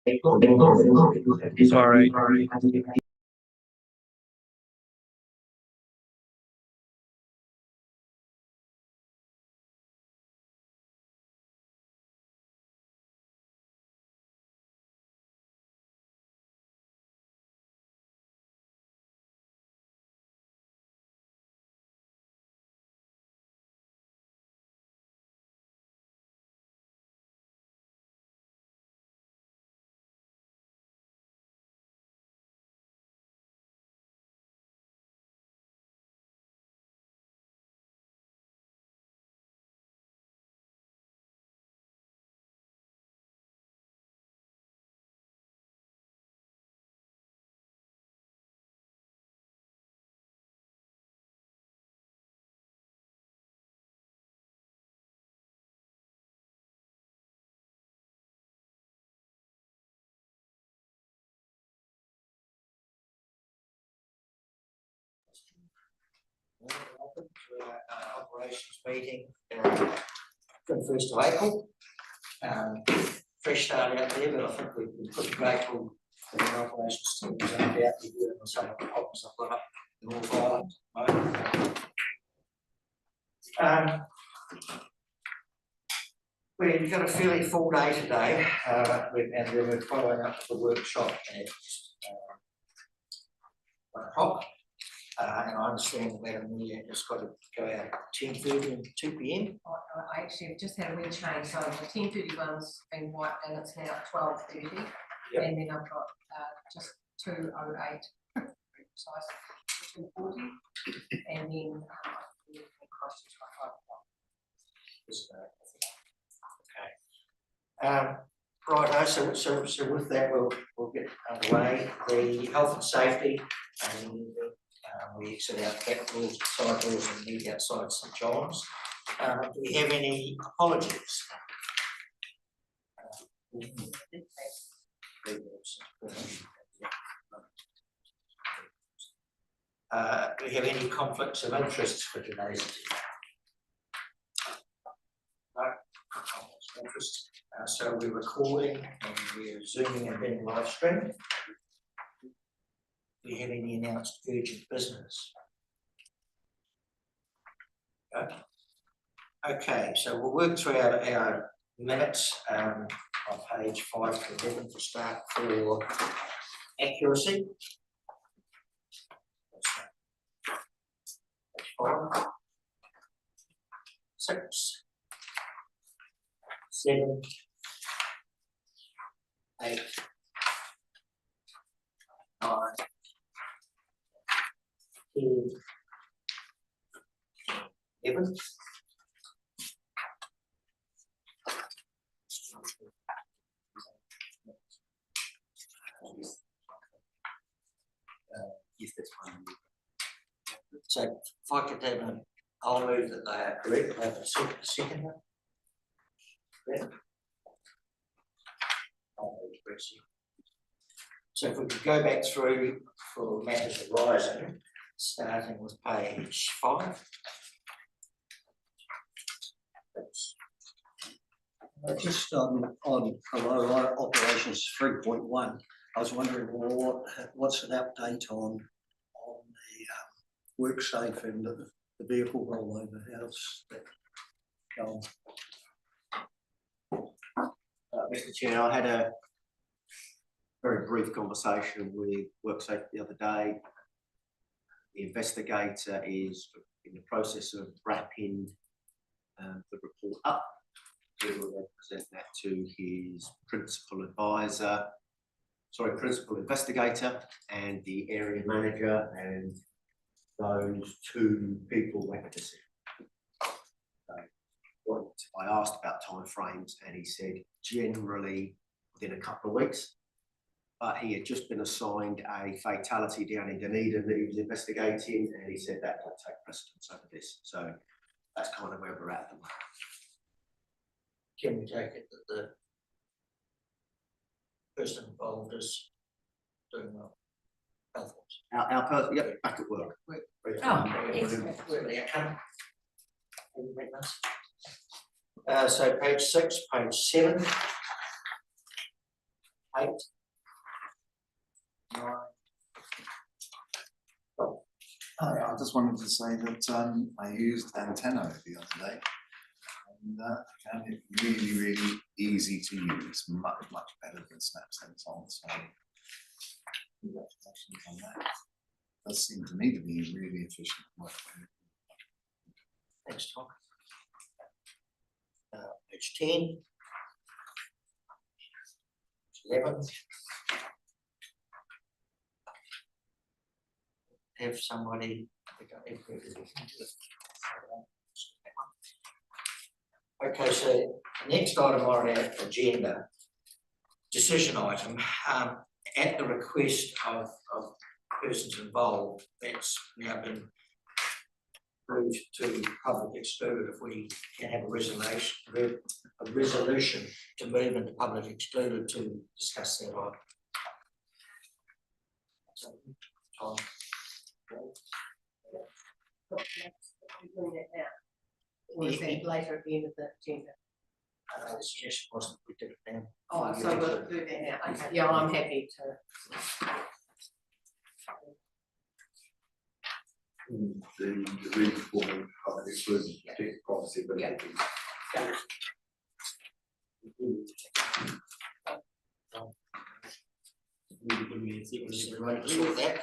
Sorry. Welcome to our operations meeting for the 1st of April. Fresh start out there, but I think we're pretty grateful for the operations team was out there dealing with some of the problems I've got up in North Island. We've got a fairly full day today, and then we're following up the workshop at 1 o'clock. And I understand that Madam Mayor has got to go out at 10:30 and 2 p.m. I actually have just had a wee change, so the 10:31's been wiped and it's now 12:30. Yep. And then I've got just 2:08 precise, 2:40, and then questions by 5 o'clock. Okay. Right, so with that we'll get underway. The health and safety, and we exit out back doors, side doors, and meet outside St John's. Do we have any apologies? Do we have any conflicts of interest for today's meeting? No conflicts of interest. So we're recording and we're zooming and being live streamed. Do we have any announced urgent business? Okay, so we'll work through our minutes on page 5 to 11 to start for accuracy. Page 5, 6, 7, 8, 9, 10, 11. Yes, that's fine. So if I could have an, I'll move that they are correct. I have a second one. Yeah. So if we could go back through for matters arising, starting with page 5. Just on below operations 3.1, I was wondering what's an update on the WorkSafe and the vehicle rollover? How's that going? Mr. Chair, I had a very brief conversation with WorkSafe the other day. The investigator is in the process of wrapping the report up. He will then present that to his principal investigator and the area manager, and those 2 people witness it. I asked about timeframes, and he said generally within a couple of weeks. But he had just been assigned a fatality down in Dunedin that he was investigating, and he said that will take precedence over this. So that's kind of where we're at the moment. Can we take it that the person involved is doing well? Our person, yep, back at work. So page 6, page 7. 8. 9. Hi, I just wanted to say that I used Antenna the other day. And I found it really, really easy to use, much, much better than SnapSense on. So congratulations on that. Does seem to me to be really efficient work. Thanks, Tom. Page 10. 11. Have somebody. Okay, so next item on our agenda, decision item, at the request of persons involved, that's now been moved to public excluded. If we can have a resolution to move into public excluded to discuss that item. So, Tom. We're doing that now. Or is that later at the end of the agenda? The suggestion wasn't we did it now. Oh, so we'll do that now. Okay, yeah, I'm happy to. The reform public exclusion protect privacy, but Yeah. We want to sort that.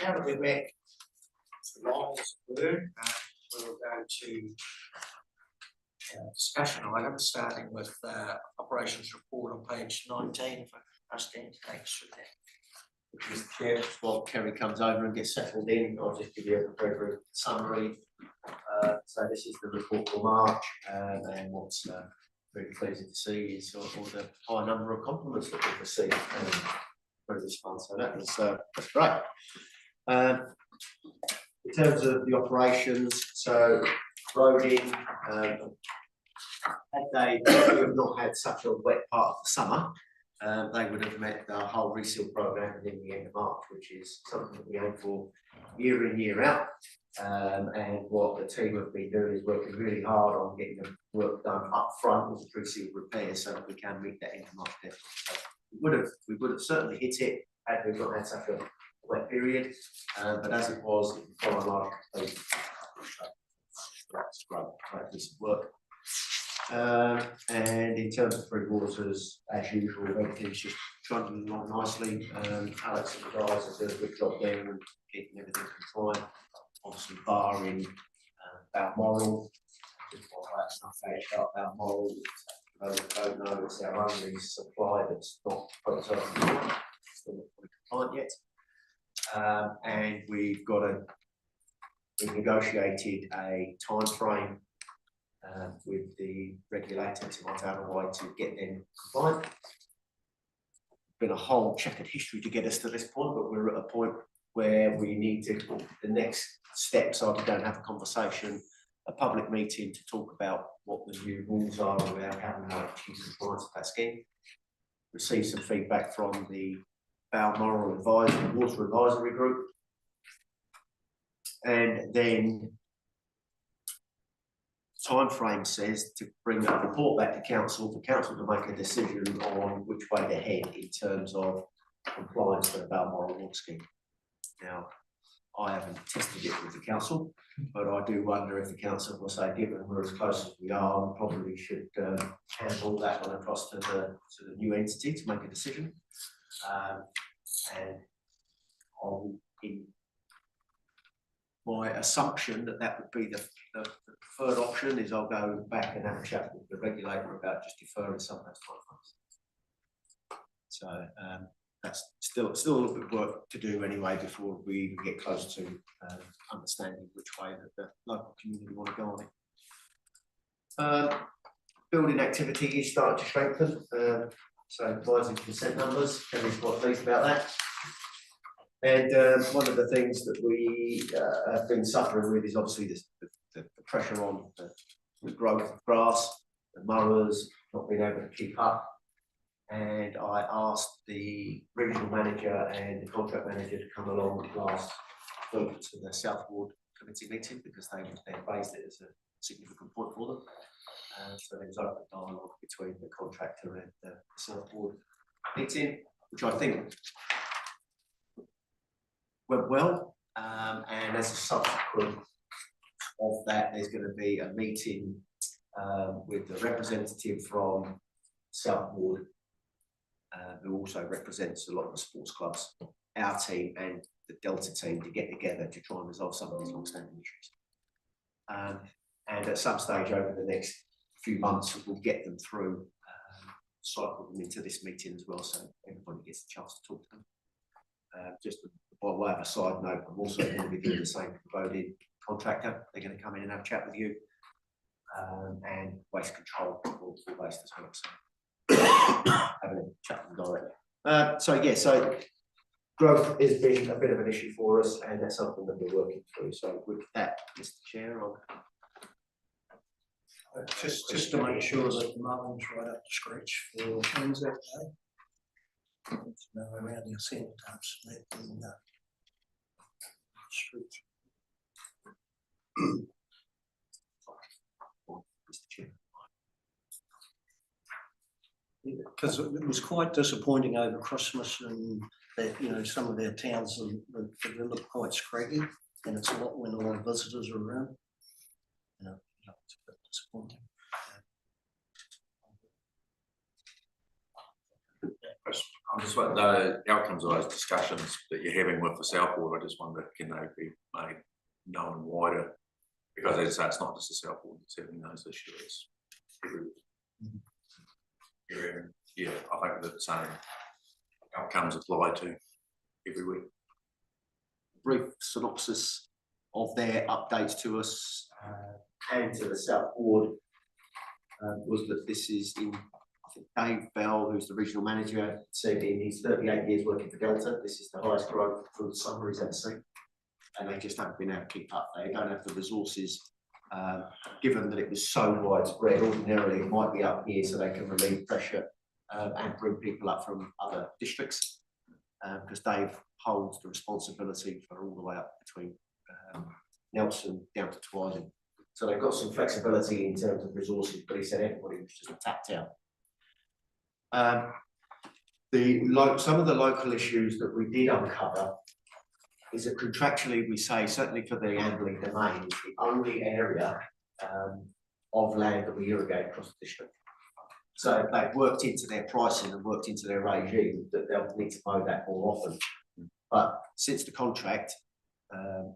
now that we're back to lines of word, we'll go to discussion items, starting with operations report on page 19. If I stand, thanks for that. Mr. Chair, just while Kerry comes over and gets settled in, I'll just give you a very brief summary. So this is the report for March, and what's very pleasing to see is all the high number of compliments that we've received through this month. So that's great. In terms of the operations, so roading, had they have not had such a wet part of the summer, they would have met the whole reseal program within the end of March, which is something that we aim for year in, year out. And what the team have been doing is working really hard on getting the work done up front with the pre-seal repairs so that we can meet that end of March deadline. So we would have certainly hit it had we not had such a wet period, but as it was, it was large. That's great piece of work. And in terms of Three Waters, as usual, everything's just trundling along nicely. Alex and the guys have done a good job there and keeping everything compliant. Obviously, barring Balmoral, just while that's not finished up, Balmoral, those that don't know, it's our only supply that's not still not fully compliant yet. And we've negotiated a time frame with the regulator to Montana to get them compliant. Been a whole checkered history to get us to this point, but we're at a point where we need to, the next steps are to go and have a conversation, a public meeting to talk about what the new rules are around how we might achieve compliance with that scheme. Receive some feedback from the Balmoral Water Advisory Group. And then time frame says to bring a report back to council, for council to make a decision on which way to head in terms of compliance with the Balmoral water scheme. Now, I haven't tested it with the council, but I do wonder if the council will say, given we're as close as we are, we probably should handle that one across to the new entity to make a decision. And in my assumption that would be the preferred option is I'll go back and have a chat with the regulator about just deferring some of those timeframes. So that's still a little bit of work to do anyway before we even get close to understanding which way that the local community want to go on it. Building activity is starting to strengthen. So rising consent numbers, Kelly's quite pleased about that. And one of the things that we have been suffering with is obviously the pressure on the growth of grass, the mowers not being able to keep up. And I asked the regional manager and the contract manager to come along last week to the South Ward Committee meeting because they raised it as a significant point for them. So there was open dialogue between the contractor and the South Ward meeting, which I think went well. And as a subsequent of that, there's going to be a meeting with the representative from South Ward, who also represents a lot of the sports clubs, our team and the Delta team, to get together to try and resolve some of these long-standing issues. And at some stage over the next few months, we'll get them through, cycle them into this meeting as well, so everybody gets a chance to talk to them. Just by way of a side note, I'm also going to be doing the same for voting contractor. They're going to come in and have a chat with you, and waste control will waste as well. So having a chat with them directly. So growth has been a bit of an issue for us, and that's something that we're working through. So with that, Mr. Chair, I'll just to make sure that the mowing's right up to scratch for Wednesday day. Around your centre dumps, let them streets. Mr. Chair. Because it was quite disappointing over Christmas, and that some of their towns they look quite scraggy, and it's a lot when a lot of visitors are around. It's a bit disappointing. I'm just wondering, the outcomes of those discussions that you're having with the South Board, I just wonder, can they be made known wider? Because as I say, it's not just the South Board that's having those issues. Yeah, I think that the same outcomes apply to every week. Brief synopsis of their updates to us and to the South Board was that this is in, I think Dave Bell, who's the regional manager, said in his 38 years working for Delta, this is the highest growth for the summer he's ever seen. And they just haven't been able to keep up. They don't have the resources, given that it was so widespread. Ordinarily, it might be up here so they can relieve pressure and bring people up from other districts, because Dave holds the responsibility for all the way up between Nelson down to Twyden. So they've got some flexibility in terms of resources, but he said everybody was just tapped out. Some of the local issues that we did uncover is that contractually we say, certainly for the Amberley domain, it's the only area of land that we irrigate across the district. So they've worked into their pricing and worked into their regime that they'll need to mow that more often. But since the contract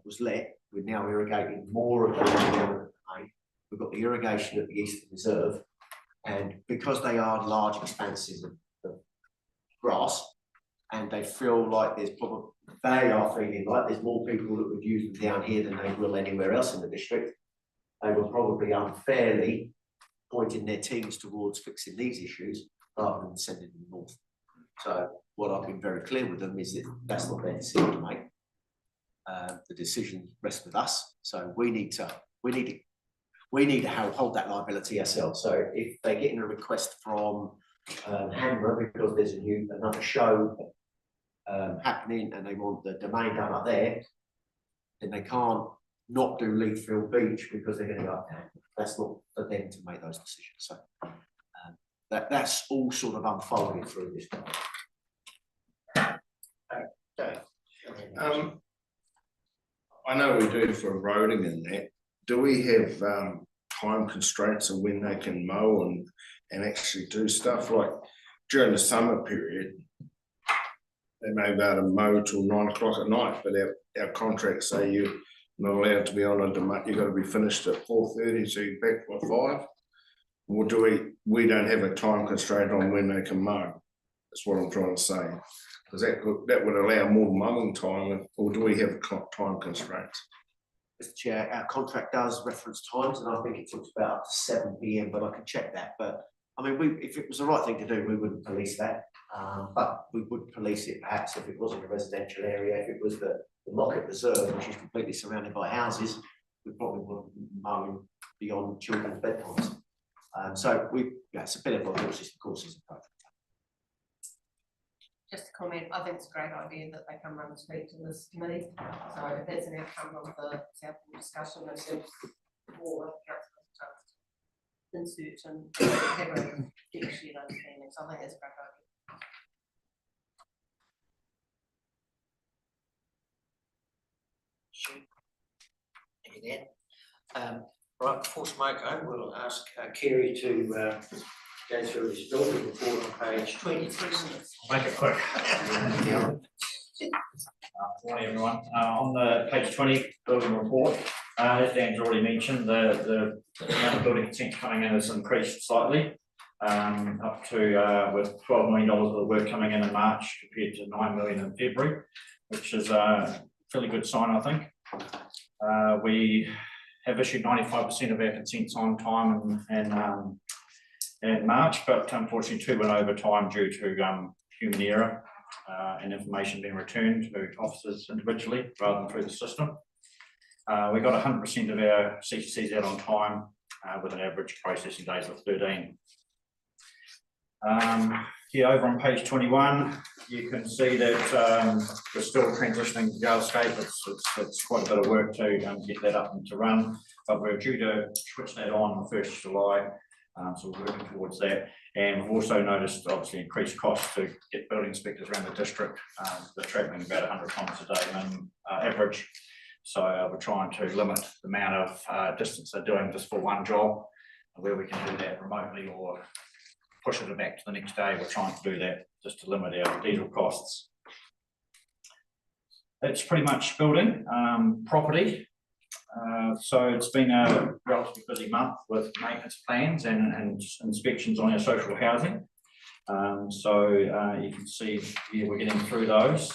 was let, we're now irrigating more of the land. We've got the irrigation at the Eastern Reserve, and because they are large expanses of grass, and they feel like they are feeling like there's more people that would use them down here than they will anywhere else in the district, they were probably unfairly pointing their teams towards fixing these issues rather than sending them north. So what I've been very clear with them is that that's not their decision to make. The decision rests with us. So we need to hold that liability ourselves. So if they get in a request from Hanmer because there's another show happening and they want the domain done up there, then they can't not do Leithfield Beach because they're going to go up there. That's not for them to make those decisions. So that's all sort of unfolding through this. I know we do for eroding and that. Do we have time constraints of when they can mow and actually do stuff like during the summer period? They may be able to mow till 9 o'clock at night, but our contracts say you're not allowed to be on a domain. You've got to be finished at 4:30, so you're back by 5. Or do we don't have a time constraint on when they can mow? That's what I'm trying to say. Because that would allow more mowing time, or do we have time constraints? Mr. Chair, our contract does reference times, and I think it talks about up to 7 PM, but I can check that. But I mean, if it was the right thing to do, we wouldn't police that. But we would police it perhaps if it wasn't a residential area. If it was the Lockett Reserve, which is completely surrounded by houses, we probably wouldn't mow beyond children's bedtimes. So it's a bit of a horses for courses approach. Just a comment, I think it's a great idea that they come run and speak to this committee. So if that's an outcome of the South Board discussion, and there's more councillors to insert and have a deep shared understanding. So I think that's a great idea. Thank you, Dan. Right, before smoke home, we'll ask Kerry to go through his building report on page 23. Make it quick. Morning, everyone. On the page 20 building report, as Dan's already mentioned, the amount of building consent coming in has increased slightly, up to with $12 million of the work coming in March compared to $9 million in February, which is a fairly good sign, I think. We have issued 95% of our consents on time in March, but unfortunately 2 went over time due to human error and information being returned to officers individually rather than through the system. We got 100% of our CCCs out on time with an average processing days of 13. Here over on page 21, you can see that we're still transitioning to Galscape. It's quite a bit of work to get that up and to run, but we're due to switch that on 1st of July. So we're working towards that. And we've also noticed obviously increased costs to get building inspectors around the district. They're travelling about 100 kilometres a day minimum average. So we're trying to limit the amount of distance they're doing just for one job, where we can do that remotely or pushing it back to the next day. We're trying to do that just to limit our diesel costs. That's pretty much building, property. So it's been a relatively busy month with maintenance plans and inspections on our social housing. So you can see here we're getting through those.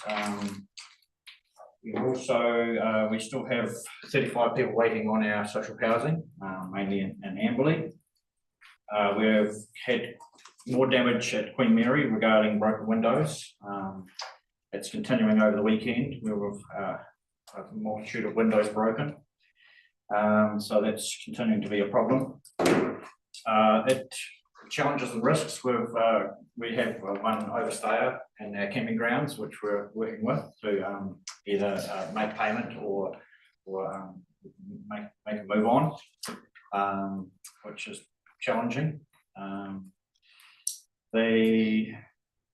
We also, we still have 35 people waiting on our social housing, mainly in Amberley. We've had more damage at Queen Mary regarding broken windows. It's continuing over the weekend. We've a multitude of windows broken. So that's continuing to be a problem. It challenges and risks. We have one overstayer in our camping grounds, which we're working with to either make payment or make a move on, which is challenging.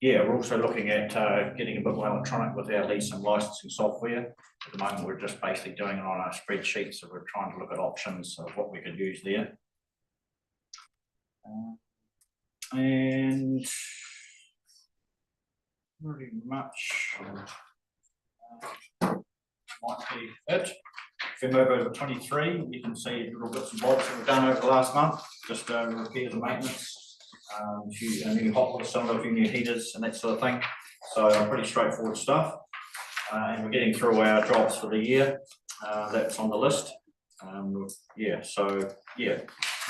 We're also looking at getting a bit more electronic with our lease and licensing software. At the moment, we're just basically doing it on a spreadsheet, so we're trying to look at options of what we could use there. And pretty much might be it. If we move over to 23, you can see little bits and bobs that we've done over the last month, just repairs and maintenance, a new hot water cylinder, a few new heaters and that sort of thing. So pretty straightforward stuff. And we're getting through our jobs for the year. That's on the list.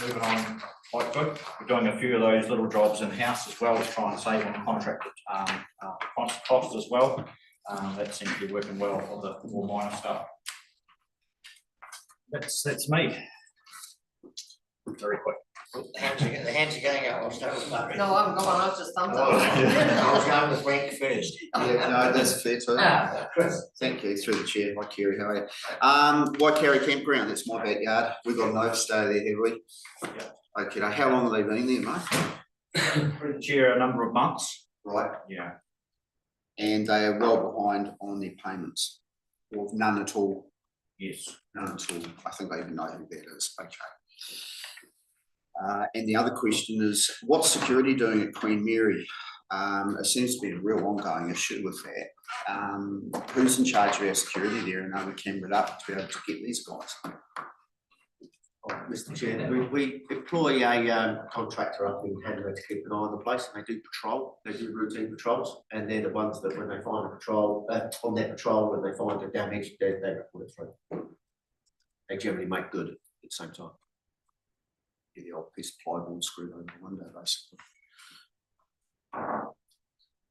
Moving on quite good. We're doing a few of those little jobs in-house as well to try and save on the contracted cost as well. That seems to be working well for the more minor stuff. That's me. Very quick. The hands are going out, I'll start with Murray. No, I'm going, I was just thumbs up. I was going with Frank first. Yeah, no, that's fair too. Chris. Thank you, through the chair. Hi Kerry, how are you? Waikari Campground, that's my backyard. We've got an overstay there, have we? Yeah. Okay, now how long have they been there, mate? Through the chair a number of months. Right, Yeah. and they are well behind on their payments, or none at all, Yes. none at all. I think they even know who that is, okay. And the other question is, what's security doing at Queen Mary? It seems to be a real ongoing issue with that. Who's in charge of our security there, and are we cambered up to be able to get these guys? Mr. Chair, we employ a contractor up in Hanwell to keep an eye on the place, and they do patrol, they do routine patrols, and they're the ones that when they find a patrol, on their patrol, when they find a damage, they report it through. They generally make good at the same time. Get the old piece of plywood screwed over the window, basically.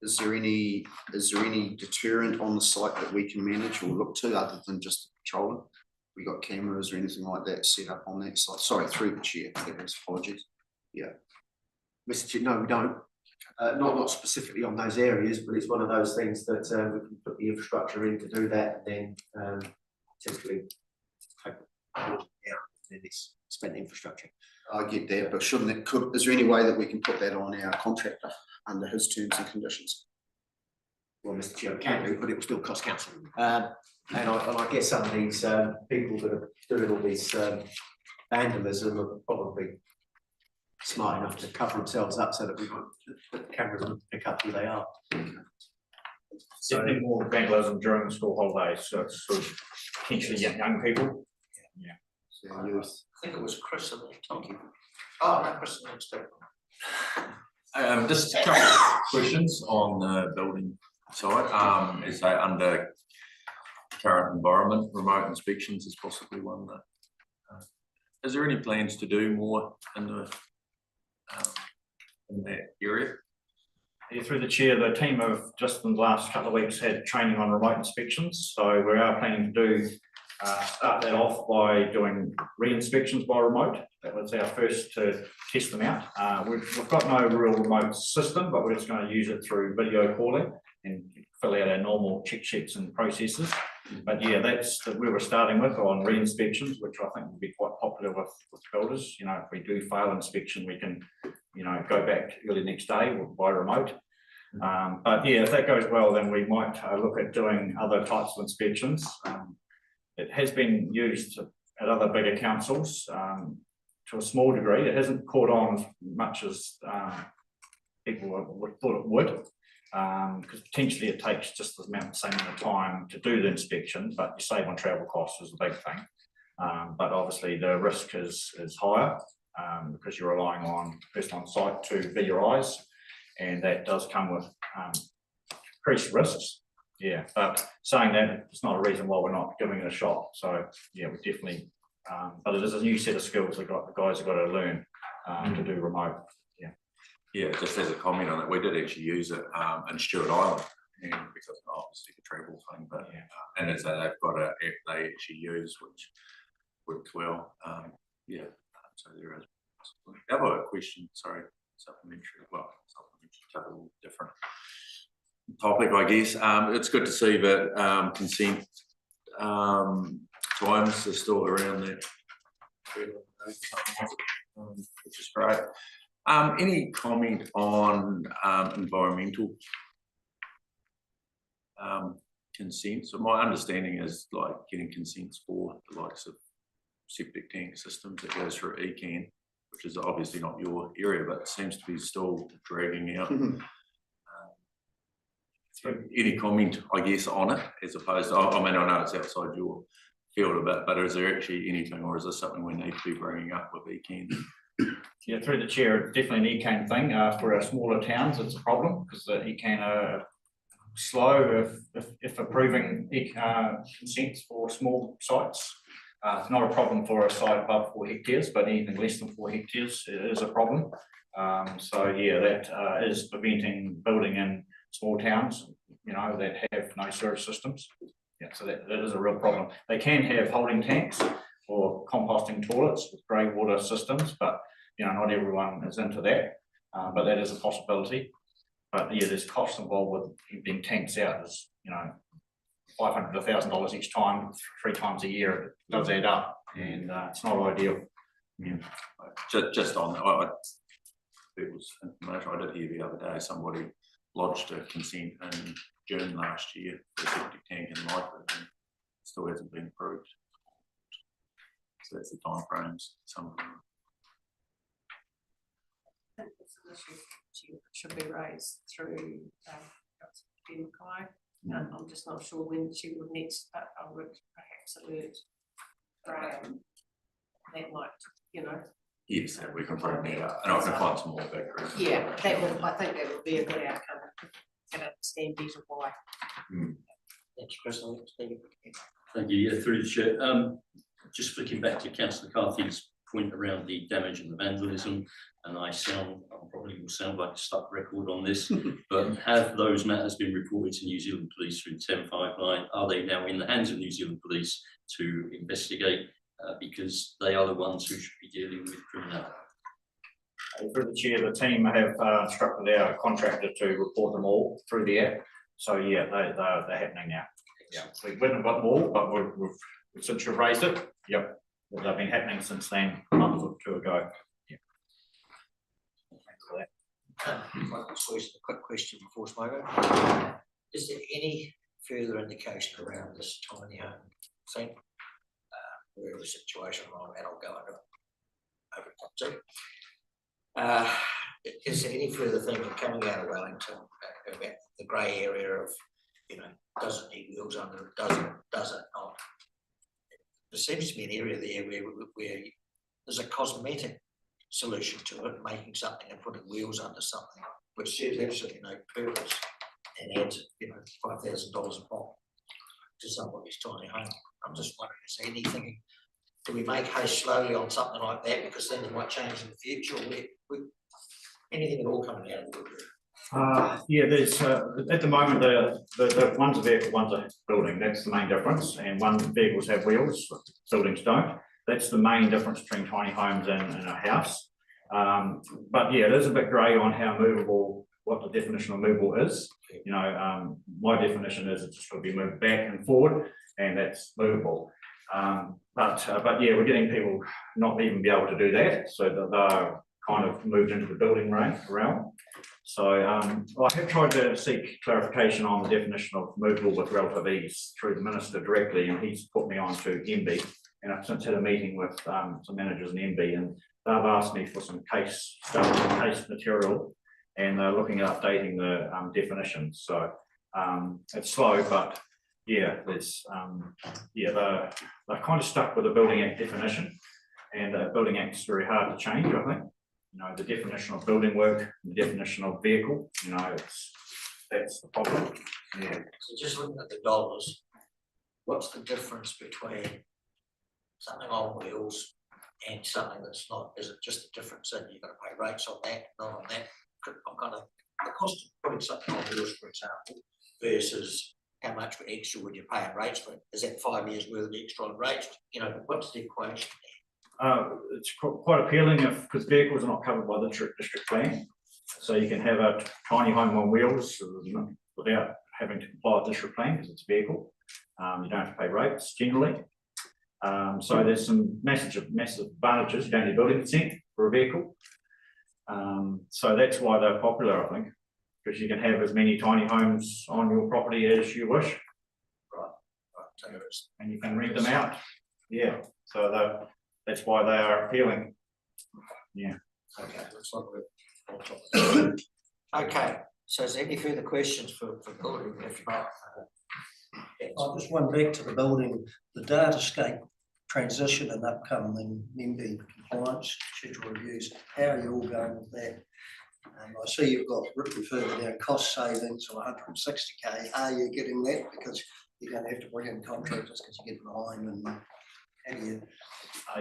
Is there any deterrent on the site that we can manage or look to other than just patrolling? We got cameras or anything like that set up on that site? Sorry, through the chair, apologies. Yeah. Mr. Chair, no, we don't. Not specifically on those areas, but it's one of those things that we can put the infrastructure in to do that, and then typically take it down, and it's spent infrastructure. I get that, but shouldn't it, is there any way that we can put that on our contractor under his terms and conditions? Well, Mr. Chair, we can do, but it will still cost council. And I guess some of these people that are doing all this vandalism are probably smart enough to cover themselves up so that we won't, the cameras won't pick up who they are. Definitely more vandalism during the school holidays, so it's sort of potentially young people. Yeah. So youth. I think it was Chris and then Tommy. Oh, no, Chris and then Stephen. Just a couple of questions on the building side. Is they under current environment, remote inspections is possibly one that. Is there any plans to do more in the in that area? Yeah, through the chair, the team have just in the last couple of weeks had training on remote inspections, so we are planning to do start that off by doing re-inspections by remote. That was our first to test them out. We've got no real remote system, but we're just going to use it through video calling and fill out our normal check sheets and processes. But yeah, that's that we were starting with on re-inspections, which I think will be quite popular with builders. You know, if we do fail inspection, we can, you know, go back early next day by remote. But yeah, if that goes well, then we might look at doing other types of inspections. It has been used at other bigger councils to a small degree. It hasn't caught on as much as people would thought it would. Because potentially it takes just the same amount of time to do the inspection, but you save on travel costs is the big thing. But obviously the risk is higher because you're relying on the person on site to be your eyes, and that does come with increased risks. Yeah, but saying that, it's not a reason why we're not giving it a shot. So yeah, we definitely, but it is a new set of skills the guys have got to learn to do remote. Yeah, just as a comment on it, we did actually use it in Stewart Island, and because obviously the travel thing, but and as they've got an app they actually use which works well. Yeah, so there is. I have a question, sorry, supplementary, total different topic, I guess. It's good to see that consent times are still around that, which is great. Any comment on environmental consents? So my understanding is like getting consents for the likes of septic tank systems that goes through ECAN, which is obviously not your area, but it seems to be still dragging out. So any comment, I guess, on it, as opposed to, I mean, I know it's outside your field a bit, but is there actually anything, or is this something we need to be bringing up with ECAN? Yeah, through the chair, definitely an ECAN thing. For our smaller towns, it's a problem because the ECAN are slow if approving consents for small sites. It's not a problem for a site above 4 hectares, but anything less than 4 hectares is a problem. So yeah, that is preventing building in small towns, you know, that have no sewage systems. Yeah, so that is a real problem. They can have holding tanks or composting toilets with grey water systems, but you know, not everyone is into that, but that is a possibility. But yeah, there's costs involved with emptying tanks out. Is, you know, $500 to $1,000 each time, 3 times a year. It does add up, and it's not ideal. Yeah. Just on that, people's information, I did hear the other day somebody lodged a consent in June last year for a septic tank in Lyford, and still hasn't been approved. So that's the time frames. Some of them. I think it's an issue that should be raised through Mackay. I'm just not sure when she would next, I would perhaps alert Graham. That might, you know. Yes, we can bring that up, and I can find some more background. Yeah, that would, I think that would be a good outcome, and understand better why. Thanks, Crystal. Thank you. Yeah, through the chair. Just flicking back to Councillor Carthy's point around the damage and the vandalism, and I probably will sound like a stuck record on this, but have those matters been reported to New Zealand Police through 1059? Are they now in the hands of New Zealand Police to investigate? Because they are the ones who should be dealing with criminality. Through the chair, the team have instructed our contractor to report them all through the app. So yeah, they're happening now. Yeah, we haven't got them all, but we've since you've raised it, yep, they've been happening since then, a month or 2 ago. Yeah. Thanks for that. A quick question before Smogo. Is there any further indication around this tiny home thing? Wherever situation I'm at, I'll go over top 2. Is there any further thinking coming out of Wellington about the grey area of, you know, does it need wheels under it, does it not? There seems to be an area there where there's a cosmetic solution to it, making something and putting wheels under something, which serves absolutely no purpose and adds, you know, $5,000 a pop to somebody's tiny home. I'm just wondering, is there anything, do we make haste slowly on something like that because things might change in the future, or anything at all coming out of the woodwork? Yeah, there's at the moment the one's a vehicle, one's a building. That's the main difference. And one vehicles have wheels, buildings don't. That's the main difference between tiny homes and a house. But yeah, it is a bit grey on how movable, what the definition of movable is. You know, my definition is it's just got to be moved back and forward, and that's movable. But yeah, we're getting people not even be able to do that, so that they're kind of moved into the building realm. So I have tried to seek clarification on the definition of movable with relative ease through the Minister directly, and he's put me on to MB. And I've since had a meeting with some managers in MB, and they've asked me for some case stuff, case material, and they're looking at updating the definitions, so it's slow, but yeah, there's they're kind of stuck with the Building Act definition, and the Building Act is very hard to change, I think. You know, the definition of building work, the definition of vehicle, you know, that's the problem. Yeah. So just looking at the dollars, what's the difference between something on wheels and something that's not? Is it just the difference in you've got to pay rates on that, not on that? I'm kind of, the cost of putting something on wheels, for example, versus how much extra would you pay in rates for it? Is that 5 years worth of extra on rates? You know, what's the equation? It's quite appealing because vehicles are not covered by the district plan. So you can have a tiny home on wheels without having to comply with district plan because it's a vehicle. You don't have to pay rates generally. So there's some massive advantages. You don't need building consent for a vehicle. So that's why they're popular, I think, because you can have as many tiny homes on your property as you wish. Right. And you can rent them out. Yeah. So that's why they are appealing. Yeah. Okay, looks like we're on top of that. Okay, so is there any further questions for building? If not, I just went back to the building, the datascape transition and upcoming NIMBY compliance schedule reviews. How are you all going with that? I see you've got written further down cost savings of 160k. Are you getting that? Because you're going to have to bring in contractors because you get behind, and how do you?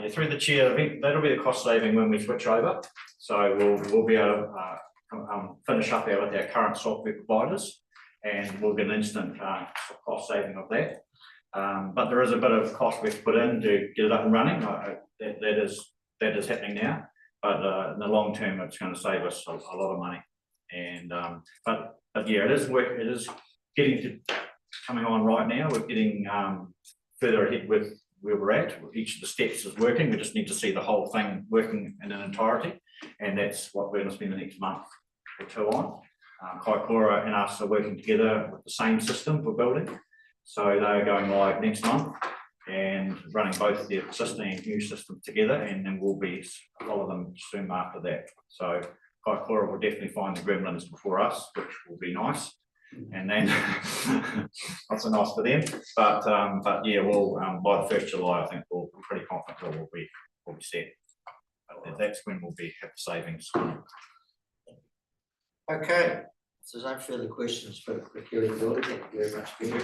Yeah, through the chair, I think that'll be the cost saving when we switch over. So we'll be able to finish up with our current software providers, and we'll get an instant cost saving of that. But there is a bit of cost we've put in to get it up and running. That is happening now. But in the long term, it's going to save us a lot of money. And but yeah, it is work. It is coming on right now. We're getting further ahead with where we're at. Each of the steps is working. We just need to see the whole thing working in an entirety, and that's what we're going to spend the next month or two on. Kaikoura and us are working together with the same system for building, so they're going live next month and running both the existing and new systems together, and then we'll be follow them soon after that. So Kaikoura will definitely find the gremlins before us, which will be nice. And then not so nice for them, but yeah, we'll by the 1st July, I think we're pretty confident that we'll be set. But that's when we'll have the savings. okay, so there's no further questions for Kelly Building. Thank you very much, Peter,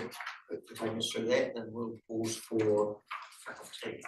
for taking us through that. Then we'll pause for a cup of tea.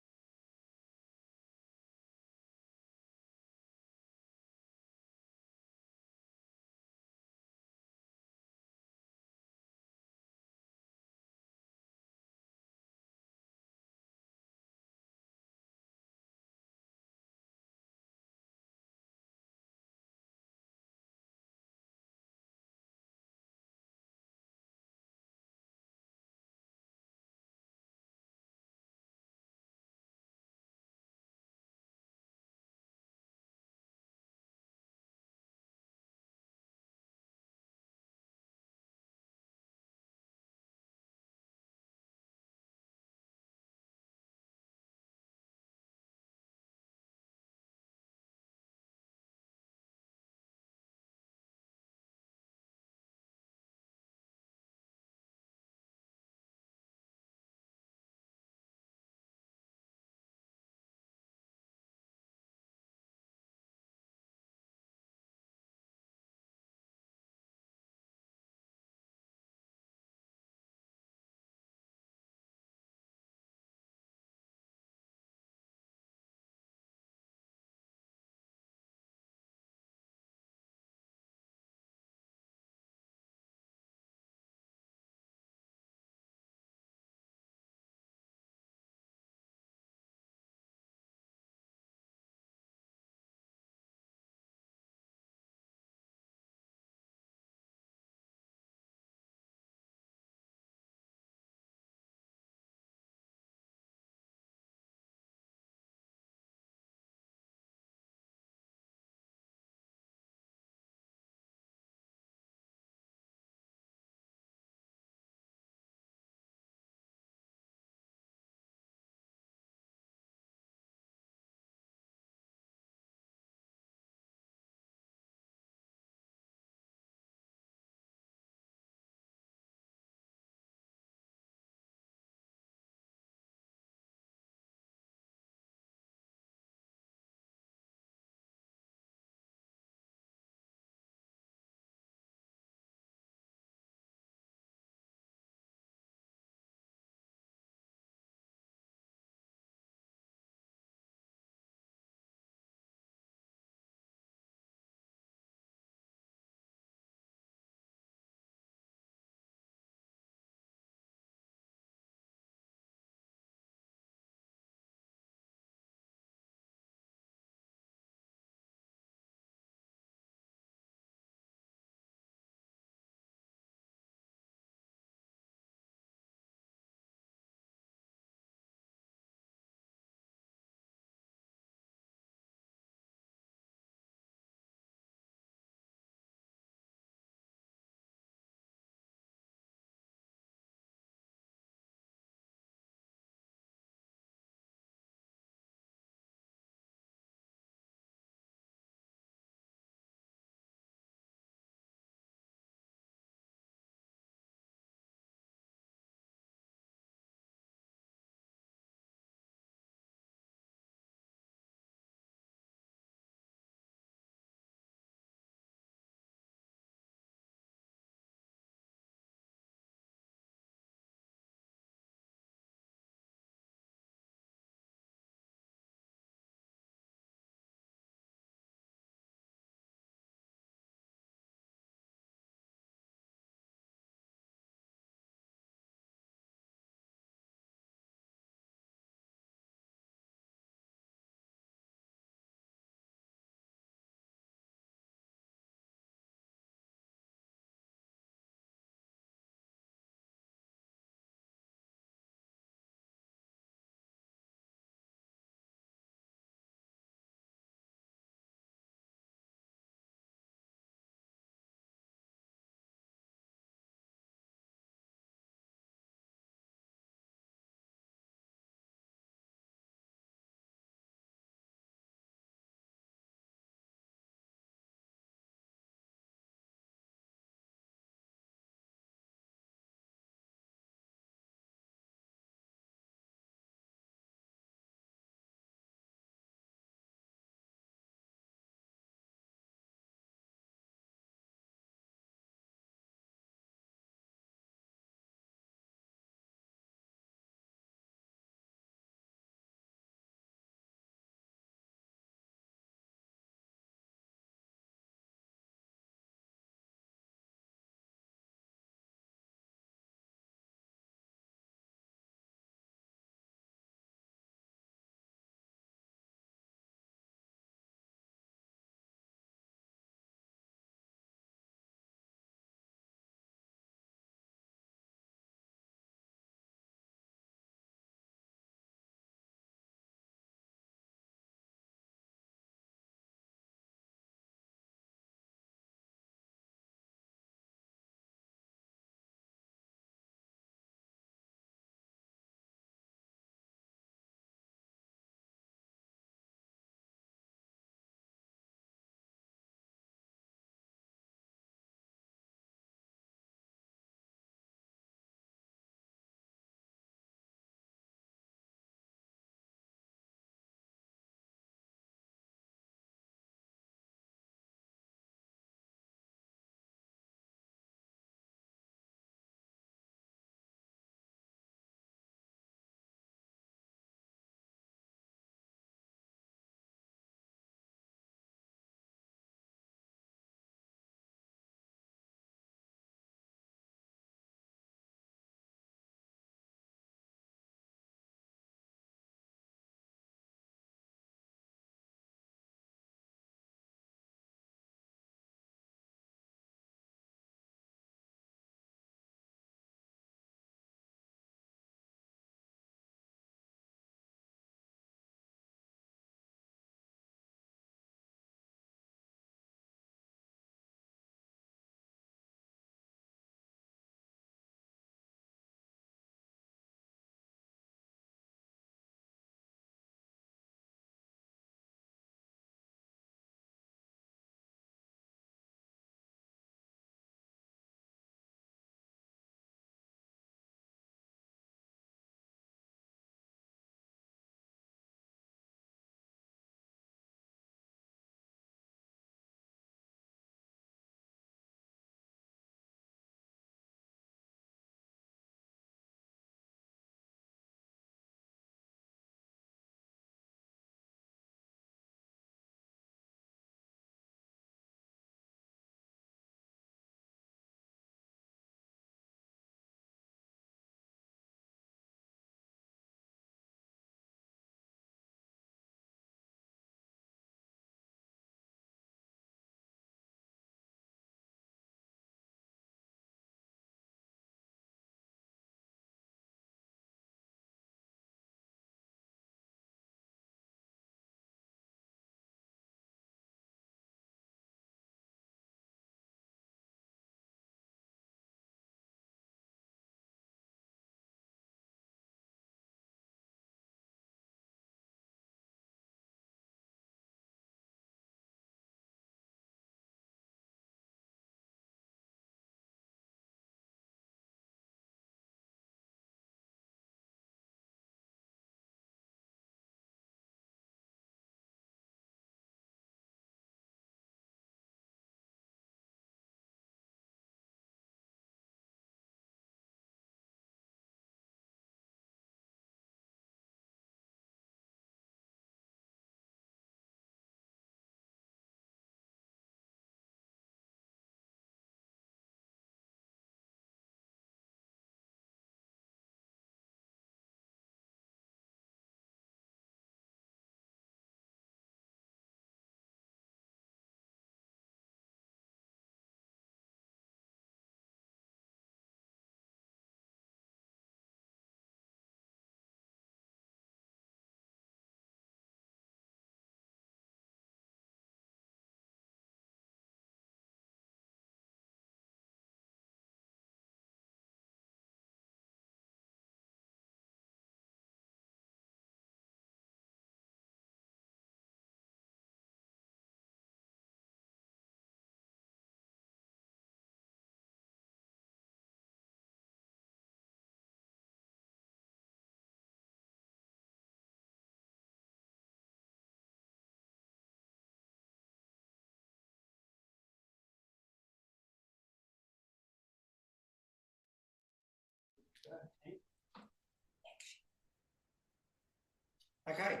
Okay,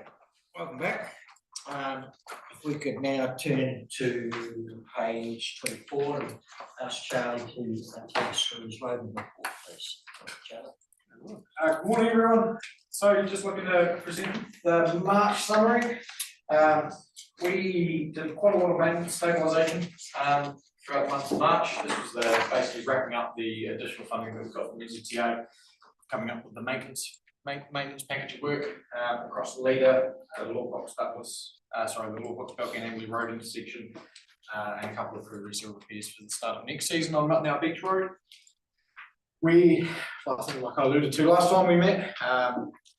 welcome back. If we could now turn to page 24 and ask Charlie to take us through his roving report, please. Charlie. Good morning, everyone. So just looking to present the March summary. We did quite a lot of maintenance stabilisation throughout the month of March. This was basically wrapping up the additional funding that we've got from NZTA, coming up with the maintenance package of work across the leader, the Lawbox Douglas, the Lawbox Balkan Angley Road intersection, and a couple of progress repairs for the start of next season on Mutnow Beach Road. I think like I alluded to last time we met,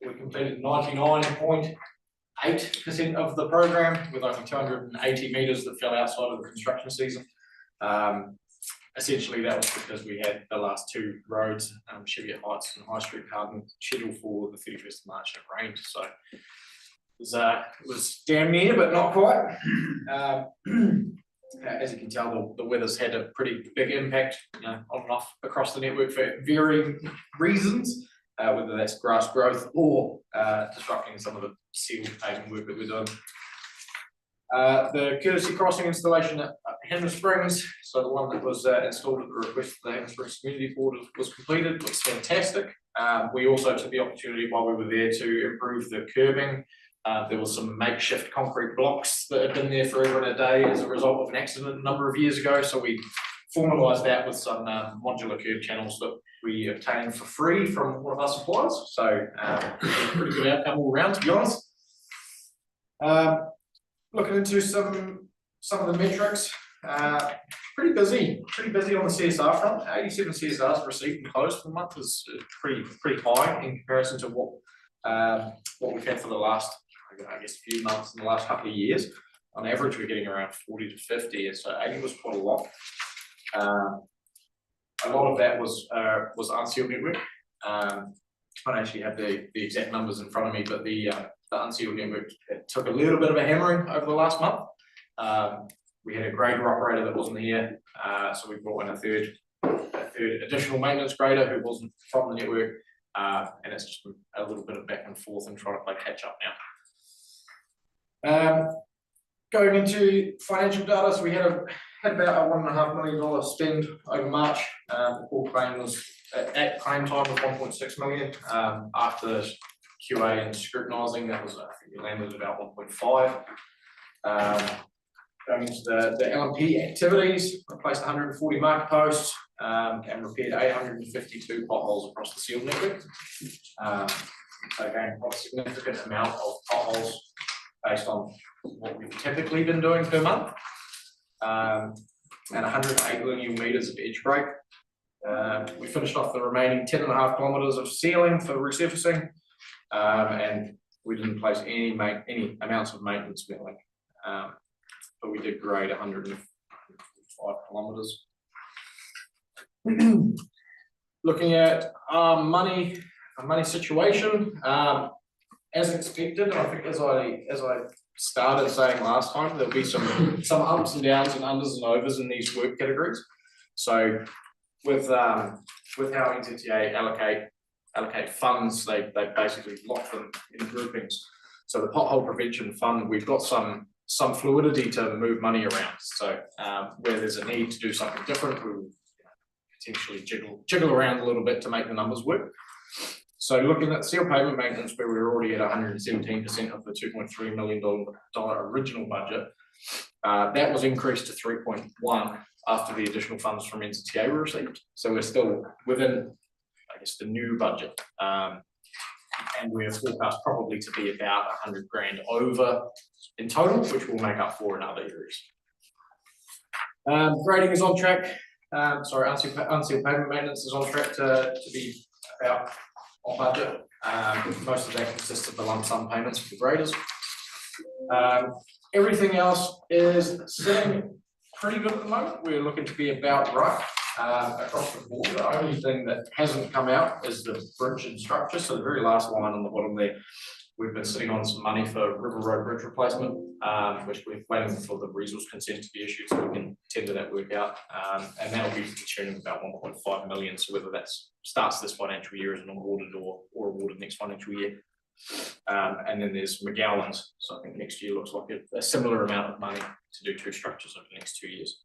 we completed 99.8% of the program with only 280 metres that fell outside of the construction season. Essentially, that was because we had the last two roads, Cheviot Heights and High Street Harden, scheduled for the 31st of March, and it rained, so it was damn near, but not quite. As you can tell, the weather's had a pretty big impact, on and off across the network for varying reasons, whether that's grass growth or disrupting some of the sealed paving work that we're doing. The courtesy crossing installation at Henry Springs, so the one that was installed at the request of the Henry Springs Community Board was completed, looks fantastic. We also took the opportunity while we were there to improve the curbing. There was some makeshift concrete blocks that had been there forever and a day as a result of an accident a number of years ago, so we formalised that with some modular curb channels that we obtained for free from one of our suppliers, so pretty good outcome all around, to be honest. Looking into some of the metrics, pretty busy on the CSR front. 87 CSRs received and closed for the month is pretty high in comparison to what we've had for the last, I guess, few months in the last couple of years. On average, we're getting around 40 to 50, and so 80 was quite a lot. A lot of that was unsealed network. I don't actually have the exact numbers in front of me, but the unsealed network took a little bit of a hammering over the last month. We had a grader operator that wasn't here, so we brought in a third additional maintenance grader who wasn't from the network, and it's just a little bit of back and forth and trying to play catch up now. Going into financial data, so we had about a $1.5 million spend over March. The core claim was at claim time was 1.6 million. After QA and scrutinising, that was, I think we landed about 1.5. Going into the LMP activities, replaced 140 marker posts and repaired 852 potholes across the sealed network. So again, quite a significant amount of potholes based on what we've typically been doing per month. And 108 linear metres of edge break. We finished off the remaining 10.5 kilometres of sealing for resurfacing, and we didn't place any amounts of maintenance milling, but we did grade 105 kilometres. Looking at our money situation, as expected, and I think as I started saying last time, there'll be some ups and downs and unders and overs in these work categories. So with how NZTA allocate funds, they basically lock them in groupings. So the pothole prevention fund, we've got some fluidity to move money around. So where there's a need to do something different, we will potentially jiggle around a little bit to make the numbers work. So looking at seal pavement maintenance, where we were already at 117% of the $2.3 million original budget, that was increased to 3.1 after the additional funds from NZTA were received. So we're still within, I guess, the new budget, and we're forecast probably to be about 100 grand over in total, which will make up for in other areas. Grading is on track. Unsealed pavement maintenance is on track to be about on budget. Most of that consists of the lump sum payments for the graders. Everything else is sitting pretty good at the moment. We're looking to be about right across the board. The only thing that hasn't come out is the bridge and structure. So the very last line on the bottom there, we've been sitting on some money for River Road Bridge replacement, which we're waiting for the resource consent to be issued so we can tender that work out. And that'll be to the tune of about 1.5 million. So whether that starts this financial year as an awarded or awarded next financial year. And then there's McGowan's. So I think next year looks like a similar amount of money to do 2 structures over the next 2 years.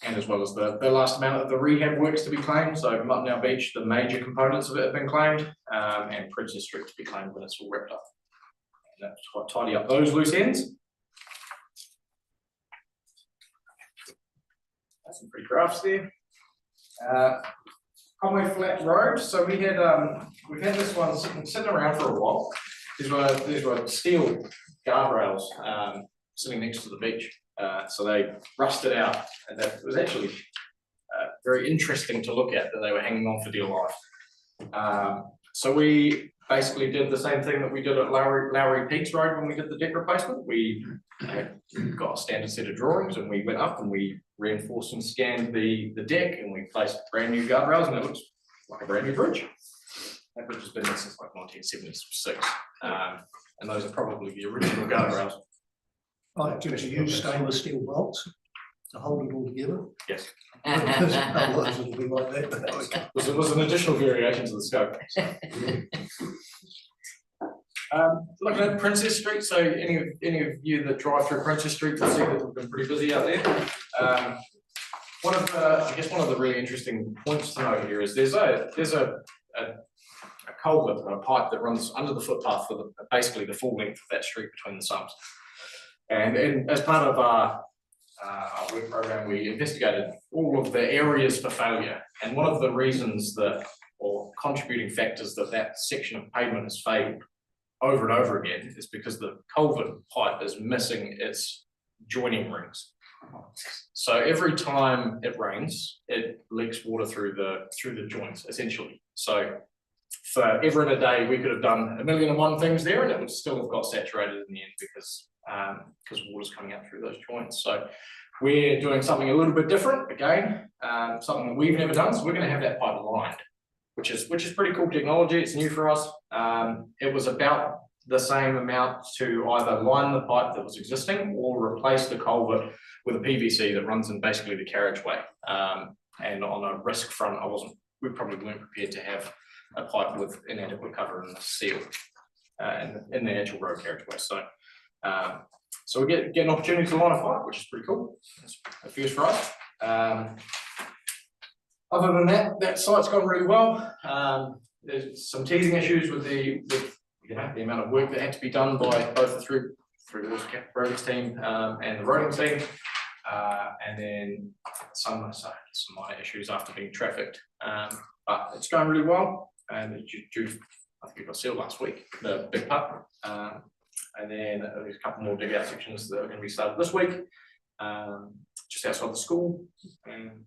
And as well as the last amount of the rehab works to be claimed. So Mutnow Beach, the major components of it have been claimed, and Princess Street to be claimed when it's all wrapped up. And that's quite tidy up those loose ends. That's some pretty graphs there. Conway Flat Road. So we've had this one sitting around for a while. These were steel guardrails sitting next to the beach. So they rusted out, and that was actually very interesting to look at, that they were hanging on for dear life. So we basically did the same thing that we did at Lowry Peaks Road when we did the deck replacement. We got a standard set of drawings, and we went up and we reinforced and scanned the deck, and we placed brand new guardrails, and it looks like a brand new bridge. That bridge has been there since like 1976, and those are probably the original guardrails. Right, did you use stainless steel bolts to hold it all together? Yes. Otherwise it'll be like that, but okay. Was an additional variation to the scope. Looking at Princess Street, so any of you that drive through Princess Street will see that we've been pretty busy out there. One of the really interesting points to note here is there's a culvert, a pipe that runs under the footpath for basically the full length of that street between the sumps. And as part of our work program, we investigated all of the areas for failure. And one of the reasons or contributing factors that section of pavement has failed over and over again is because the culvert pipe is missing its joining rings. So every time it rains, it leaks water through the joints, essentially. So forever and a day, we could have done 1,000,001 things there, and it would still have got saturated in the end because water's coming out through those joints. So we're doing something a little bit different, again, something that we've never done. So we're going to have that pipe lined, which is pretty cool technology. It's new for us. It was about the same amount to either line the pipe that was existing or replace the culvert with a PVC that runs in basically the carriageway. And on a risk front, we probably weren't prepared to have a pipe with inadequate cover and a seal in the actual road carriageway. So we get an opportunity to line a pipe, which is pretty cool. It's a first for us. Other than that site's gone really well. There's some teething issues with the amount of work that had to be done by both the through the roadings team and the roading team, and then some minor issues after being trafficked. But it's going really well, and I think it got sealed last week, the big putt. And then there's a couple more dig out sections that are going to be started this week, just outside the school, and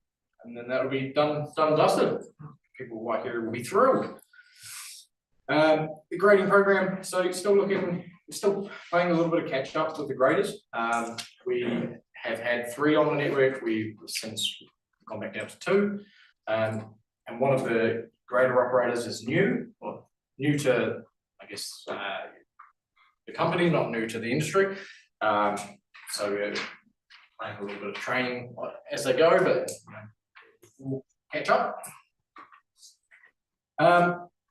then that'll be done and dusted. People like here will be thrilled. The grading program, so still playing a little bit of catch up with the graders. We have had 3 on the network. We've since gone back down to 2, and one of the grader operators is new to, I guess, the company, not new to the industry. So we're playing a little bit of training as they go, but we'll catch up.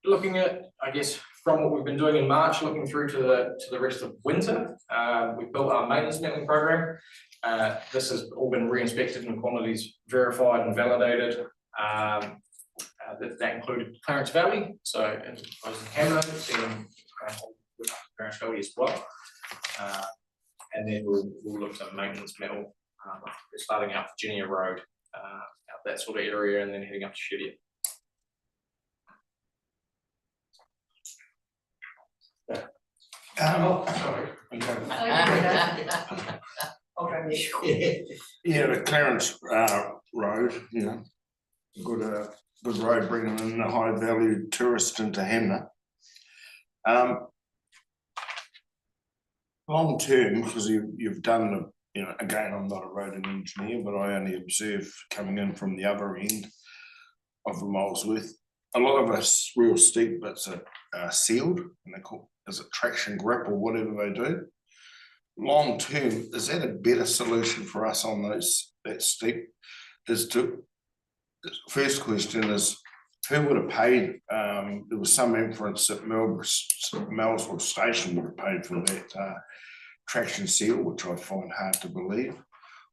Looking at, I guess, from what we've been doing in March, looking through to the rest of winter, we built our maintenance mettling program. This has all been re-inspected and quantities verified and validated. That included Clarence Valley, so in Canada, Clarence Valley as well. And then we'll look at maintenance metal, starting out Virginia Road, out that sort of area, and then heading up to Shedia. Sorry. Yeah, the Clarence Road, good road bringing in a high value tourist into Hanmer. Long term, because you've done again, I'm not a road engineer, but I only observe coming in from the other end of the Molesworth. a lot of us real steep bits are sealed, and they call, is it traction grip or whatever they do? Long term, is that a better solution for us on those that steep? First question is, who would have paid, there was some inference that Melville Station would have paid for that traction seal, which I find hard to believe.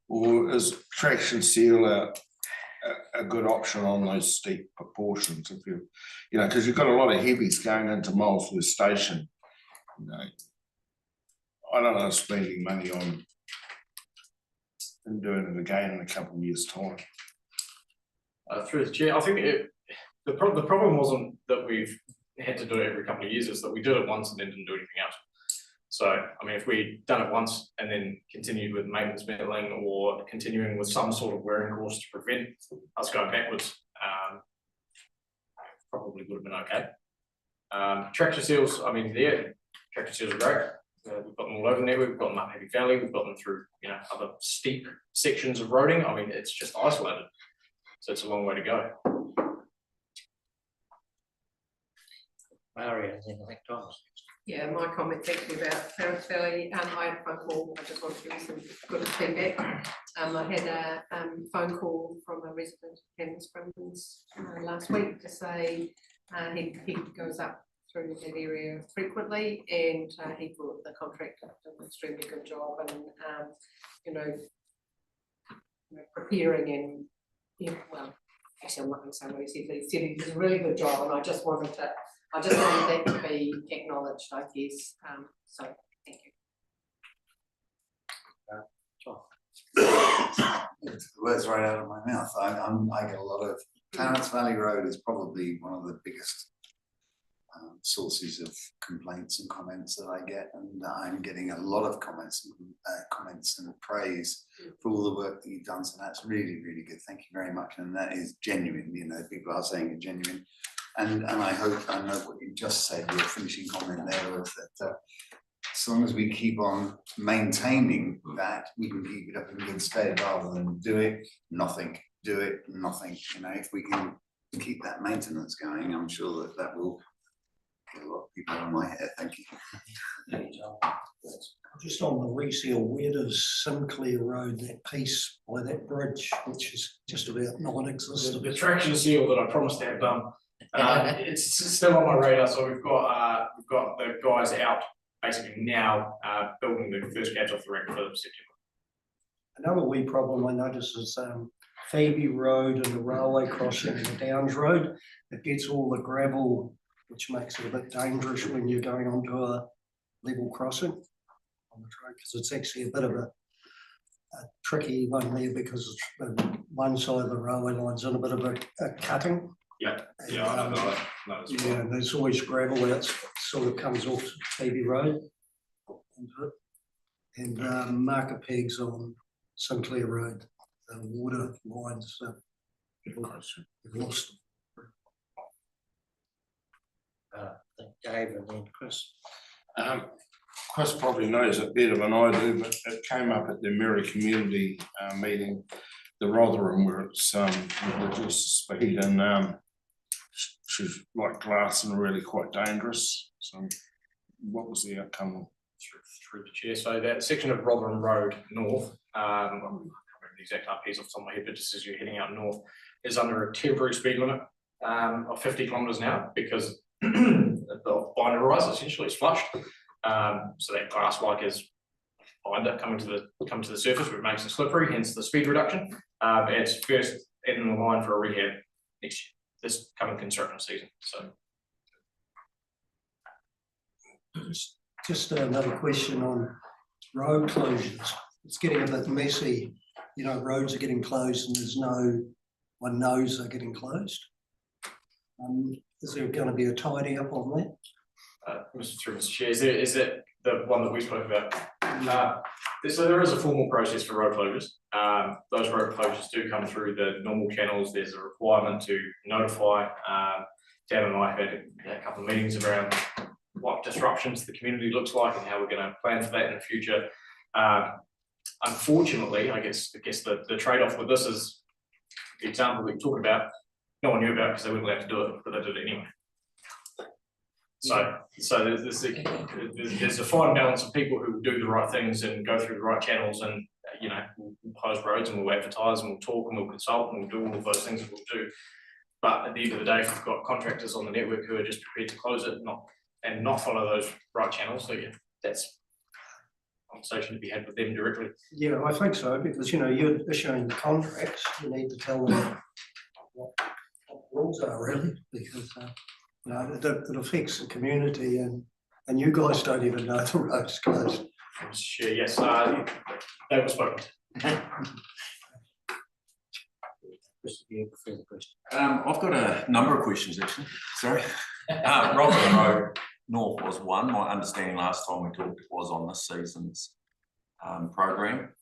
Or is traction seal a good option on those steep proportions? If you know, because you've got a lot of heavies going into Molesworth Station. You know, I don't know, spending money on and doing it again in a couple of years' time. Through the chair, I think the problem wasn't that we've had to do it every couple of years, is that we did it once and then didn't do anything else. So, I mean, if we'd done it once and then continued with maintenance meddling or continuing with some sort of wearing course to prevent us going backwards, probably would have been okay. Tractor seals, I mean, tractor seals are great. We've got them all over the network, we've got them up Happy Valley, we've got them through, you know, other steep sections of roading. I mean, it's just isolated. So it's a long way to go. Mario, I think Thomas. Yeah, my comment, thank you, about Clarence Valley. I had a phone call, I just want to give you some good feedback. I had a phone call from a resident of Hammond Springs last week to say he goes up through that area frequently, and he thought the contractor did an extremely good job, and you know, preparing and, yeah, well, actually I'm not going to say what he said he did a really good job, and I just wanted that to be acknowledged, I guess. So thank you. The words right out of my mouth. I get a lot of, Clarence Valley Road is probably one of the biggest sources of complaints and comments that I get, and I'm getting a lot of comments and praise for all the work that you've done. So that's really, really good. Thank you very much. And that is genuine. You know, people are saying it's genuine. And I hope, I know what you just said, your finishing comment there was that as long as we keep on maintaining that, we can keep it up in good state rather than do it, nothing. You know, if we can keep that maintenance going, I'm sure that will get a lot of people on my head. Thank you. Just on the reseal, where does Sinclair Road, that piece by that bridge, which is just about non-existent? The traction seal that I promised to have done, it's still on my radar. So we've got the guys out basically now building the first gauge off the wreck for September. Another wee problem I noticed is Phoebe Road and the railway crossing and the Downs Road. It gets all the gravel, which makes it a bit dangerous when you're going onto a level crossing on the road, because it's actually a bit of a tricky one there, because one side of the railway line's in a bit of a cutting. Yeah, and, yeah, I know that. Yeah, and there's always gravel that sort of comes off Phoebe Road. And marker pegs on Sinclair Road, the water lines, we've lost them. I think Dave and then Chris. Chris probably knows it better than I do, but it came up at the Mary community meeting, the Rotherham, where it's reduced the speed, and she's like glass and really quite dangerous. So what was the outcome? Through the chair, so that section of Rotherham Road North, I can't remember the exact RPs off the top of my head, but just as you're heading out north, is under a temporary speed limit of 50 kilometres an hour, because the binder rise essentially is flushed. So that glass like is binder coming to the surface, where it makes it slippery, hence the speed reduction. It's first in the line for a rehab next year, this coming construction season. So Just another question on road closures. It's getting a bit messy. You know, roads are getting closed and there's no one knows they're getting closed. Is there going to be a tidy up on that? Mr. Chair, is that the one that we spoke about? So there is a formal process for road closures. Those road closures do come through the normal channels. There's a requirement to notify. Dan and I had a couple of meetings around what disruptions the community looks like and how we're going to plan for that in the future. Unfortunately, I guess the trade-off with this is the example we talked about. no one knew about because they weren't allowed to do it, but they did it anyway. So there's a fine balance of people who do the right things and go through the right channels, and you know, we'll close roads and we'll advertise and we'll talk and we'll consult and we'll do all of those things that we'll do. But at the end of the day, if we've got contractors on the network who are just prepared to close it, not follow those right channels, so yeah, that's a conversation to be had with them directly. Yeah, I think so, because, you know, you're issuing contracts, you need to tell them what the rules are really, because, you know, it affects the community, and you guys don't even know the road's closed. Sure, yes, they were spoken to. I've got a number of questions actually, sorry. Rockland Road North was one. My understanding last time we talked was on this season's program.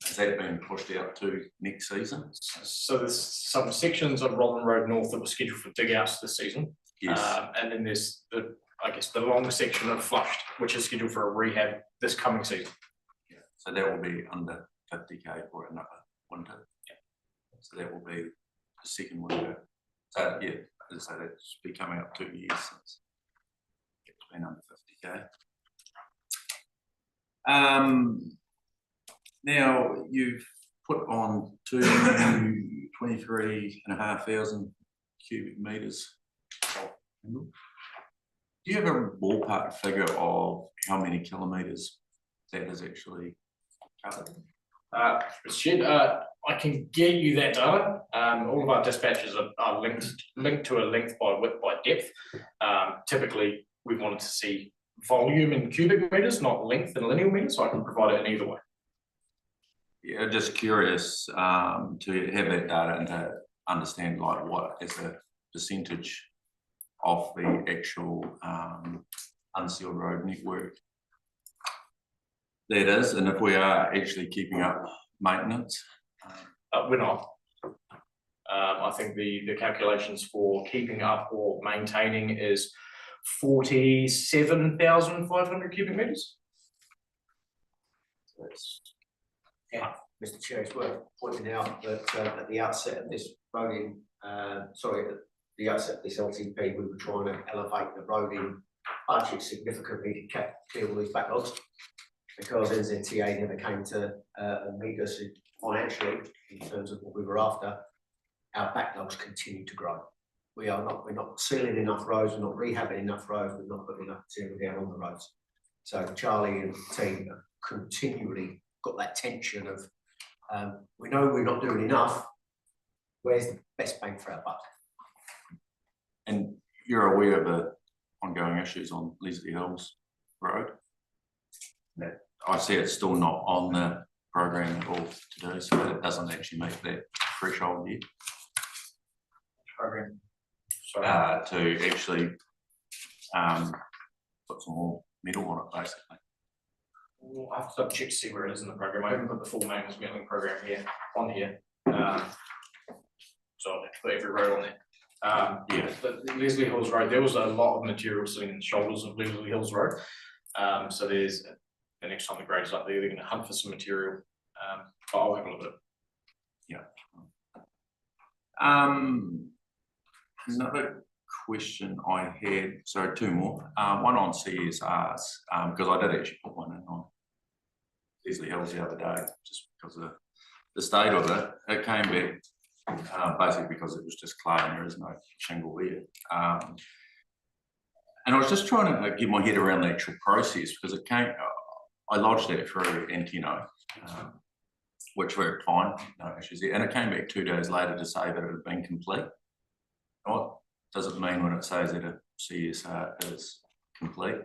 Has that been pushed out to next season? So there's some sections of Rockland Road North that were scheduled for dig outs this season. Yes. And then there's the long section of Flushed, which is scheduled for a rehab this coming season. Yeah. So that will be under 50k for another winter. Yeah. So that will be the second winter. So yeah, as I say, that's been coming up 2 years since it's been under 50k. Now you've put on 23,500 cubic meters. Do you have a ballpark figure of how many kilometers that is actually covered? Shed, I can get you that data. All of our dispatches are linked to a length by width by depth. Typically, we wanted to see volume in cubic meters, not length in linear meters, so I can provide it in either way. Yeah, just curious to have that data and to understand like what is the percentage of the actual unsealed road network that is, and if we are actually keeping up maintenance. We're not. I think the calculations for keeping up or maintaining is 47,500 cubic meters. Yeah, Mr. Chair, it's worth pointing out that at the outset of this roading, at the outset of this LTP, we were trying to elevate the roading budget significantly to clear all these backlogs, because NZTA never came to meet us financially in terms of what we were after. Our backlogs continue to grow. We're not sealing enough roads, we're not rehabbing enough roads, we're not putting enough material down on the roads. So Charlie and the team have continually got that tension of, we know we're not doing enough, where's the best bang for our buck? And you're aware of the ongoing issues on Leslie Hills Road? That I see it's still not on the program at all today, so it doesn't actually make that threshold yet. Program. To actually put some more metal on it, basically. Well, I have to check to see where it is in the program. I haven't put the full maintenance milling program here on here. So I'll have to put every road on there. Yeah, the Leslie Hills Road, there was a lot of material sitting in the shoulders of Leslie Hills Road. So there's the next time the grade is up there, they're going to hunt for some material. But I'll have a look at it. Yeah. Another question I had, so two more. One on CSRs, because I did actually put one in on Leslie Hills the other day, just because of the state of it. It came back basically because it was just clay and there is no shingle there. And I was just trying to get my head around the actual process, because it came, I lodged that through Anteno, which worked fine, no issues there. And it came back 2 days later to say that it had been complete. What does it mean when it says that a CSR is complete?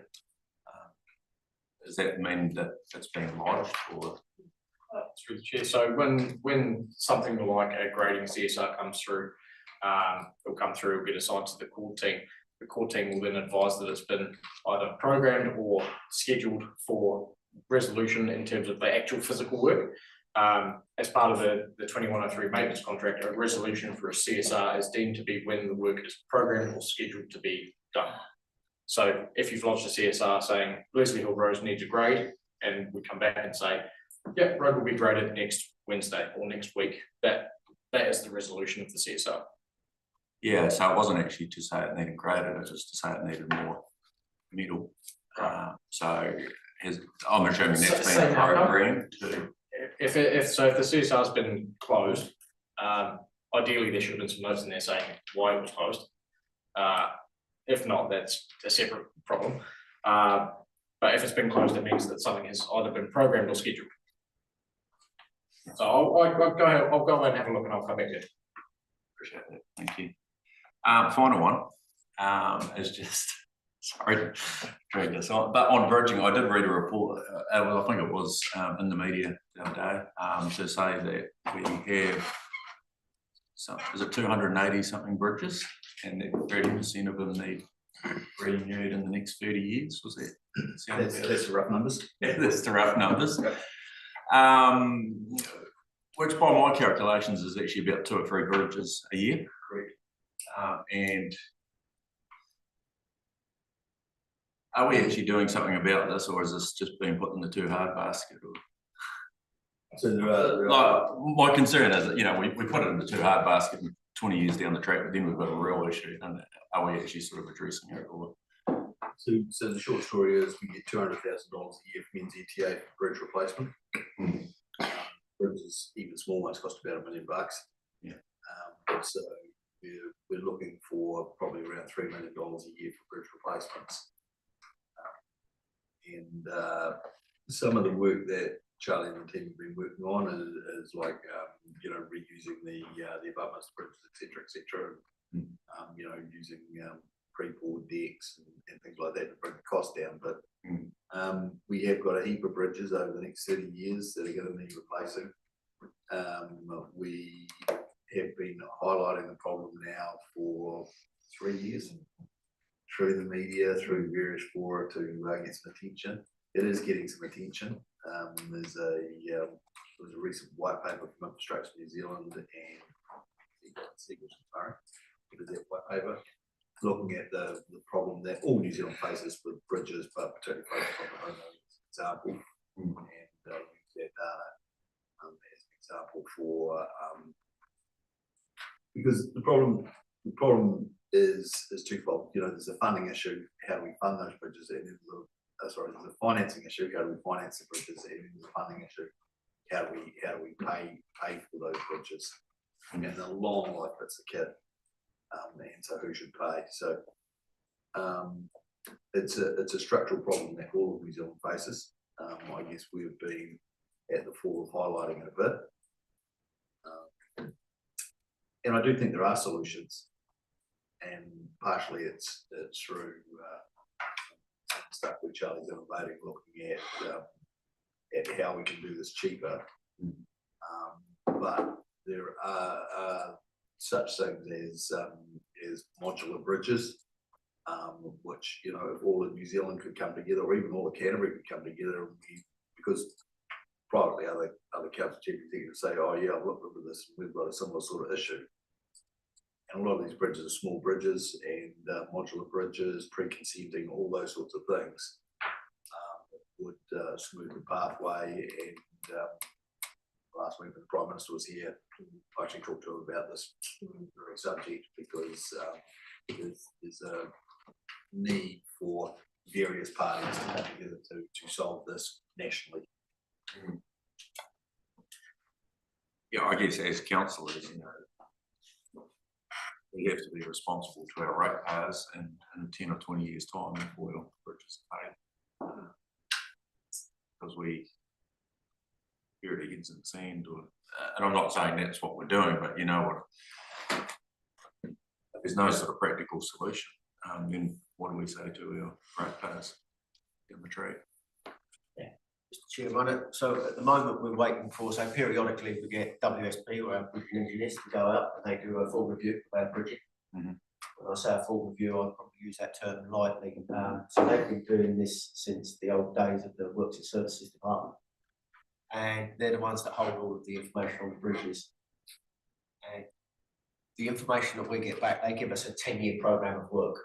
Does that mean that it's been lodged, or? Through the chair. So when something like a grading CSR comes through, it'll come through, it'll get assigned to the core team. The core team will then advise that it's been either programmed or scheduled for resolution in terms of the actual physical work. As part of the 2103 maintenance contract, a resolution for a CSR is deemed to be when the work is programmed or scheduled to be done. So if you've lodged a CSR saying Leslie Hill Road needs a grade, and we come back and say, yeah, road will be graded next Wednesday or next week, that is the resolution of the CSR. Yeah, so it wasn't actually to say it needed graded, it was just to say it needed more metal. So I'm assuming that's been Same outcome. programmed to. If the CSR's been closed, ideally there should have been some notes in there saying why it was closed. If not, that's a separate problem. But if it's been closed, it means that something has either been programmed or scheduled. So I'll go away and have a look and I'll come back to you. Appreciate that, thank you. Final one, is just, sorry to drag this on, but on bridging, I did read a report, I think it was in the media the other day, to say that we have, is it 280 something bridges, and that 30% of them need renewed in the next 30 years, was that? That's the rough numbers. Yeah, that's the rough numbers. Which by my calculations is actually about 2 or 3 bridges a year. And are we actually doing something about this, or is this just being put in the too hard basket? Or? So there are. Like, my concern is that, you know, we put it in the too hard basket 20 years down the track, but then we've got a real issue, and are we actually sort of addressing it? Or? So the short story is we get $200,000 a year from NZTA for bridge replacement. Bridges, even small ones, cost about $1 million. Yeah. So we're looking for probably around $3 million a year for bridge replacements. Some of the work that Charlie and the team have been working on is like you know, reusing the abutments, bridges, etc. You know, using pre-poured decks and things like that to bring the cost down. But we have got a heap of bridges over the next 30 years that are going to need replacing. We have been highlighting the problem now for 3 years through the media, through various fora to get some attention. It is getting some attention. There's a recent white paper from Infrastructure New Zealand and that white paper looking at the problem that all New Zealand faces with bridges, but particularly focused on the homeowners example, and use that data as an example for because the problem is twofold. You know, there's a funding issue, how do we fund those bridges, and then there's a financing issue, how do we finance the bridges, and then there's a funding issue, how do we pay for those bridges, and the long life it's a kit, and so who should pay? So it's a structural problem that all of New Zealand faces. I guess we've been at the fore of highlighting it a bit. And I do think there are solutions, and partially it's through stuff with Charlie's innovating, looking at how we can do this cheaper. But there are such things as modular bridges, which, you know, if all of New Zealand could come together, or even all of Canterbury could come together, because privately other council chief executives say, oh yeah, I've looked into this, we've got a similar sort of issue. And a lot of these bridges are small bridges and modular bridges, pre-consenting, all those sorts of things would smooth the pathway. And last week when the Prime Minister was here, I actually talked to him about this very subject, because there's a need for various parties to come together to solve this nationally. Yeah, I guess as councillors, you know, we have to be responsible to our ratepayers in 10 or 20 years' time if oil bridges are paid. Because we hear it against the sand, and I'm not saying that's what we're doing, but you know what, if there's no sort of practical solution, then what do we say to our ratepayers down the track? Mr. Chairman, so at the moment we're waiting for, so periodically we get WSP or our bridging engineers to go out and they do a full review of our bridging. When I say a full review, I probably use that term lightly. So they've been doing this since the old days of the Works and Services Department. And they're the ones that hold all of the information on the bridges. And the information that we get back, they give us a 10-year program of work,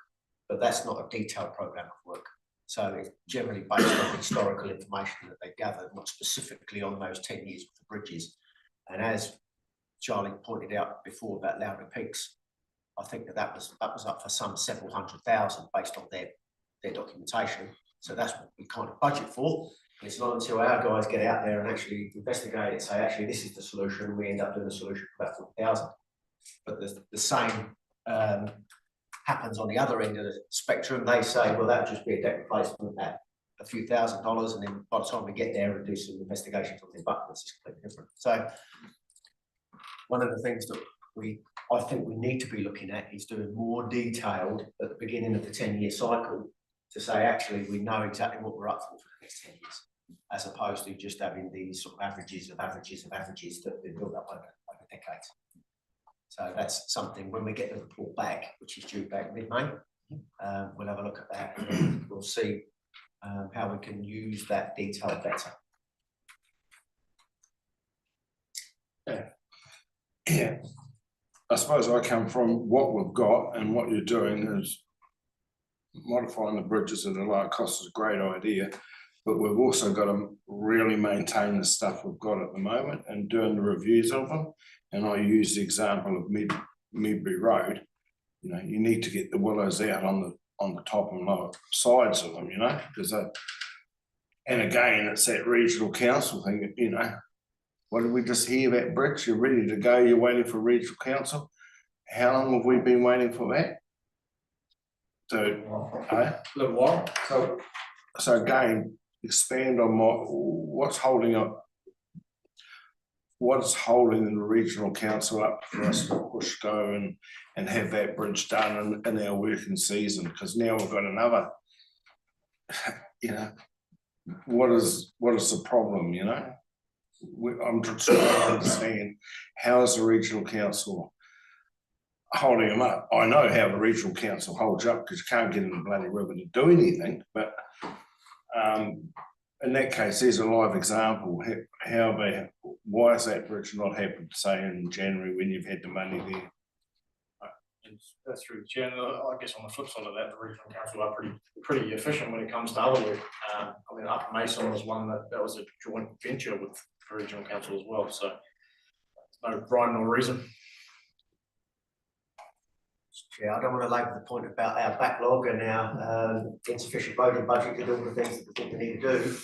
but that's not a detailed program of work. So it's generally based on historical information that they've gathered, not specifically on those 10 years with the bridges. And as Charlie pointed out before about Lounder Peaks, I think that was up for some several $100,000 based on their documentation. So that's what we kind of budget for. And it's not until our guys get out there and actually investigate it, say, actually, this is the solution, we end up doing the solution for about 40,000. But the same happens on the other end of the spectrum. They say, well, that would just be a debt replacement at a few $1,000s, and then by the time we get there and do some investigations on the buttons, it's completely different. So one of the things that I think we need to be looking at is doing more detailed at the beginning of the 10-year cycle to say, actually, we know exactly what we're up for the next 10 years, as opposed to just having these sort of averages that have been built up over decades. So that's something, when we get the report back, which is due back mid-May, we'll have a look at that and then we'll see how we can use that detail better. Yeah. I suppose I come from what we've got, and what you're doing is modifying the bridges at a lower cost is a great idea, but we've also got to really maintain the stuff we've got at the moment and doing the reviews of them. And I use the example of Midbury Road. You know, you need to get the willows out on the top and lower sides of them, you know, because and again, it's that regional council thing, you know. What did we just hear, that bridge? You're ready to go, you're waiting for regional council. How long have we been waiting for that? So, A little while. so again, expand on what's holding up, what's holding the regional council up for us to push go and have that bridge done in our working season, because now we've got another, you know, what is the problem, you know? I'm just trying to understand, how is the regional council holding them up? I know how the regional council holds up, because you can't get in the bloody river to do anything, but in that case, there's a live example. Why has that bridge not happened, say, in January when you've had the money there? That's through the chair. I guess on the flip side of that, the regional council are pretty efficient when it comes to other work. I mean, Upper Mason was one that was a joint venture with the regional council as well. So no rhyme nor reason. Yeah, I don't want to labour the point about our backlog and our insufficient voting budget to do all the things that we think we need to do.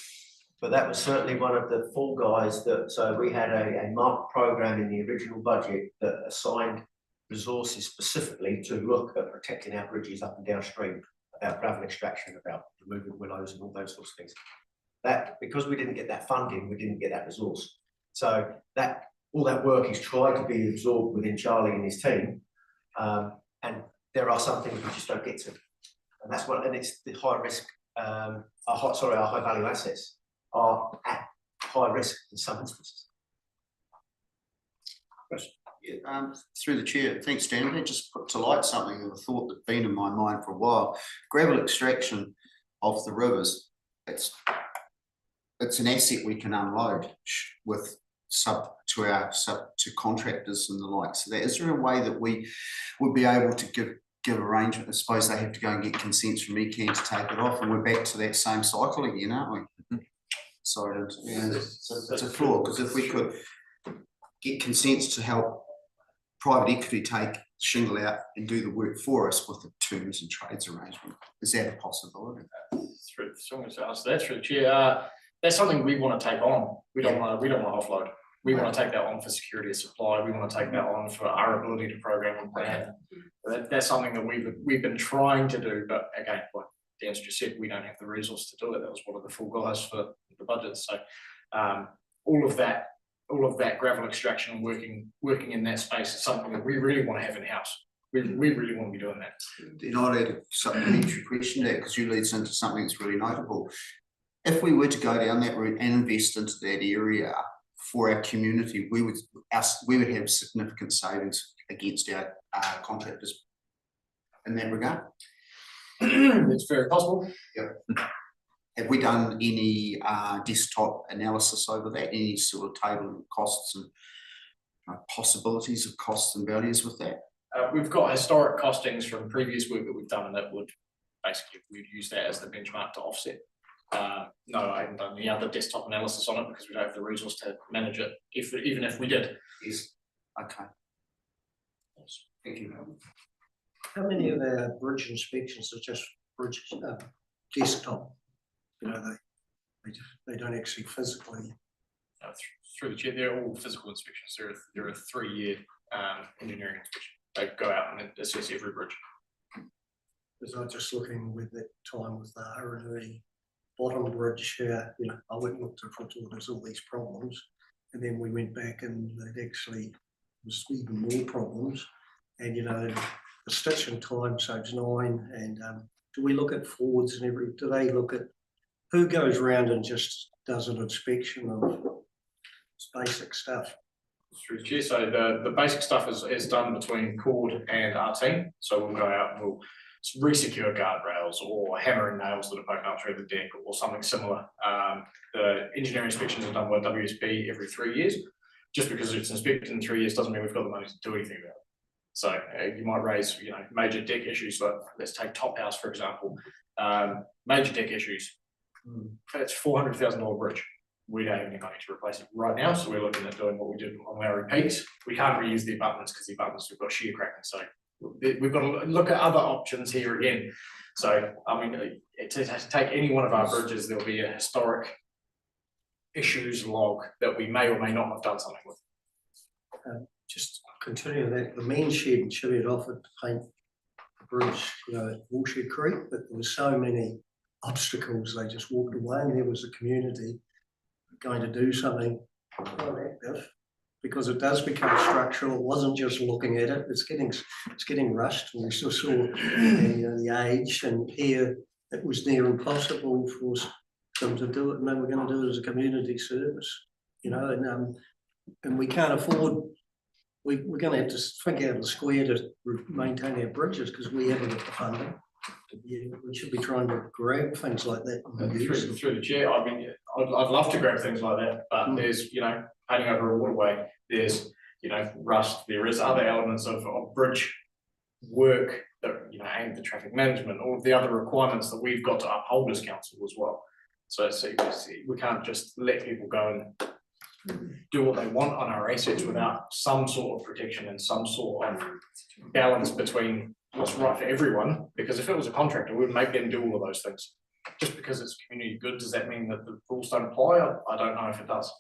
But that was certainly one of the fall guys that, so we had a marked program in the original budget that assigned resources specifically to look at protecting our bridges up and downstream, about gravel extraction, about removing willows and all those sorts of things. That, because we didn't get that funding, we didn't get that resource. So that all that work is tried to be absorbed within Charlie and his team. And there are some things we just don't get to. And that's what, and it's the high risk, our high value assets are at high risk in some instances. Yeah, through the chair, thanks, Dan. That just put to light something of a thought that's been in my mind for a while. Gravel extraction of the rivers, it's an asset we can unload with to contractors and the like. So is there a way that we would be able to give arrangement? I suppose they have to go and get consents from ECAN to take it off, and we're back to that same cycle again, aren't we? Sorry, it's a flaw, because if we could get consents to help private equity take shingle out and do the work for us with the terms and trades arrangement, is that a possibility? Through the chair, that's something we want to take on. We don't want to offload. We want to take that on for security of supply. We want to take that on for our ability to program and plan. That's something that we've been trying to do, but again, like Dan's just said, we don't have the resource to do it. That was one of the full guys for the budget. So all of that gravel extraction and working in that space is something that we really want to have in house. We really want to be doing that. Then I'd add a supplementary question there, because you leads into something that's really notable. If we were to go down that route and invest into that area for our community, we would have significant savings against our contractors in that regard. It's very possible. Yep. Have we done any desktop analysis over that? Any sort of table of costs and possibilities of costs and values with that? We've got historic costings from previous work that we've done, and that would basically, we'd use that as the benchmark to offset. No, I haven't done any other desktop analysis on it because we don't have the resource to manage it, even if we did. Yes. Okay. Thank you. How many of our bridge inspections are just bridge desktop? You know, they don't actually physically. Through the chair, they're all physical inspections. They're a 3-year engineering inspection. They go out and assess every bridge. Because I was just looking with that time with the Haranui bottom bridge, you know, I went and looked at Footsville, there's all these problems. And then we went back and it actually was even more problems. And, you know, the stitching time saves 9. And do we look at Fords and do they look at who goes around and just does an inspection of basic stuff? Through the chair, so the basic stuff is done between Cord and our team. So we'll go out and we'll re-secure guardrails or hammer and nails that are poking up through the deck or something similar. The engineering inspections are done by WSP every 3 years. Just because it's inspected in 3 years doesn't mean we've got the money to do anything about it. So you might raise, you know, major deck issues. But let's take Top House for example. Major deck issues. It's $400,000 bridge. We don't have any money to replace it right now, so we're looking at doing what we did on Lowry Peaks. We can't reuse the abutments because the abutments we've got shear cracking, so we've got to look at other options here again. So I mean, to take any one of our bridges, there'll be a historic issues log that we may or may not have done something with. Just continuing that, the main shed should have offered to paint the bridge, you know, at Woolshed Creek, but there were so many obstacles, they just walked away, and there was a community going to do something quite active, because it does become structural. It wasn't just looking at it, it's getting rushed, and we still saw the age, and here it was near impossible for them to do it, and they were going to do it as a community service, you know, and we can't afford. We're going to have to think out of the square to maintain our bridges because we haven't got the funding. Yeah, we should be trying to grab things like that. Through the chair, I mean, I'd love to grab things like that, but there's, you know, painting over a waterway, there's, you know, rust, there is other elements of bridge work that, you know, and the traffic management, all of the other requirements that we've got to uphold as council as well. So we can't just let people go and do what they want on our assets without some sort of protection and some sort of balance between what's right for everyone, because if it was a contractor, we would make them do all of those things. Just because it's community good, does that mean that the rules don't apply? I don't know if it does.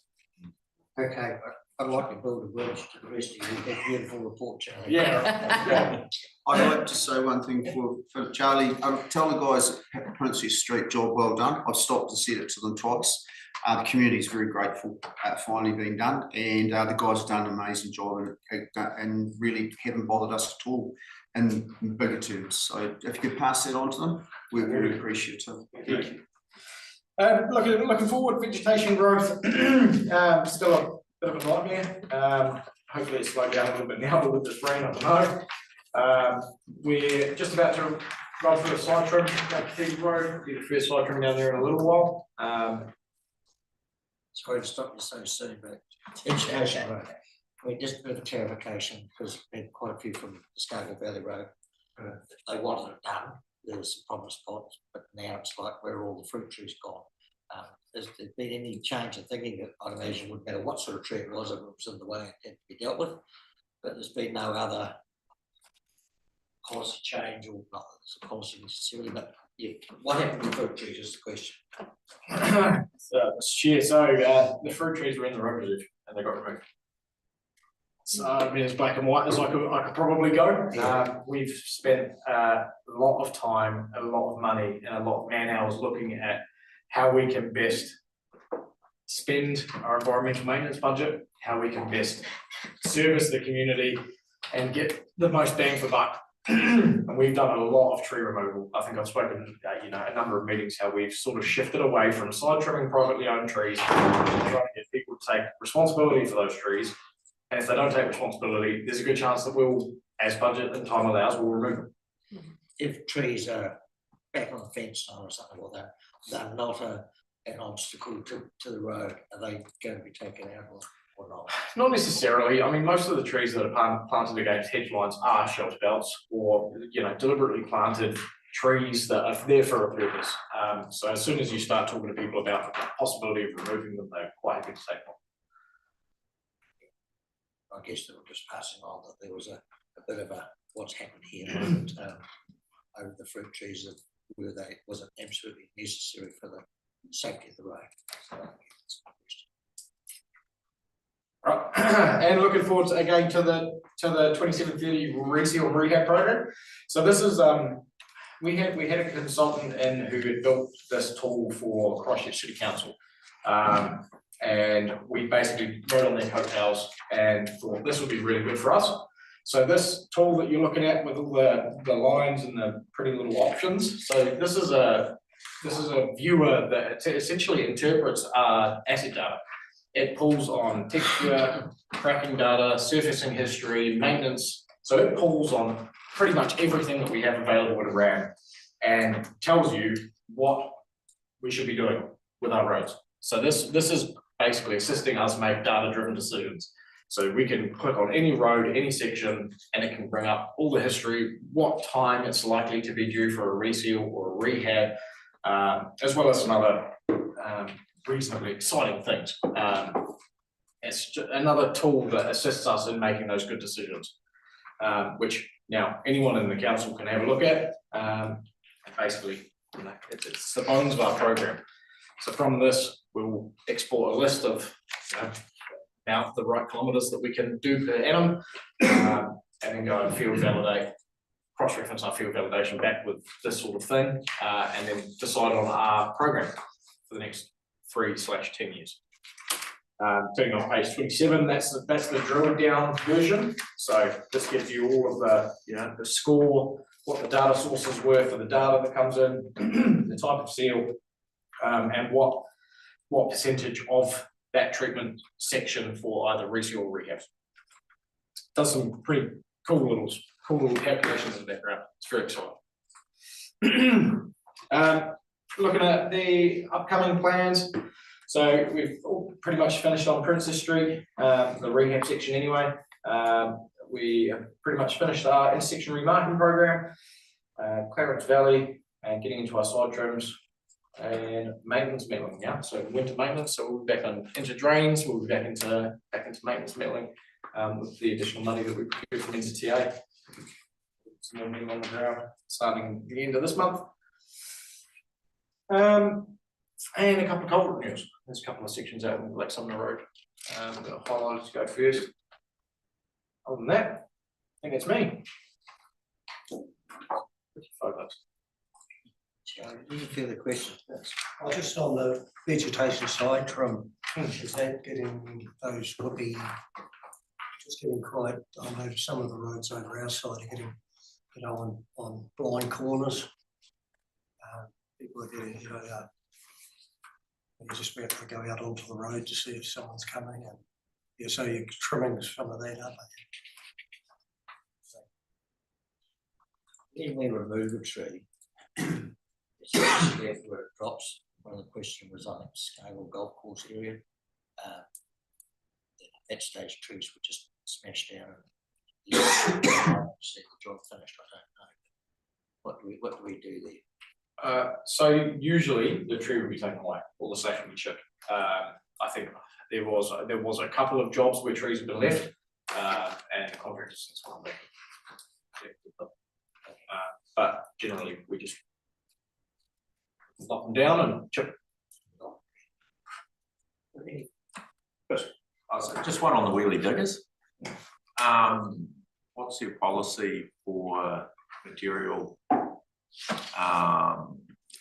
Okay, I'd like to build a bridge to the rest of you. That beautiful report, Charlie. Yeah. I'd like to say one thing for Charlie. Tell the guys at Princess Street, job well done. I've stopped and said it to them twice. The community is very grateful at finally being done, and the guys have done an amazing job and really haven't bothered us at all in bigger terms. So if you could pass that on to them, we're very appreciative. Thank you. Looking forward, vegetation growth, still a bit of a nightmare. Hopefully it's slowed down a little bit now, but with this rain, I don't know. We're just about to run through a side trim down Cathedral Road. Be the first side trim down there in a little while. Sorry to stop you so soon, but education road. I mean, just a bit of clarification, because we had quite a few from Scarborough Valley Road. They wanted it done. There was some problem spots, but now it's like where all the fruit trees gone. Has there been any change in thinking that I'd imagine it wouldn't matter what sort of tree it was in the way it had to be dealt with, but there's been no other policy change, or not a policy necessarily, but yeah, what happened to fruit trees is the question. So the fruit trees were in the road reserve and they got removed. So I mean, as black and white as I could probably go. We've spent a lot of time, a lot of money, and a lot of man hours looking at how we can best spend our environmental maintenance budget, how we can best service the community and get the most bang for buck. And we've done a lot of tree removal. I think I've spoken, a number of meetings how we've sort of shifted away from side trimming privately owned trees, trying to get people to take responsibility for those trees. And if they don't take responsibility, there's a good chance that we'll, as budget and time allows, we'll remove them. If trees are back on the fence or something like that, they're not an obstacle to the road, are they going to be taken out or not? Not necessarily. I mean, most of the trees that are planted against hedge lines are shelter belts or, deliberately planted trees that are there for a purpose. So as soon as you start talking to people about the possibility of removing them, they're quite happy to take them. I guess they were just passing on that there was a bit of a what's happened here, and, over the fruit trees, that was it absolutely necessary for the safety of the road? So, Right, and looking forward to, again to the 2730 reseal rehab program. So this is we had a consultant in who had built this tool for Christchurch City Council. And we basically rode on their coattails and thought this would be really good for us. So this tool that you're looking at with all the lines and the pretty little options. So this is a viewer that essentially interprets asset data. It pulls on texture, cracking data, surfacing history, maintenance. So it pulls on pretty much everything that we have available at RAM and tells you what we should be doing with our roads. So this is basically assisting us make data-driven decisions. So we can click on any road, any section, and it can bring up all the history, what time it's likely to be due for a reseal or a rehab, as well as some other reasonably exciting things. It's another tool that assists us in making those good decisions, which now anyone in the council can have a look at. Basically, you know, it's the bones of our program. So from this, we'll export a list of now the right kilometres that we can do per annum, and then go and field validate, cross-reference our field validation back with this sort of thing, and then decide on our program for the next 3/10 years. Turning on page 27, that's the drilled down version. So this gives you all of the score, what the data sources were for the data that comes in, the type of seal, and what percentage of that treatment section for either reseal or rehab. Does some pretty cool little calculations in the background. It's very exciting. Looking at the upcoming plans. So we've all pretty much finished on Princess Street, the rehab section anyway. We have pretty much finished our intersection remarking program, Clarence Valley, and getting into our side trims and maintenance milling now. So winter maintenance, so we'll be back on into drains, we'll be back into maintenance milling with the additional money that we procured from NZTA. Some more milling on the ground starting the end of this month. And a couple of culvert renewals. There's a couple of sections out in Lake Sumner Road. We've got highlighted to go first. Other than that, I think it's me. Any further questions? Just on the vegetation side, trim, is that getting those would-be just getting quite, I know some of the roads over our side are getting, on blind corners. People are getting, you just have to go out onto the road to see if someone's coming, and so you're trimming some of that up. When we remove a tree, it's where it drops. One of the questions was on Scale Golf Course area. At that stage, trees were just smashed down. And see the job finished. I don't know. What do we do there? So usually the tree will be taken away, or the sash will be chipped. I think there was a couple of jobs where trees have been left, and the contractors since gone back. But generally we just knock them down and chip. Just one on the wheelie diggers. What's your policy for material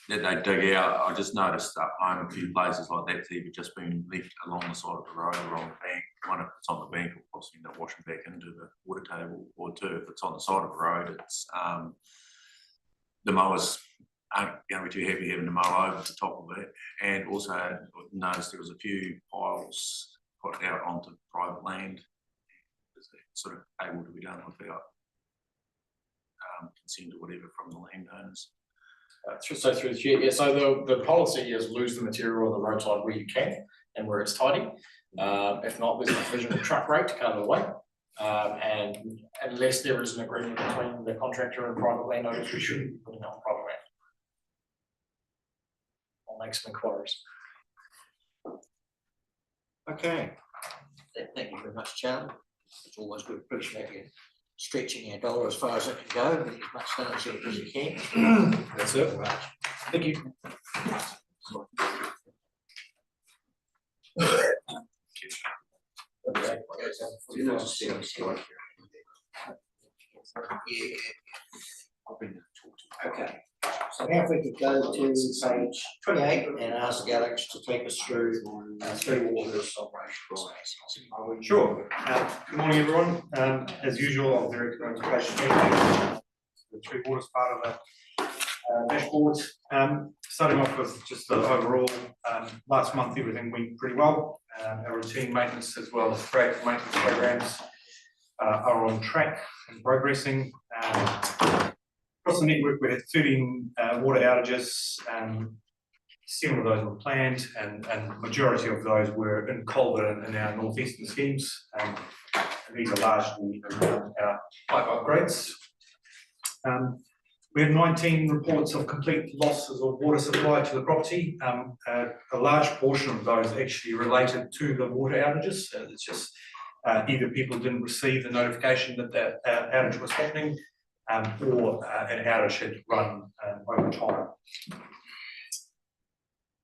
that they dig out? I just noticed up home a few places like that's either just been left along the side of the road or on the bank. One, if it's on the bank, of course, you end up washing back into the water table, or two, if it's on the side of the road, it's the mowers aren't going to be too heavy having to mow over the top of it. And also noticed there was a few piles put out onto private land. Is it sort of able to be done without consent or whatever from the landowners? So through the year, yeah. So the policy is lose the material on the roadside where you can and where it's tidy. If not, there's a provision of truck rate to cover the way. And unless there is an agreement between the contractor and private landowners, we shouldn't be putting on private land. I'll make some inquiries. Okay. Thank you very much, Charlie. It's always good. Appreciate you stretching our dollar as far as it can go, and getting as much done as you can. That's it. Thank you. Okay, so now if we could go to page 28 and ask Alex to take us through Three Waters operations. Sure. Good morning, everyone. As usual, I'll direct you to page 28, the Three Waters part of the dashboard. Starting off with just the overall, last month everything went pretty well. Our routine maintenance as well as corrective maintenance programs are on track and progressing. Across the network, we had 13 water outages. 7 of those were planned, and majority of those were in culvert in our northeastern schemes. And these are largely around our pipe upgrades. We had 19 reports of complete losses of water supply to the property. A large portion of those actually related to the water outages. It's just either people didn't receive the notification that that outage was happening, or an outage had run over time.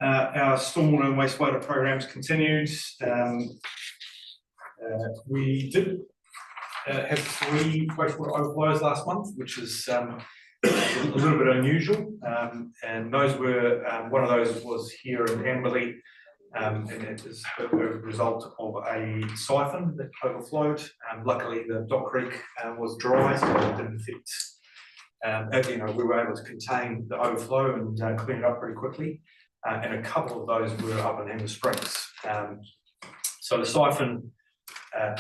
Our stormwater and wastewater programs continued. We did have 3 wastewater overflows last month, which is a little bit unusual. And those were, one of those was here in Amberley, and it is a result of a siphon that overflowed. Luckily, the Dock Creek was dry, so it didn't affect. You know, we were able to contain the overflow and clean it up pretty quickly. And a couple of those were up in Hammer Springs. So the siphon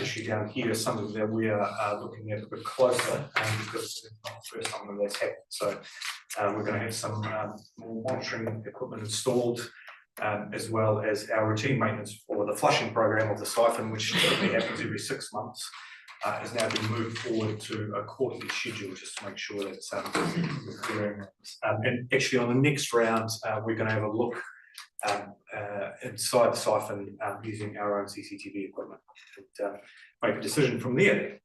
issue down here is something that we are looking at a bit closer, because it's not the first time that that's happened. So we're going to have some more monitoring equipment installed, as well as our routine maintenance for the flushing program of the siphon, which typically happens every 6 months, has now been moved forward to a quarterly schedule, just to make sure that we're clearing. And actually on the next round, we're going to have a look inside the siphon using our own CCTV equipment and make a decision from there.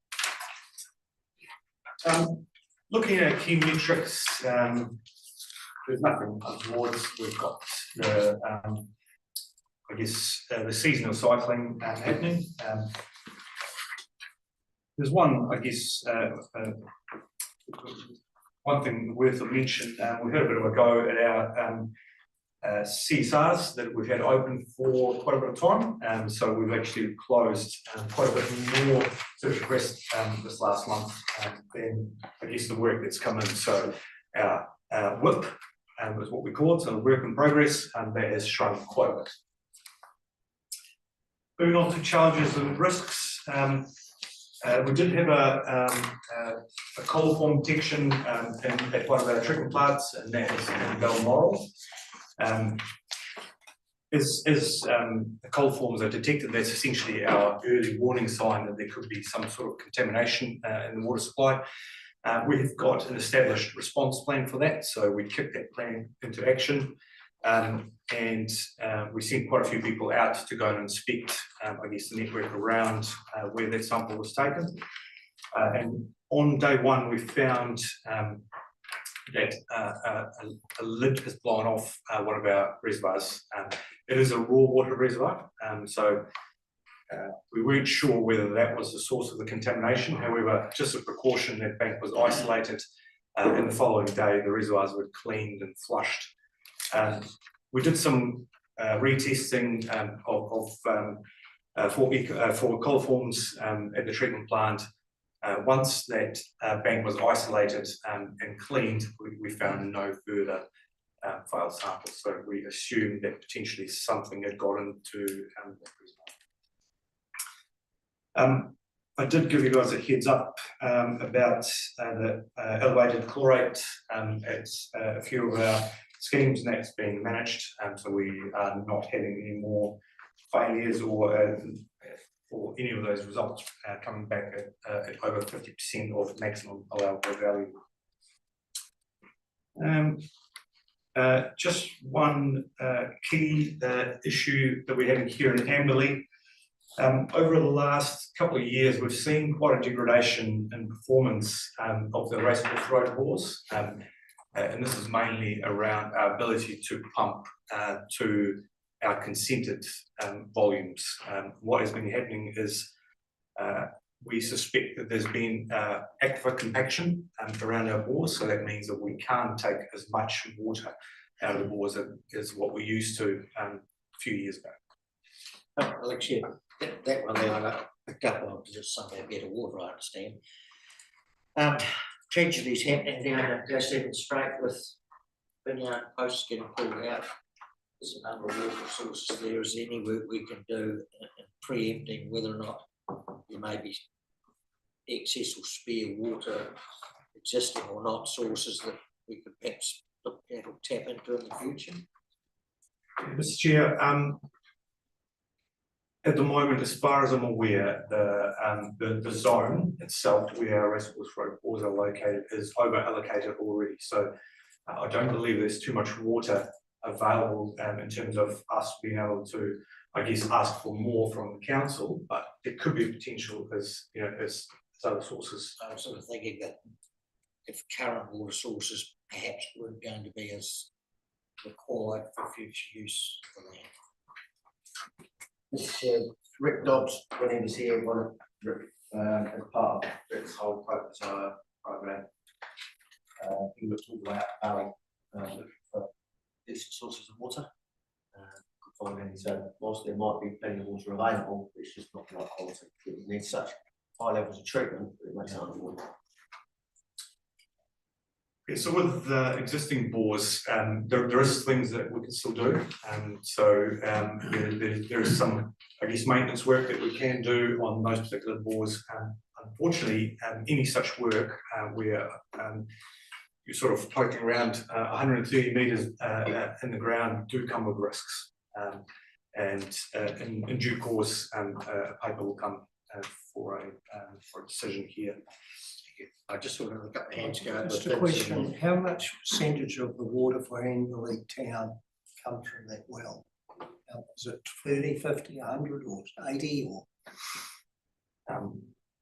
Looking at key metrics, there's nothing untoward. We've got the, I guess, the seasonal cycling happening. There's one, I guess, one thing worth a mention. We had a bit of a go at our CSRs that we've had open for quite a bit of time. So we've actually closed quite a bit more search requests this last month than, I guess, the work that's come in. So our WIP is what we call it, so work in progress, and that has shrunk quite a bit. Moving on to challenges and risks. We did have a coliform detection at one of our treatment plants, and that is in Balmoral. As the coliforms are detected, that's essentially our early warning sign that there could be some sort of contamination in the water supply. We've got an established response plan for that, so we kicked that plan into action. And we sent quite a few people out to go and inspect, I guess, the network around where that sample was taken. And on day 1, we found that a lid has blown off one of our reservoirs. It is a raw water reservoir, so we weren't sure whether that was the source of the contamination. However, just a precaution, that bank was isolated, and the following day the reservoirs were cleaned and flushed. We did some retesting for coliforms at the treatment plant. Once that bank was isolated and cleaned, we found no further failed samples. So we assumed that potentially something had got into that reservoir. I did give you guys a heads up about the elevated chlorate at a few of our schemes, and that's being managed. So we are not having any more failures or any of those results coming back at over 50% of maximum allowable value. Just one key issue that we're having here in Amberley Over the last couple of years, we've seen quite a degradation in performance of the Racecourse Road bores. And this is mainly around our ability to pump to our consented volumes. What has been happening is we suspect that there's been aquifer compaction around our bores, so that means that we can't take as much water out of the bores as what we used to a few years ago. Alexia, that one there, I picked up on because it's somewhere better water, I understand. Tragedies happening down at Go Seven Strait with vineyard posts getting pulled out. There's a number of water sources there. Is there any work we can do in preempting whether or not there may be excess or spare water existing or not, sources that we could perhaps look at or tap into in the future? Mr. Chair, at the moment, as far as I'm aware, the zone itself where our Racecourse Road bores are located is over allocated already. So I don't believe there's too much water available in terms of us being able to, I guess, ask for more from the council, but it could be a potential as, you know, as other sources. I'm sort of thinking that if current water sources perhaps weren't going to be as required for future use of the land. Mr. Chair, Rick Dobbs, when he was here, as part of Rick's whole program, he was talking about Valley for different sources of water. Could find any, so whilst there might be plenty of water available, it's just not the right quality. It needs such high levels of treatment that it makes it unaffordable. Okay, so with the existing bores, there is things that we can still do. There is some, I guess, maintenance work that we can do on those particular bores. Unfortunately, any such work where you're sort of poking around 130 metres in the ground do come with risks. In due course, a paper will come for a decision here. I just sort of look up hands go. Just a question, how much percentage of the water for Angley Town comes from that well? Is it 30, 50, 100 or 80 or?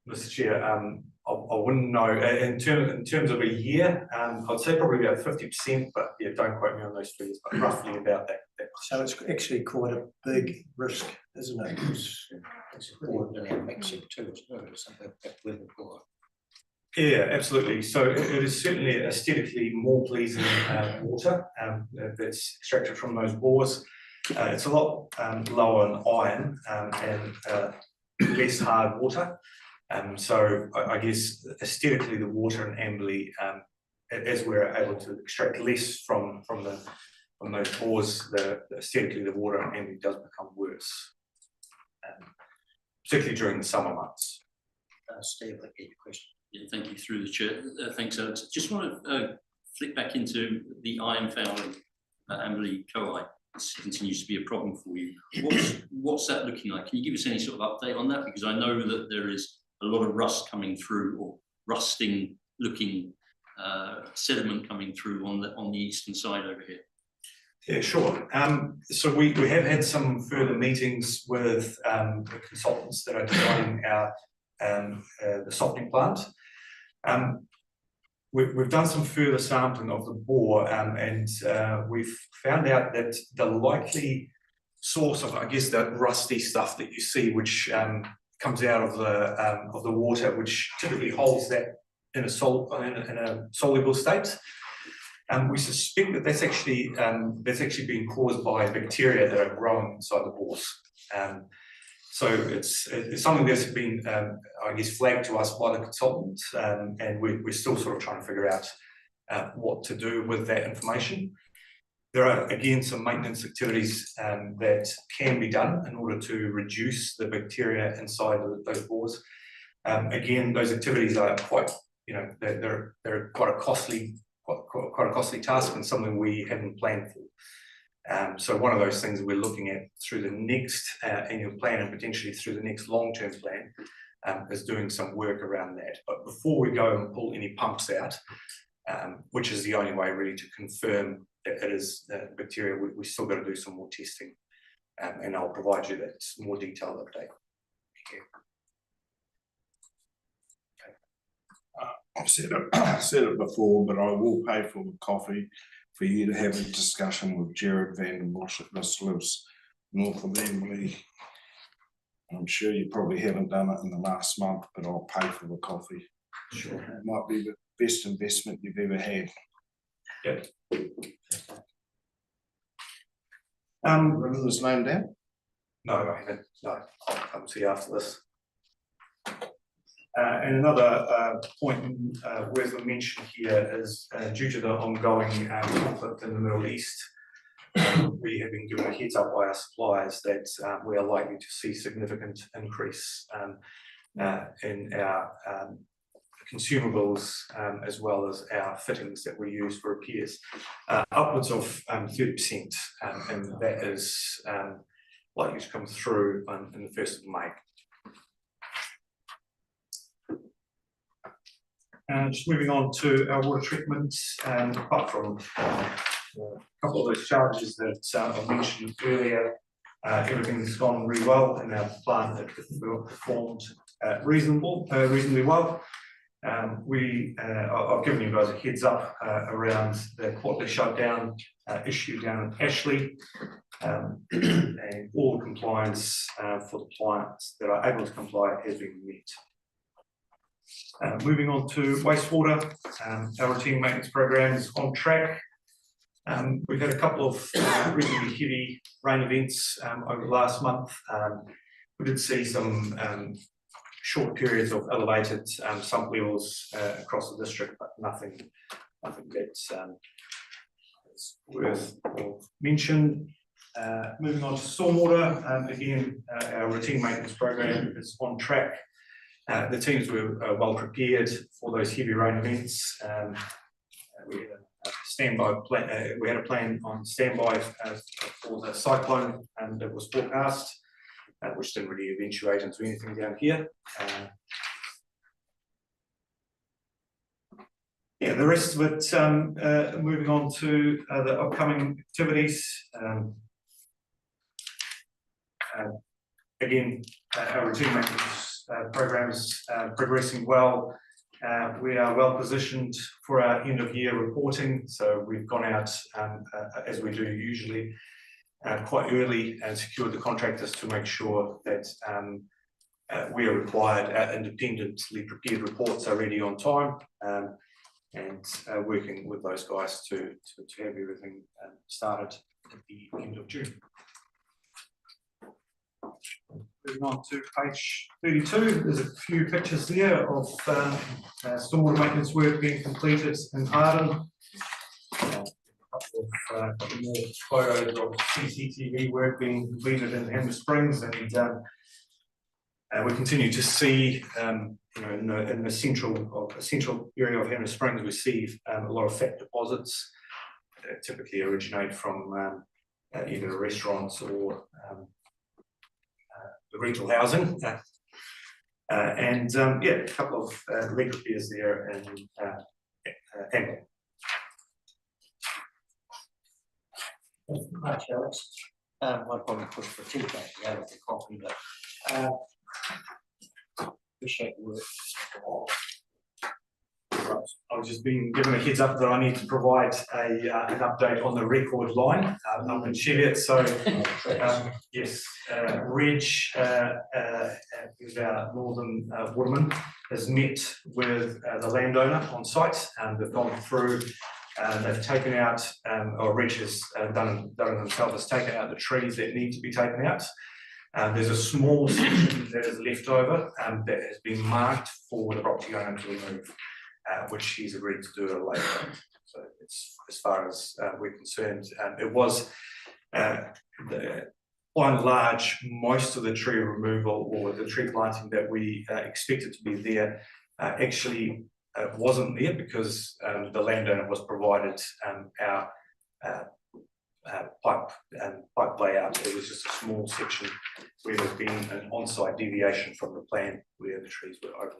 Mr. Chair, I wouldn't know. In terms of a year, I'd say probably about 50%, but yeah, don't quote me on those figures, but roughly about that. So it's actually quite a big risk, isn't it? It's important in our mixing too, isn't it? Something that we're for. Yeah, absolutely. So it is certainly aesthetically more pleasing water that's extracted from those bores. It's a lot lower in iron and less hard water. So I guess aesthetically the water in Amberley, as we're able to extract less from those bores, aesthetically the water in Amberley does become worse, particularly during the summer months. Steve, I'll get your question. Yeah, thank you through the chair. Thanks, Alex. Just want to flick back into the iron fouling at Amberley Coai. This continues to be a problem for you. What's that looking like? Can you give us any sort of update on that? Because I know that there is a lot of rust coming through, or rusting looking sediment coming through on the eastern side over here. Yeah, sure. So we have had some further meetings with the consultants that are designing our the softening plant. We've done some further sampling of the bore, and we've found out that the likely source of, I guess, that rusty stuff that you see, which comes out of the water, which typically holds that in a soluble state. We suspect that that's actually being caused by bacteria that are growing inside the bores. So it's something that's been, I guess, flagged to us by the consultant, and we're still sort of trying to figure out what to do with that information. There are, again, some maintenance activities that can be done in order to reduce the bacteria inside those bores. Again, those activities are quite, they're quite a costly task and something we haven't planned for. So one of those things we're looking at through the next annual plan and potentially through the next long-term plan is doing some work around that. But before we go and pull any pumps out, which is the only way really to confirm that it is bacteria, we still got to do some more testing, and I'll provide you that more detailed update. I've said it before, but I will pay for the coffee for you to have a discussion with Jared Van den Bosch. This lives north of Emily. I'm sure you probably haven't done it in the last month, but I'll pay for the coffee. Sure. It might be the best investment you've ever had. Yep. Remember his name down? No, I haven't, no, I'll come to you after this. And another point worth a mention here is due to the ongoing conflict in the Middle East, we have been given a heads up by our suppliers that we are likely to see significant increase in our consumables as well as our fittings that we use for repairs, upwards of 30%, and that is likely to come through in the 1st of May. Just moving on to our water treatment, apart from a couple of those charges that I mentioned earlier, everything's gone really well and our plant has performed reasonably well. I've given you guys a heads up around the quarterly shutdown issue down in Ashley, and all compliance for the clients that are able to comply has been met. Moving on to wastewater, our routine maintenance program is on track. We've had a couple of reasonably heavy rain events over the last month. We did see some short periods of elevated sump levels across the district, but nothing that's worth of mention. Moving on to stormwater, again, our routine maintenance program is on track. The teams were well prepared for those heavy rain events. We had a plan on standby for the cyclone that was forecast, which didn't really eventuate into anything down here. Yeah, the rest of it, moving on to the upcoming activities. Again, our routine maintenance programs progressing well. We are well positioned for our end of year reporting, so we've gone out as we do usually quite early and secured the contractors to make sure that we are required independently prepared reports are ready on time, and working with those guys to have everything started at the end of June. Moving on to page 32, there's a few pictures there of stormwater maintenance work being completed in Harden. A couple more photos of CCTV work being completed in Hammer Springs, and we continue to see, in the central area of Hammer Springs, we see a lot of fat deposits that typically originate from either restaurants or the rental housing, and yeah, a couple of leg repairs there in Hamilton. Much, Alex. I'd probably push for tea back out of the coffee, but appreciate the work. I've just been given a heads up that I need to provide an update on the record line up in Cheviot. So yes, Reg, who's our northern waterman, has met with the landowner on site, and they've gone through. They've taken out, or Reg has done it himself, has taken out the trees that need to be taken out. There's a small section that is left over that has been marked for the property owner to remove, which he's agreed to do at a later date. So it's, as far as we're concerned, it was by and large, most of the tree removal or the tree planting that we expected to be there actually wasn't there, because the landowner was provided our pipe layout. It was just a small section where there's been an on-site deviation from the plan where the trees were overlying.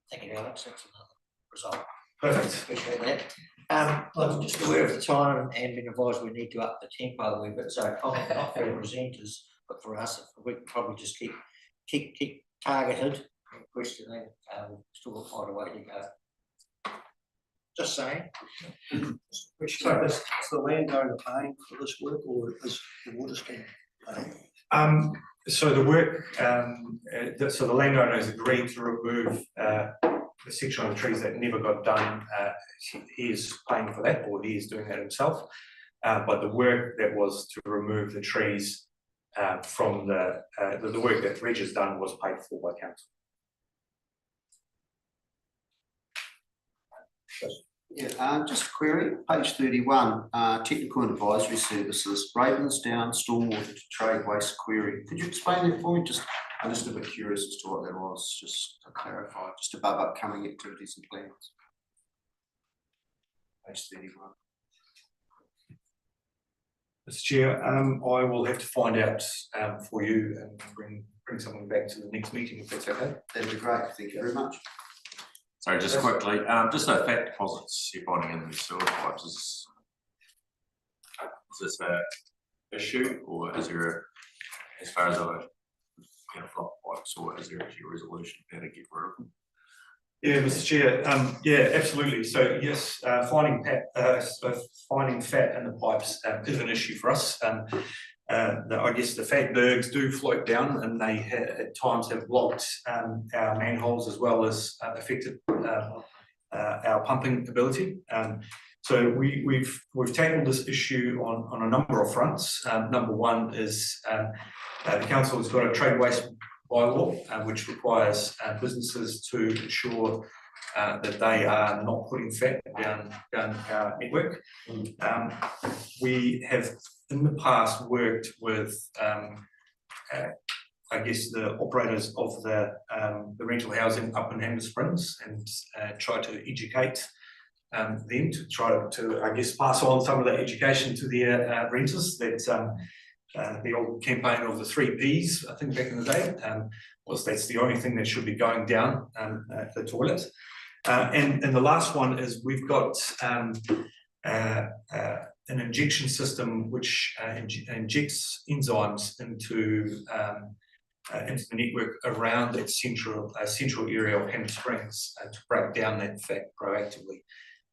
Thank you, Alex. That's another result. Perfect. Appreciate that. I'm just aware of the time and been advised we need to up the tempo a wee bit, so not for the presenters, but for us, we can probably just keep targeted and questioning, still got quite a way to go. Just saying. So is the landowner paying for this work or is the water scheme paying? So the work, so the landowner has agreed to remove the section of the trees that never got done. He is paying for that, or he is doing that himself. But the work that was to remove the trees from the work that Reg has done was paid for by council. Yeah, just a query, page 31, technical and advisory services, Ravensdown stormwater to trade waste query. Could you explain that for me? I'm just a bit curious as to what that was, just to clarify, just above upcoming activities and plans. Page 31. Mr. Chair, I will have to find out for you and bring something back to the next meeting if that's okay. That'd be great, thank you very much. Sorry, just quickly, just the fat deposits you're finding in the sewer pipes, is this a issue, or is there, as far as flop pipes, or is there actually a resolution how to get rid of them? Yeah, Mr. Chair, yeah, absolutely. So yes, finding fat in the pipes is an issue for us. I guess the fat bergs do float down, and they at times have blocked our manholes as well as affected our pumping ability. So we've tackled this issue on a number of fronts. Number one is the council has got a trade waste bylaw, which requires businesses to ensure that they are not putting fat down our network. We have in the past worked with I guess the operators of the rental housing up in Hammer Springs and try to educate them to try to I guess pass on some of that education to their renters, that the old campaign of the 3 Ps, I think back in the day, was that's the only thing that should be going down the toilet. And the last one is we've got an injection system which injects enzymes into the network around that central area of Hammer Springs to break down that fat proactively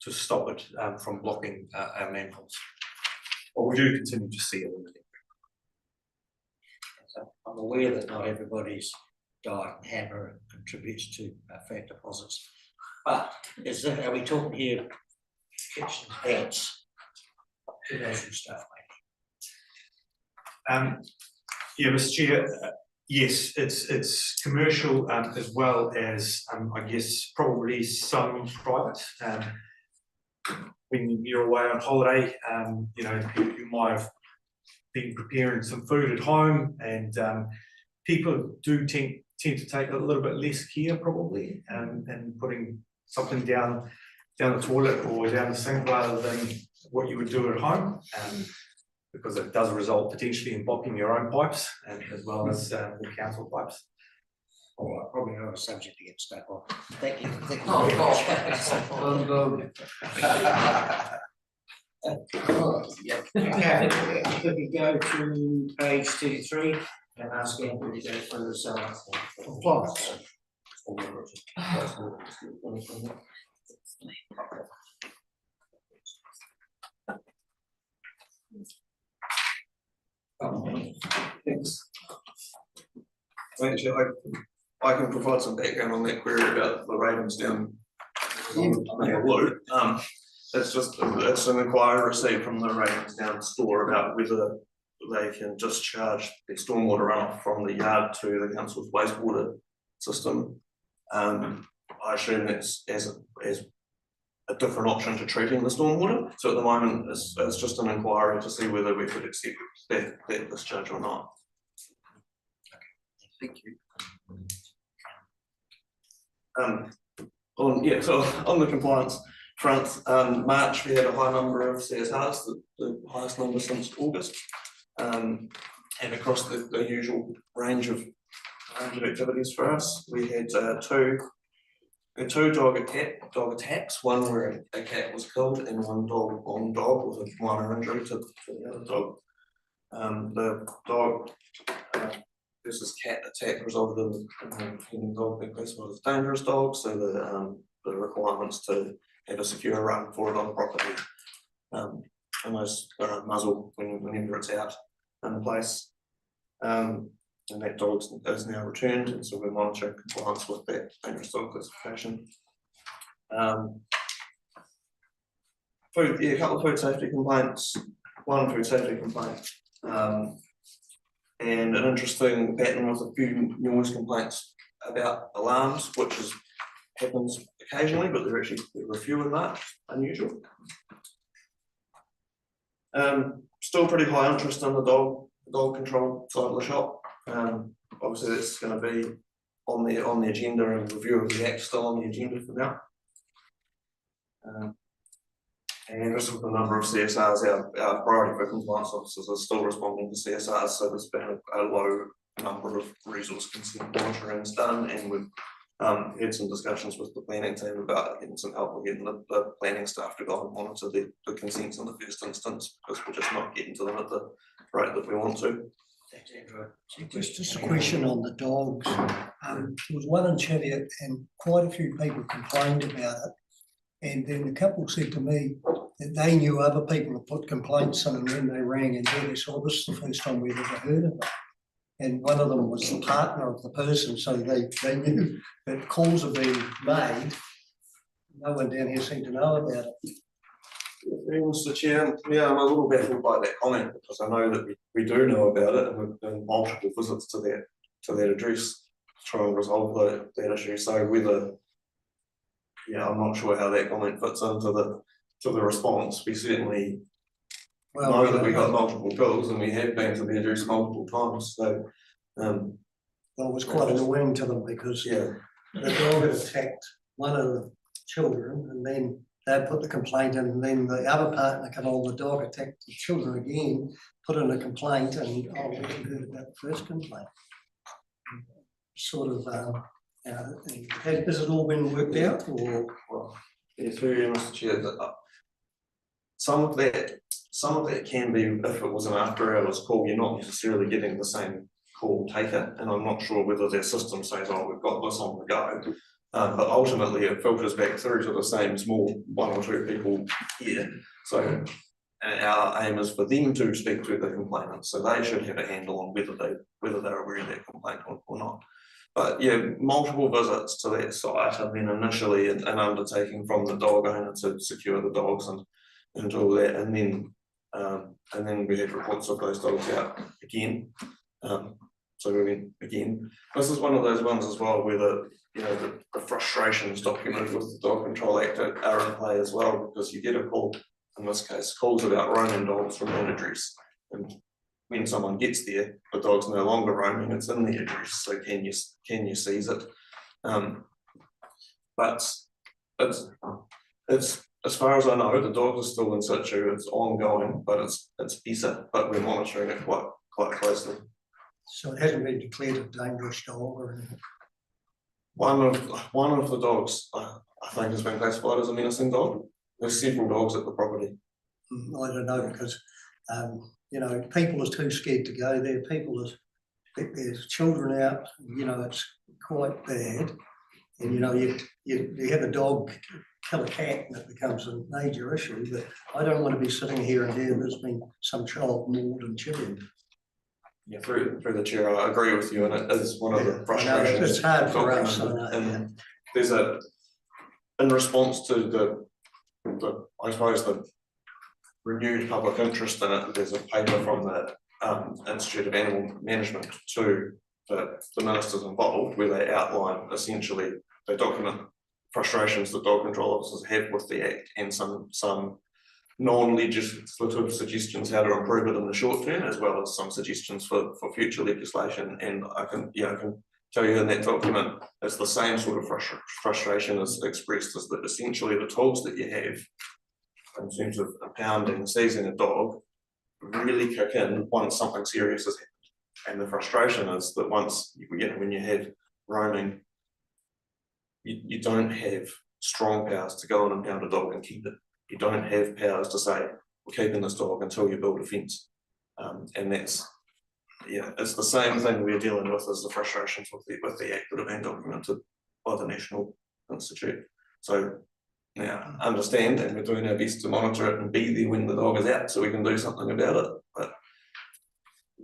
to stop it from blocking our manholes. But we do continue to see it in the network. So I'm aware that not everybody's diet and hammer contributes to fat deposits, but are we talking here kitchens, beds, commercial stuff maybe? Yeah, Mr. Chair, yes, it's commercial as well as I guess probably some private. When you're away on holiday, you know, you might have been preparing some food at home, and people do tend to take a little bit less care probably, and putting something down the toilet or down the sink rather than what you would do at home, because it does result potentially in blocking your own pipes and as well as the council pipes. All right, probably not a subject to get stuck on. Thank you. Thank you very much. Okay, could we go to page 33 and ask Andrew to go through some compliance? Thanks. Actually, I can provide some background on that query about the Ravensdown. It's an inquiry received from the Ravensdown store about whether they can discharge the stormwater runoff from the yard to the council's wastewater system. I assume that's as a different option to treating the stormwater. So at the moment, it's just an inquiry to see whether we could accept that discharge or not. Thank you. On the compliance front, March we had a high number of CSRs, the highest number since August, and across the usual range of activities for us. We had 2 had two dog attacks, one where a cat was killed and one dog on dog with a minor injury to the other dog. The dog, this cat attack resulted in the dog being classified as a dangerous dog, so the requirements to have a secure run for it on property. And those muzzle whenever it's out in place. And that dog is now returned, and so we're monitoring compliance with that dangerous dog classification. A couple of food safety complaints, one food safety complaint, and an interesting pattern with a few noise complaints about alarms, which happens occasionally, but there are a few in that, unusual. Still pretty high interest in the dog control side of the shop. Obviously that's going to be on the agenda, and review of the act still on the agenda for now. And just with the number of CSRs, our priority for compliance officers are still responding to CSRs, so there's been a low number of resource consent monitorings done, and we've had some discussions with the planning team about getting some help with getting the planning staff to go and monitor the consents in the first instance, because we're just not getting to them at the rate that we want to. Just a question on the dogs. There was one in Cheviot and quite a few people complained about it. And then the couple said to me that they knew other people had put complaints in, and then they rang and said, so this is the first time we've ever heard of it. And one of them was the partner of the person, so they knew that calls are being made. No one down here seemed to know about it. Mr. Chair, yeah, I'm a little baffled by that comment, because I know that we do know about it, and we've done multiple visits to that address to try and resolve that issue. So whether, yeah, I'm not sure how that comment fits into the response. We certainly know that we got multiple bills, and we have been to the address multiple times. So well, it was quite annoying to them, because the dog had attacked one of the children, and then they put the complaint in, and then the other partner come on, the dog attacked the children again, put in a complaint, and we hadn't heard about the first complaint. Sort of, has it all been worked out, or? Well, through you, Mr. Chair, that some of that can be, if it was an after hours call, you're not necessarily getting the same call taker, and I'm not sure whether their system says, oh, we've got this on the go. But ultimately it filters back through to the same small one or two people here. So our aim is for them to speak to the complainant, so they should have a handle on whether they're aware of that complaint or not. But yeah, multiple visits to that site, and then initially an undertaking from the dog owner to secure the dogs and all that, and then we had reports of those dogs out again. So we went again. This is one of those ones as well where the frustrations documented with the Dog Control Act are in play as well, because you get a call, in this case, calls about roaming dogs from that address. And when someone gets there, the dog's no longer roaming, it's in the address, so can you seize it? But it's as far as I know, the dog is still in situ, it's ongoing, but it's ESA, but we're monitoring it quite closely. So it hasn't been declared a dangerous dog or anything? One of the dogs, I think, has been classified as a menacing dog. There's several dogs at the property. I don't know, because people are too scared to go there. There's children out. It's quite bad. And you have a dog kill a cat, and it becomes a major issue. But I don't want to be sitting here and hear there's been some child mauled and chilling. Yeah, through the chair, I agree with you, and it is one of the frustrations. It's hard for us. And there's in response to I suppose the renewed public interest in it, there's a paper from the Institute of Animal Management to the ministers involved, where they outline essentially, they document frustrations that dog control officers have with the Act, and some non-legislative suggestions how to improve it in the short term, as well as some suggestions for future legislation. And I can tell you in that document, it's the same sort of frustration as expressed, as that essentially the tools that you have in terms of impounding, seizing a dog, really kick in once something serious has happened. And the frustration is that once when you have roaming, you don't have strong powers to go in and pound a dog and keep it. You don't have powers to say, we're keeping this dog until you build a fence. And that's, yeah, it's the same thing we're dealing with as the frustrations with the act that have been documented by the National Institute. So, now, understand, and we're doing our best to monitor it and be there when the dog is out so we can do something about it. But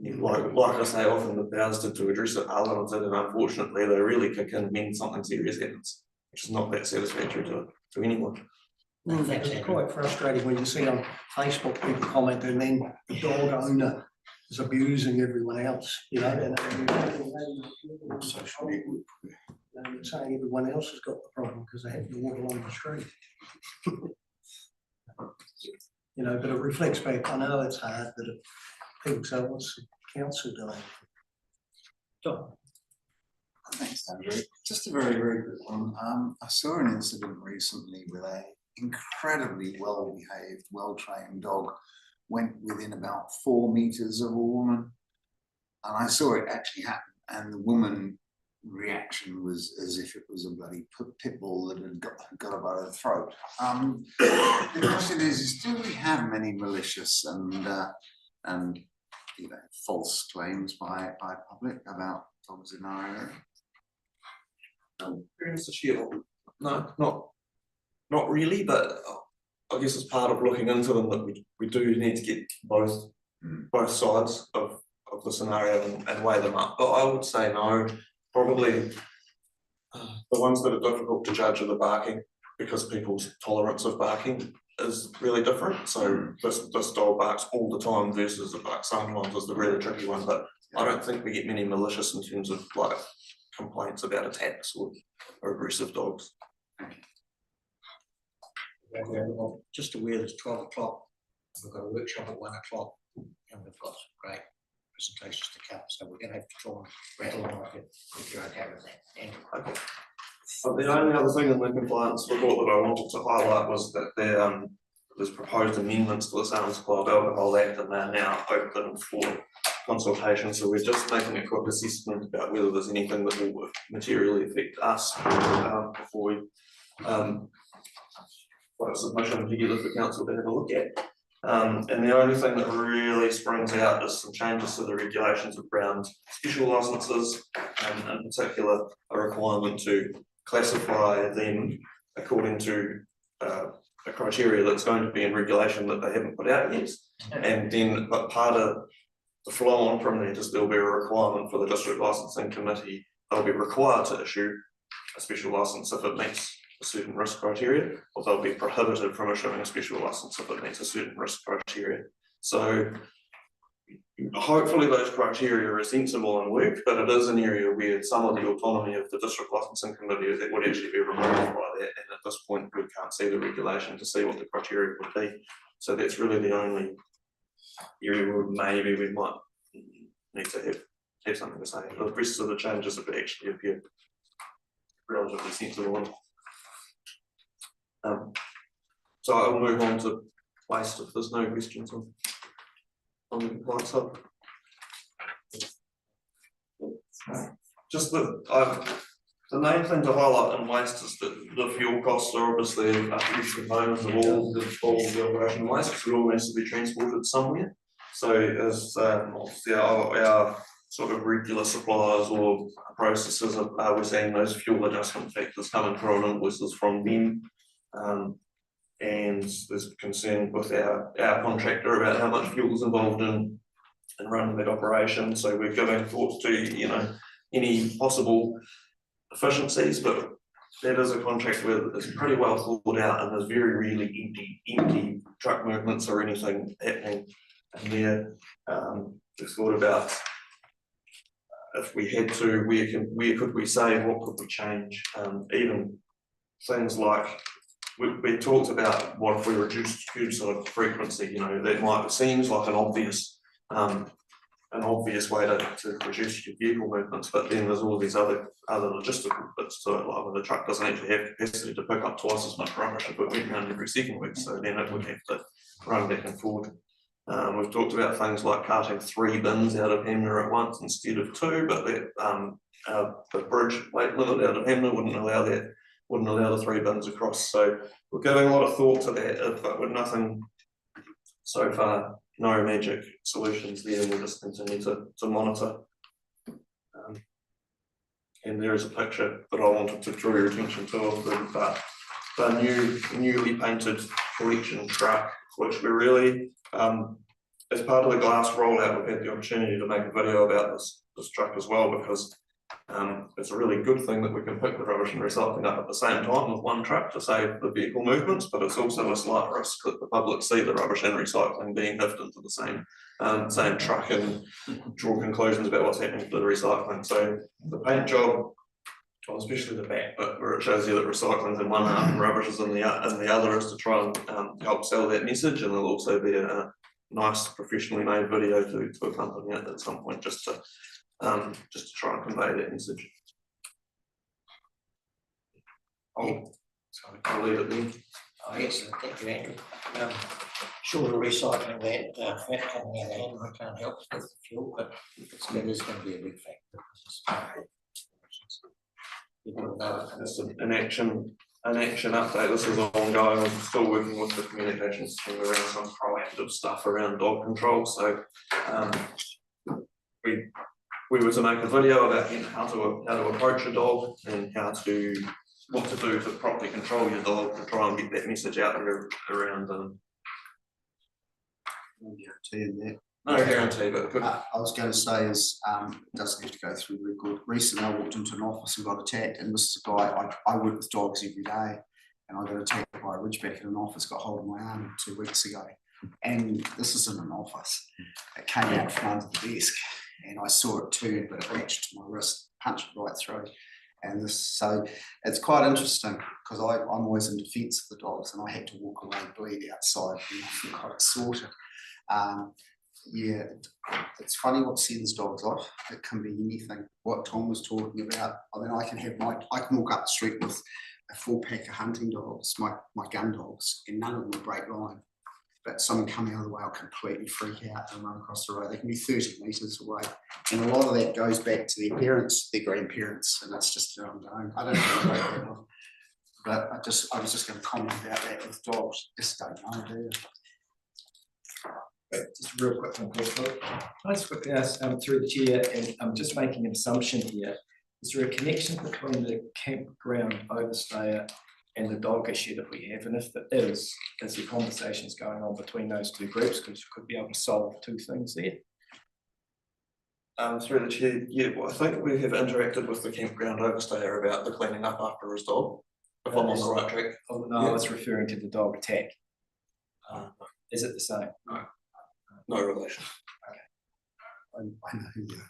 like I say, often the powers to address it are limited, and unfortunately they really kick in when something serious happens, which is not that satisfactory to anyone. It's quite frustrating when you see on Facebook people comment and then the dog owner is abusing everyone else, you know, and saying everyone else has got the problem because they have to walk along the street. You know, but it reflects back. I know it's hard, but people say, what's the council doing? John. Thanks, Andrew. Just a very, very good one. I saw an incident recently with a incredibly well-behaved, well-trained dog went within about 4 meters of a woman, and I saw it actually happen, and the woman reaction was as if it was a bloody pit bull that had got her by the throat. The question is do we have many malicious and you know, false claims by public about dogs in our area? No, not really, but I guess as part of looking into them, that we do need to get both sides of the scenario and weigh them up. But I would say no. Probably the ones that are difficult to judge are the barking, because people's tolerance of barking is really different. So this dog barks all the time versus it barks sometimes is the really tricky one. But I don't think we get many malicious in terms of like complaints about attacks or aggressive dogs. Just aware that it's 12 o'clock. We've got a workshop at 1 o'clock, and we've got some great presentations to come. So we're going to have to try and rattle on if you're okay with that. Andrew. Okay. The only other thing in the compliance report that I wanted to highlight was that there's proposed amendments to the Sale and Supply of Alcohol Act, and they're now open for consultation. So we're just making a quick assessment about whether there's anything that will materially affect us before we put a submission together for council to have a look at. And the only thing that really springs out is some changes to the regulations around special licenses, and in particular a requirement to classify them according to a criteria that's going to be in regulation that they haven't put out yet. And then, but part of the flow on from that is there'll be a requirement for the district licensing committee. They'll be required to issue a special license if it meets a certain risk criteria, or they'll be prohibited from issuing a special license if it meets a certain risk criteria. So hopefully those criteria are sensible and work, but it is an area where some of the autonomy of the district licensing committee that would actually be removed by that, and at this point we can't see the regulation to see what the criteria would be. So that's really the only area where maybe we might need to have something to say. The rest of the changes that actually appear relatively sensible. So I'll move on to waste if there's no questions on the compliance side. Just the main thing to highlight in waste is that the fuel costs are obviously a huge component of all the operational waste, because it all needs to be transported somewhere. So as our sort of regular suppliers or processors we're seeing those fuel adjustment factors coming through on invoices from them. And there's concern with our contractor about how much fuel is involved in running that operation. So we're giving thought to, you know, any possible efficiencies, but that is a contract where it's pretty well thought out, and there's very rarely empty truck movements or anything happening. And there, we've thought about if we had to, where could we save, what could we change? Even things like we talked about what if we reduced curbside frequency. You know, that seems like an obvious way to reduce your vehicle movements, but then there's all these other logistical bits to it, like when the truck doesn't actually have capacity to pick up twice as much rubbish if it went around every second week, so then it would have to run back and forward. We've talked about things like carting 3 bins out of Hanmer at once instead of 2, but that the bridge weight limit out of Hanmer wouldn't allow that. wouldn't allow the 3 bins across, so we're giving a lot of thought to that, but with nothing so far, no magic solutions there, we'll just continue to monitor. And there is a picture that I wanted to draw your attention to of the newly painted collection truck, which we really, as part of the glass rollout, we've had the opportunity to make a video about this truck as well, because it's a really good thing that we can pick the rubbish and recycling up at the same time with one truck to save the vehicle movements, but it's also a slight risk that the public see the rubbish and recycling being lifted into the same truck and draw conclusions about what's happening to the recycling. So the paint job, well, especially the back bit where it shows you that recycling's in one half and rubbish is in the other, is to try and help sell that message, and there'll also be a nice professionally made video to accompany it at some point, just to try and convey that message. I'll leave it there. Oh, excellent, thank you, Andrew. Shorter recycling that fat coming out of hand, I can't help with the fuel, but it is going to be a big factor. It's an action update. This is ongoing. I'm still working with the communications team around some proactive stuff around dog control. So we were to make a video about how to approach a dog and what to do to properly control your dog, to try and get that message out there around them. No guarantee in that. No guarantee, but good. I was going to say is it doesn't have to go through record. Recently, I walked into an office and got attacked, and this is a guy I work with dogs every day, and I got attacked by a ridgeback in an office. Got hold of my arm 2 weeks ago, and this is in an office. It came out from under the desk, and I saw it turn, but it latched to my wrist, punched it right through. And so it's quite interesting because I'm always in defence of the dogs, and I had to walk away, bleed outside, and I think I got it sorted. Yeah, it's funny what sends dogs off. It can be anything. What Tom was talking about. I mean, I can walk up the street with a 4-pack of hunting dogs, my gun dogs, and none of them will break line. But someone coming out of the way will completely freak out and run across the road. They can be 30 metres away, and a lot of that goes back to their parents, their grandparents, and that's just ongoing. I don't know, but I was just going to comment about that with dogs. Just don't know, do you? Just a real quick one, Can I just quickly ask through the chair, and I'm just making an assumption here. Is there a connection between the campground overstayer and the dog issue that we have? And if there is there conversations going on between those two groups, because you could be able to solve 2 things there? Through the chair, yeah, well, I think we have interacted with the campground overstayer about the cleaning up after his dog, if I'm on the right track. Oh, no, I was referring to the dog attack. Is it the same? No relation. I know who you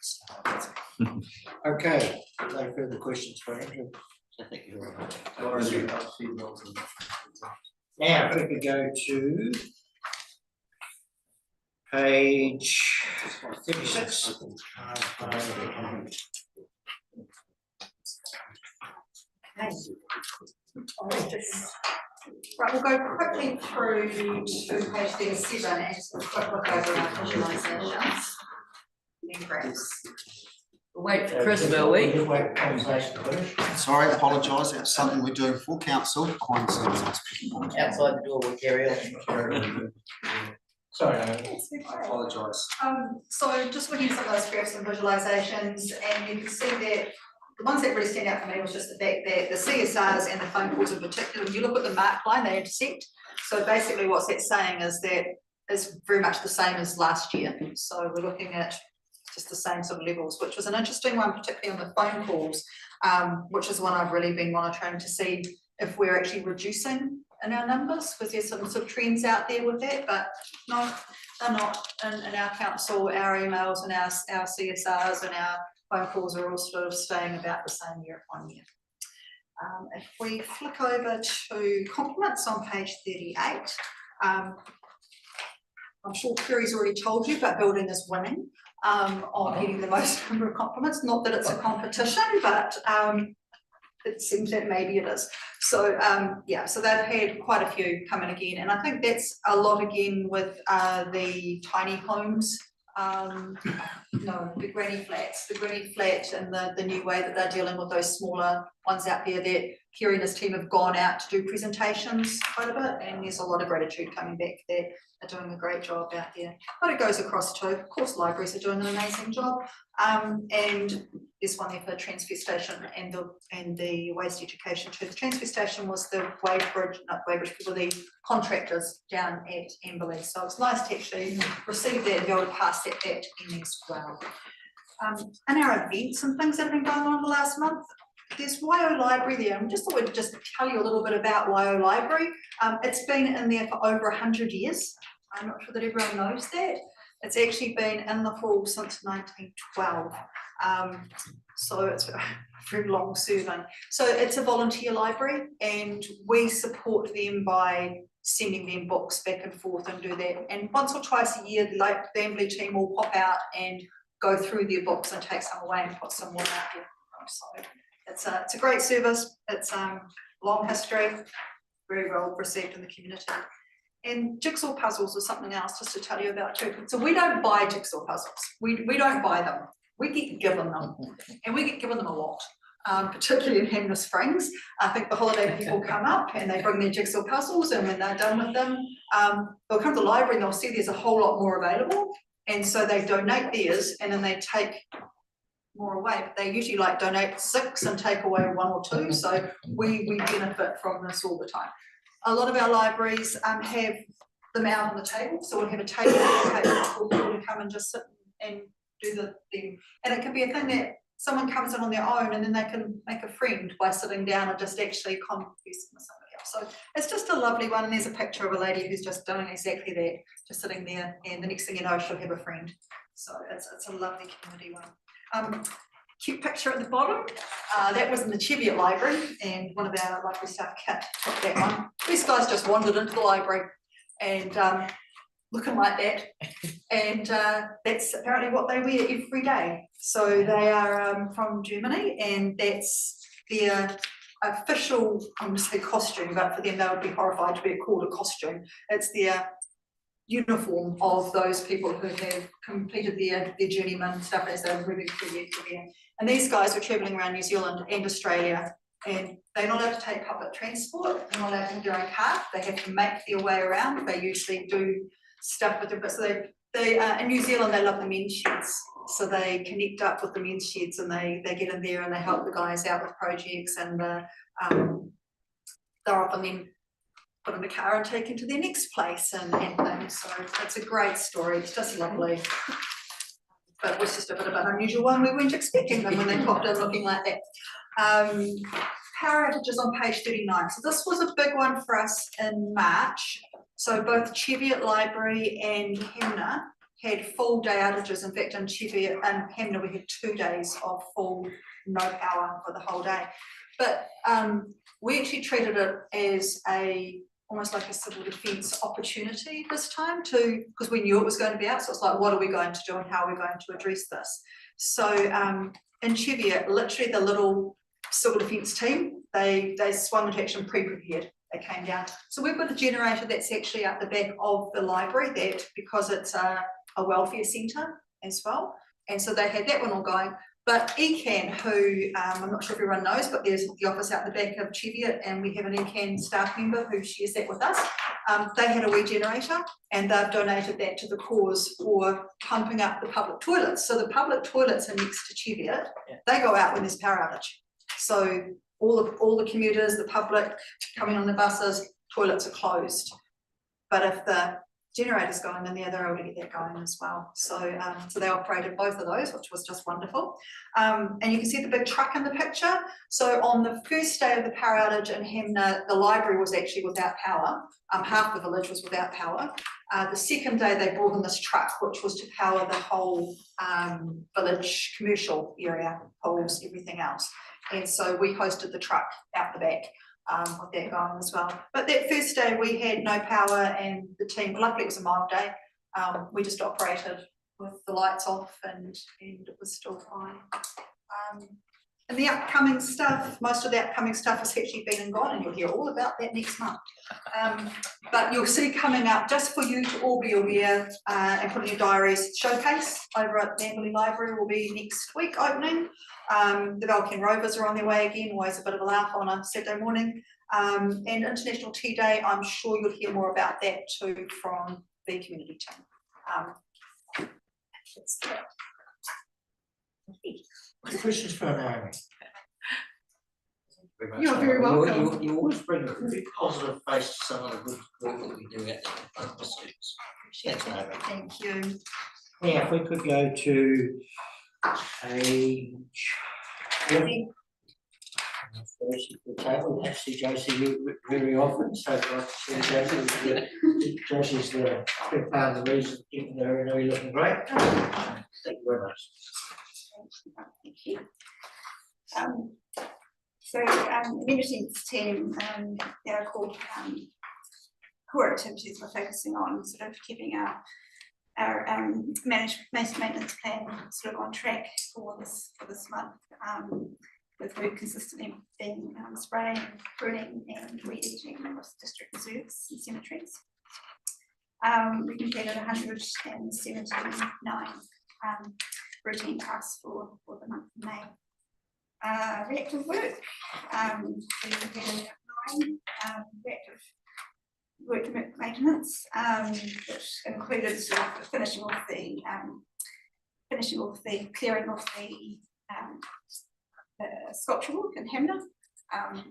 are. Okay, no further questions for Andrew. I think you're all right. Now, if we go to page 36. Right, we'll go quickly through to page 37 and just a quick look over our visualisations. Then perhaps We'll wait for Chris, will we? Sorry, apologise. It's something we're doing for council. Behind the scenes, Outside the door, we'll carry on. Sorry, apologise. So just looking at some of those graphs and visualisations, and you can see that the ones that really stand out for me was just the fact that the CSRs and the phone calls in particular, when you look at the mark line, they intersect. So basically what that's saying is that it's very much the same as last year. So we're looking at just the same sort of levels, which was an interesting one, particularly on the phone calls, which is one I've really been monitoring to see if we're actually reducing in our numbers, because there's some sort of trends out there with that, but no, they're not. In our council, our emails and our CSRs and our phone calls are all sort of staying about the same year on year. If we flick over to compliments on page 38, I'm sure Kerry's already told you, but building is winning on getting the most number of compliments. Not that it's a competition, but it seems that maybe it is. So yeah, so they've had quite a few come in again, and I think that's a lot again with the tiny homes No, the granny flat and the new way that they're dealing with those smaller ones out there, that Kerry and his team have gone out to do presentations quite a bit, and there's a lot of gratitude coming back. They're doing a great job out there. But it goes across to, of course, libraries are doing an amazing job. And there's one there for the transfer station and the waste education too. The transfer station was the Weybridge people, the contractors down at Amberley. So it's nice to actually receive that and be able to pass that back to them as well. And our events and things that have been going on the last month, there's YO Library there. I just thought I'd just tell you a little bit about YO Library. It's been in there for over 100 years. I'm not sure that everyone knows that. It's actually been in the hall since 1912. So it's very long serving. So it's a volunteer library, and we support them by sending them books back and forth and do that. And once or twice a year, the Amberley team will pop out and go through their books and take some away and put some more out there. So it's a great service. It's long history, very well received in the community. And jigsaw puzzles is something else just to tell you about too. So we don't buy jigsaw puzzles. We don't buy them. We get given them, and we get given them a lot, particularly in Hanmer Springs. I think the holiday people come up and they bring their jigsaw puzzles, and when they're done with them, they'll come to the library and they'll see there's a whole lot more available. And so they donate theirs, and then they take more away. But they usually like donate 6 and take away 1 or 2. So we benefit from this all the time. A lot of our libraries have them out on the table. So we'll have a table for people to come and just sit and do the thing. And it can be a thing that someone comes in on their own, and then they can make a friend by sitting down and just actually conversing with somebody else. So it's just a lovely one. And there's a picture of a lady who's just doing exactly that, just sitting there, and the next thing you know, she'll have a friend. So it's a lovely community one. Cute picture at the bottom. That was in the Cheviot Library, and one of our library staff, Kit, took that one. These guys just wandered into the library and looking like that, and that's apparently what they wear every day. So they are from Germany, and that's their official, I'm going to say costume, but for them they would be horrified to be called a costume. It's their uniform of those people who have completed their journeyman stuff as they're moving through their career. And these guys are travelling around New Zealand and Australia, and they're not allowed to take public transport, they're not allowed to have their own car, they have to make their way around. They usually do stuff with them, but so they in New Zealand they love the men's sheds, so they connect up with the men's sheds, and they get in there and they help the guys out with projects, and they're often then put in the car and taken to their next place and things. So it's a great story. It's just lovely. But it was just a bit of an unusual one. We weren't expecting them when they popped in looking like that. Power outages on page 39. So this was a big one for us in March. So both Cheviot Library and Hanmer had full day outages. In fact, in Cheviot and Hanmer we had 2 days of full no power for the whole day. But we actually treated it as almost like a civil defence opportunity this time, because we knew it was going to be out. So it's like, what are we going to do and how are we going to address this? So in Cheviot, literally the little civil defence team, they swung into action pre-prepared. They came down. So we've got a generator that's actually at the back of the library, that because it's a welfare centre as well. And so they had that one all going. But ECAN, who I'm not sure if everyone knows, but there's the office out the back of Cheviot, and we have an ECAN staff member who shares that with us. They had a wee generator, and they've donated that to the cause for pumping up the public toilets. So the public toilets are next to Cheviot. They go out when there's power outage. So all the commuters, the public coming on the buses, toilets are closed. But if the generator's going in there, they're able to get that going as well. So so they operated both of those, which was just wonderful. And you can see the big truck in the picture. So on the first day of the power outage in Hanmer, the library was actually without power. Half the village was without power. The second day they brought in this truck, which was to power the whole village commercial area, pools, everything else. And so we hosted the truck out the back with that going as well. But that first day we had no power, and the team, luckily it was a mild day, we just operated with the lights off, and it was still fine. And the upcoming stuff, most of the upcoming stuff has actually been and gone, and you'll hear all about that next month. But you'll see coming up, just for you to all be aware, and put in your diaries, showcase over at the Amberley Library will be next week opening. The Balkan Rovers are on their way again, always a bit of a laugh on a Saturday morning. And International Tea Day, I'm sure you'll hear more about that too from the community team. Questions for Naomi? You're very welcome. You always bring a very positive face to some of the good work that we do at the students. That's Naomi. Thank you. Now, if we could go to page 40. The table, we have to see Josie very often, so I'd like to see Josie. Josie's the big part of the reason keeping her really looking great. Thank you very much. Thank you. Immunity's team, they are called core activities. We're focusing on sort of keeping our maintenance plan sort of on track for this month. With work consistently being spraying, pruning and weed eating across district reserves and cemeteries. We completed 179 routine tasks for the month of May. Reactive work, we completed 9 reactive work maintenance, which included sort of finishing off the clearing of the sculpture walk in Hamner,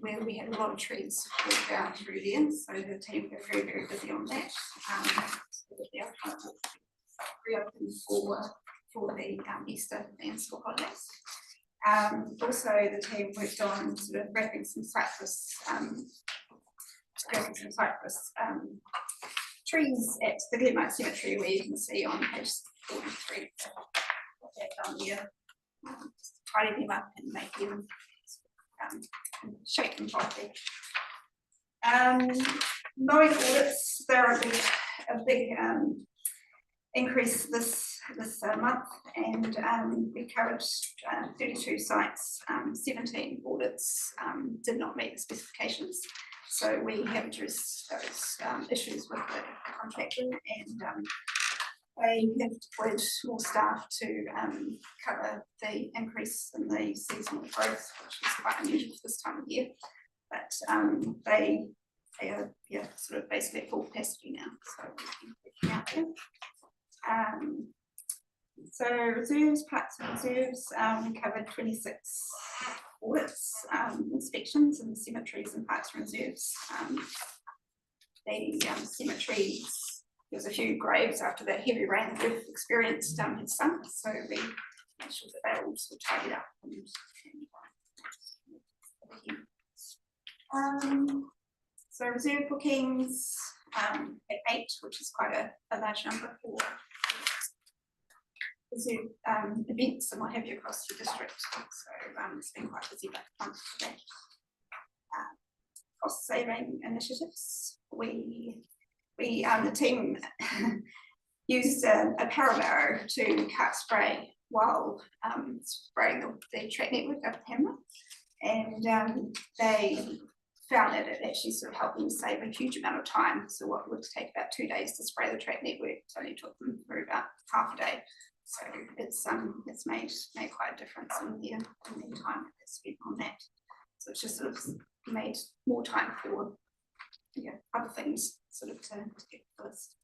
where we had a lot of trees down through there, so the team were very, very busy on that. Reopened for the Easter and school holidays. Also, the team worked on sort of wrapping some cypress trees at the Glenmount Cemetery, where you can see on page 43 what they've done here. Just tidy them up and make them shape them properly. Mowing audits, they're a big increase this month, and we covered 32 sites. 17 audits did not meet the specifications, so we have addressed those issues with the contractor, and they have deployed more staff to cover the increase in the seasonal growth, which is quite unusual for this time of year. But they are sort of basically at full capacity now, so we can out there. So reserves, parks and reserves, we covered 26 audits, inspections in cemeteries and parks and reserves. The cemeteries, there's a few graves after that heavy rain that we've experienced in summer, so we make sure that they're all sort of tidied up. So reserve bookings at 8, which is quite a large number for reserve events and what have you across the district. So it's been quite busy that month today. Cost saving initiatives. The team used a parabarrow to cut spray while spraying the track network up the Hammer, and they found that it actually sort of helped them save a huge amount of time. So what would take about 2 days to spray the track network, it only took them for about half a day. So it's made quite a difference in the time that they spent on that. So it's just sort of made more time for other things sort of to get first.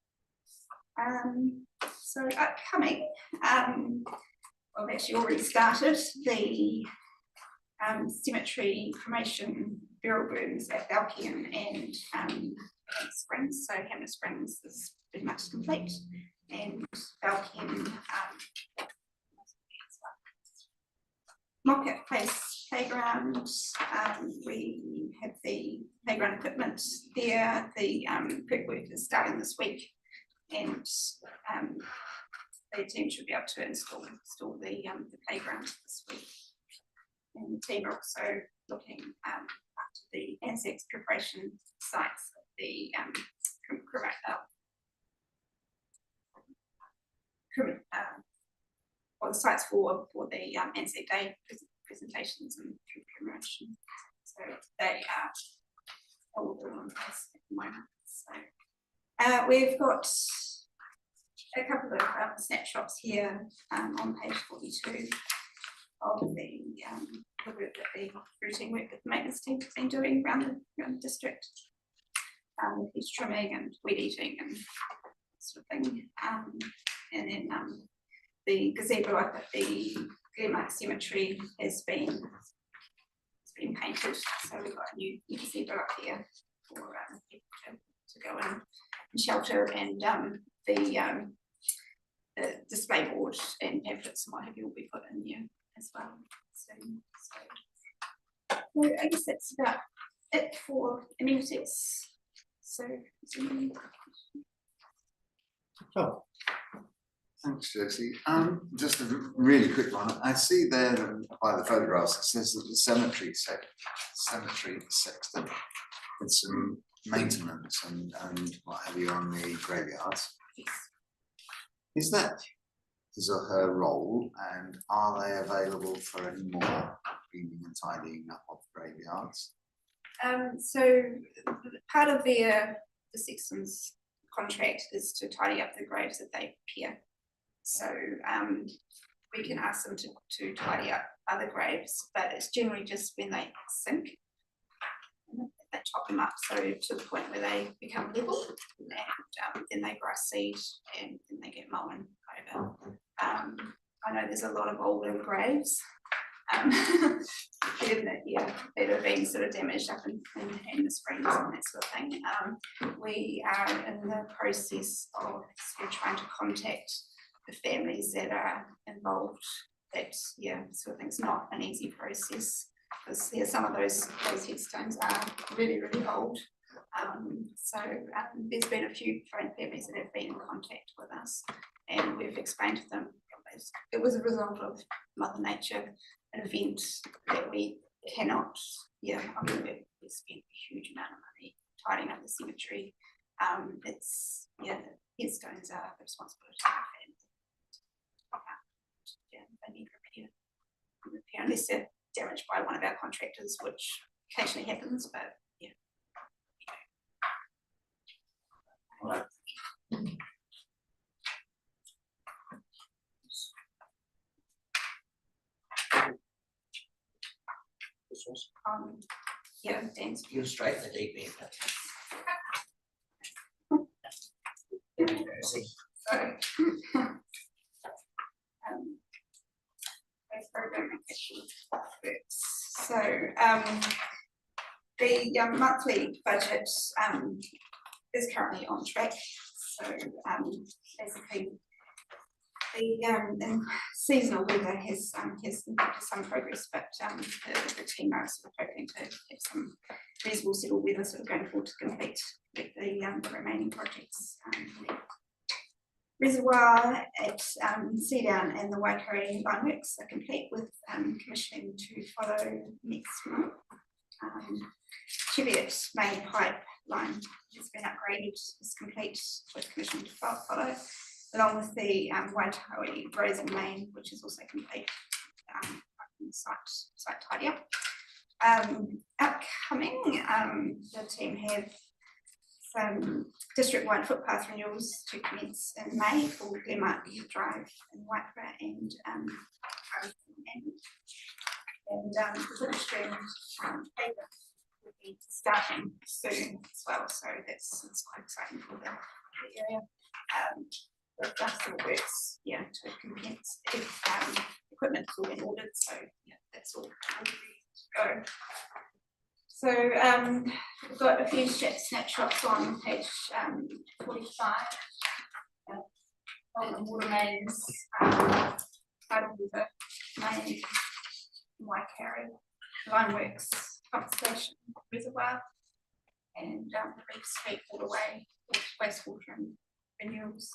So upcoming, I've actually already started the cemetery cremation burial burns at Balkan and Springs. So Hamner Springs is pretty much complete, and Balkan Market Place playground. We have the playground equipment there. The prep work is starting this week, and the team should be able to install the playground this week. And the team are also looking after the Anzacs preparation sites of the the sites for the Anzac Day presentations and through promotion. So they are all on this at the moment. So we've got a couple of snapshots here on page 42 of the work that the routine work that the maintenance team has been doing around the district. Hedge trimming and weed eating and sort of thing. And then the gazebo up at the Glenmark Cemetery has been painted, so we've got a new gazebo up here for people to go in and shelter, and the display board and pamphlets and what have you will be put in here as well. So I guess that's about it for amenities. So, Oh, thanks, Josie. Just a really quick one. I see there that by the photographs, it says that the cemetery sexton with some maintenance and what have you on the graveyards. Is that his or her role, and are they available for any more cleaning and tidying up of graveyards? So part of the sexton's contract is to tidy up the graves that they appear. So we can ask them to tidy up other graves, but it's generally just when they sink. They chop them up so to the point where they become level, and then they grass seed and then they get mown over. I know there's a lot of older graves that are being sort of damaged up in the springs and that sort of thing. We are in the process of trying to contact the families that are involved. That sort of thing's not an easy process, because some of those headstones are really, really old. So there's been a few families that have been in contact with us, and we've explained to them it was a result of Mother Nature, an event that we cannot, we spent a huge amount of money tidying up the cemetery. It's, the headstones are the responsibility of the family. They need repair unless they're damaged by one of our contractors, which occasionally happens, but Right. Dan's You're straight in the deep end. So the monthly budget is currently on track. So basically the seasonal weather has impacted some progress, but the team are sort of hoping to have some reasonable settled weather sort of going forward to complete the remaining projects. Reservoir at Seadown and the Waikari Lineworks are complete, with commissioning to follow next month. Cheviot main pipeline has been upgraded, is complete, with commissioning to follow, along with the Waitaui Rosen main, which is also complete, site tidy up. Upcoming, the team have some district-wide footpath renewals to commence in May for Glenmark Drive in Waipara and the pedestrian paper will be starting soon as well, so it's quite exciting for the area. The Duster works, to commence if equipment's all been ordered, so that's all ready to go. So we've got a few snapshots on page 45. On the water mains, tidal river main, Waikari, Lineworks, pump station, reservoir, and the Reef Street waterway, wastewater and renewals.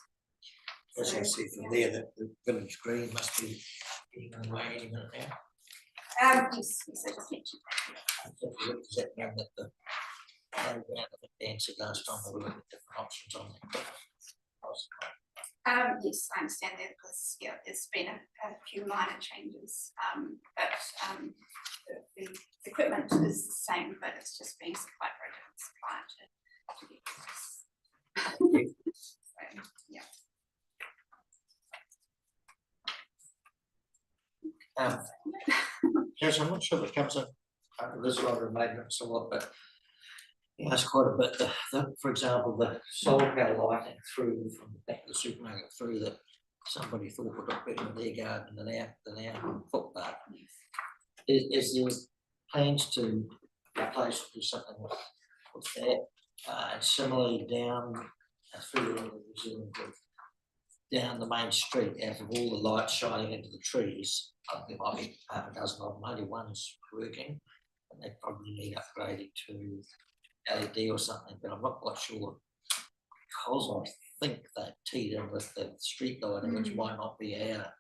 As I see from there, that the village green must be getting underway any minute now. Yes, I just mentioned Does that mean that the program that Dan said last time, we were looking at different options on that? Yes, I understand that because, yeah, there's been a few minor changes, but the equipment is the same, but it's just being supplied for a different supplier to get this. So, yeah. Yes, I'm not sure if it comes up under this order of maintenance or what, but yeah, that's quite a bit. For example, the solar panel lighting through from the back of the supermarket through that somebody thought would look better in their garden than our footpath. Is there plans to replace or do something with that? And similarly down through the New Zealand, down the main street, out of all the lights shining into the trees, there might be half a dozen of them, only one's working, and they probably need upgrading to LED or something, but I'm not quite sure, because I think that teed in with the street lighting, which might not be our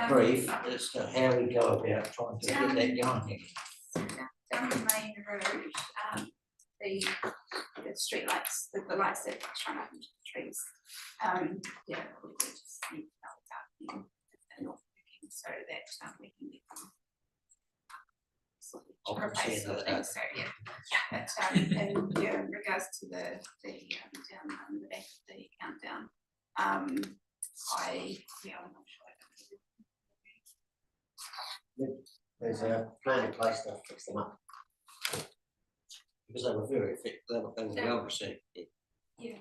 brief, as to how we go about trying to get that going. Down the main road, the street lights, the lights that shine up into the trees, yeah, we just need to know what's happening if they're not working, so that we can get them replace sort of thing. So yeah, but and yeah, in regards to the down on the back of the countdown, I'm not sure. There's a plan in place to fix them up. Because they were very effective, they were well received. Yeah.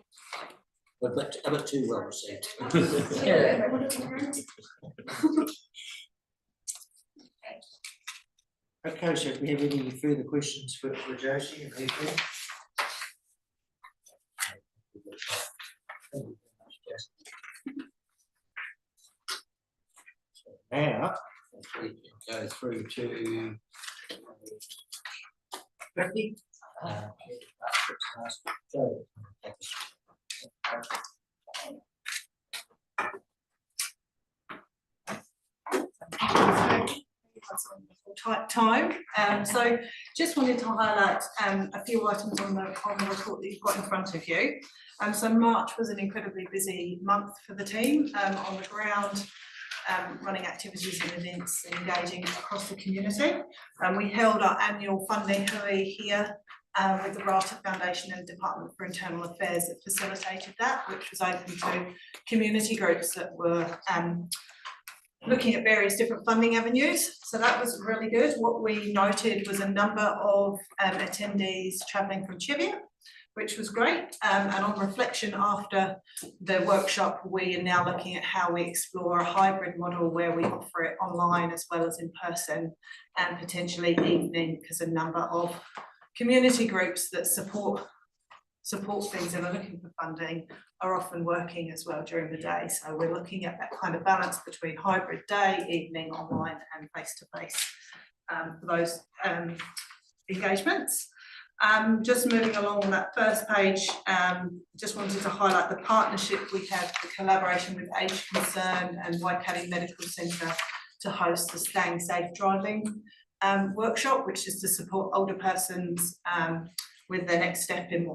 But a bit too well received. Yeah. Okay, so if we have any further questions for Josie and her team? So now, if we can go through to 50. Time. So just wanted to highlight a few items on the report that you've got in front of you. So March was an incredibly busy month for the team on the ground, running activities and events and engaging across the community. We held our annual funding hui here with the Rata Foundation and Department for Internal Affairs that facilitated that, which was open to community groups that were looking at various different funding avenues. So that was really good. What we noted was a number of attendees travelling from Cheviot, which was great. And on reflection after the workshop, we are now looking at how we explore a hybrid model where we offer it online as well as in person and potentially evening, because a number of community groups that support things and are looking for funding are often working as well during the day. So we're looking at that kind of balance between hybrid day, evening, online and face-to-face for those engagements. Just moving along on that first page, just wanted to highlight the partnership we have, the collaboration with Age Concern and Waikato Medical Centre to host the Staying Safe Driving workshop, which is to support older persons with their next step in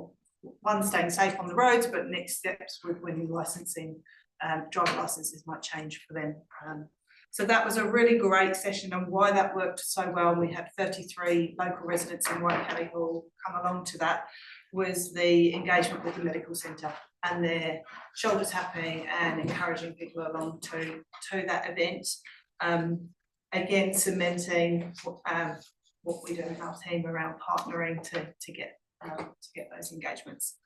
one, staying safe on the roads, but next steps with winning licensing, driver licenses might change for them. So that was a really great session, and why that worked so well, we had 33 local residents in Waikato who all come along to that, was the engagement with the medical centre and their shoulder tapping and encouraging people along to that event. Again, cementing what we do in our team around partnering to get those engagements.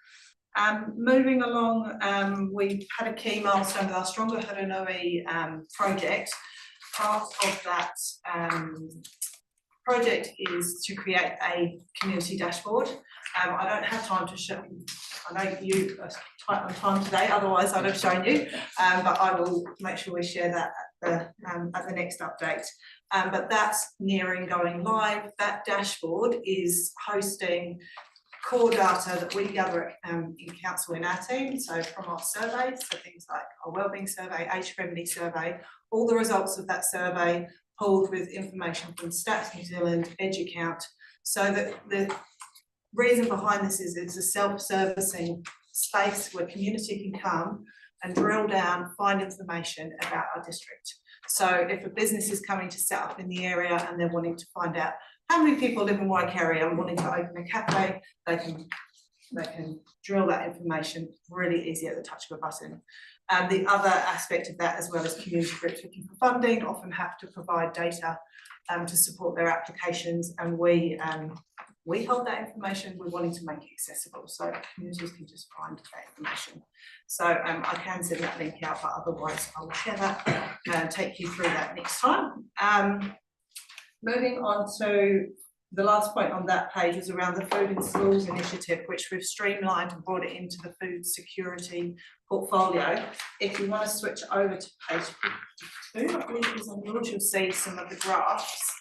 Moving along, we've had a key milestone with our Stronger Haranui project. Part of that project is to create a community dashboard. I don't have time to show you, I know you are tight on time today, otherwise I'd have shown you, but I will make sure we share that at the next update. But that's nearing going live. That dashboard is hosting core data that we gather in council in our team, so from our surveys, so things like our wellbeing survey, age friendly survey, all the results of that survey pulled with information from Stats New Zealand, EduCount, so that the reason behind this is it's a self-servicing space where community can come and drill down, find information about our district. So if a business is coming to set up in the area and they're wanting to find out how many people live in Waikaria and wanting to open a cafe, they can drill that information really easy at the touch of a button. And the other aspect of that, as well as community groups looking for funding, often have to provide data to support their applications, and we hold that information. We're wanting to make it accessible so communities can just find that information. So I can send that link out, but otherwise I'll share that and take you through that next time. Moving on to the last point on that page is around the Food in Schools initiative, which we've streamlined and brought it into the food security portfolio. If you want to switch over to page 52, I believe is on yours, you'll see some of the graphs.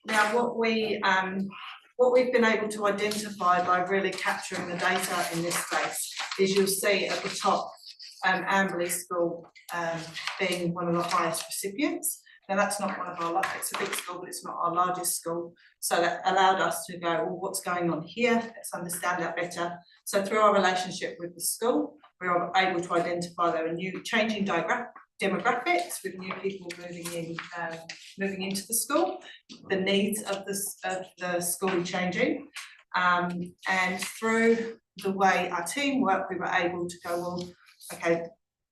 Now what we've been able to identify by really capturing the data in this space is you'll see at the top Amberley School being one of the highest recipients. Now that's not one of our, it's a big school, but it's not our largest school. So that allowed us to go, well, what's going on here? Let's understand that better. So through our relationship with the school, we were able to identify there are new changing demographics with new people moving into the school, the needs of the school changing. And through the way our team worked, we were able to go, well, okay,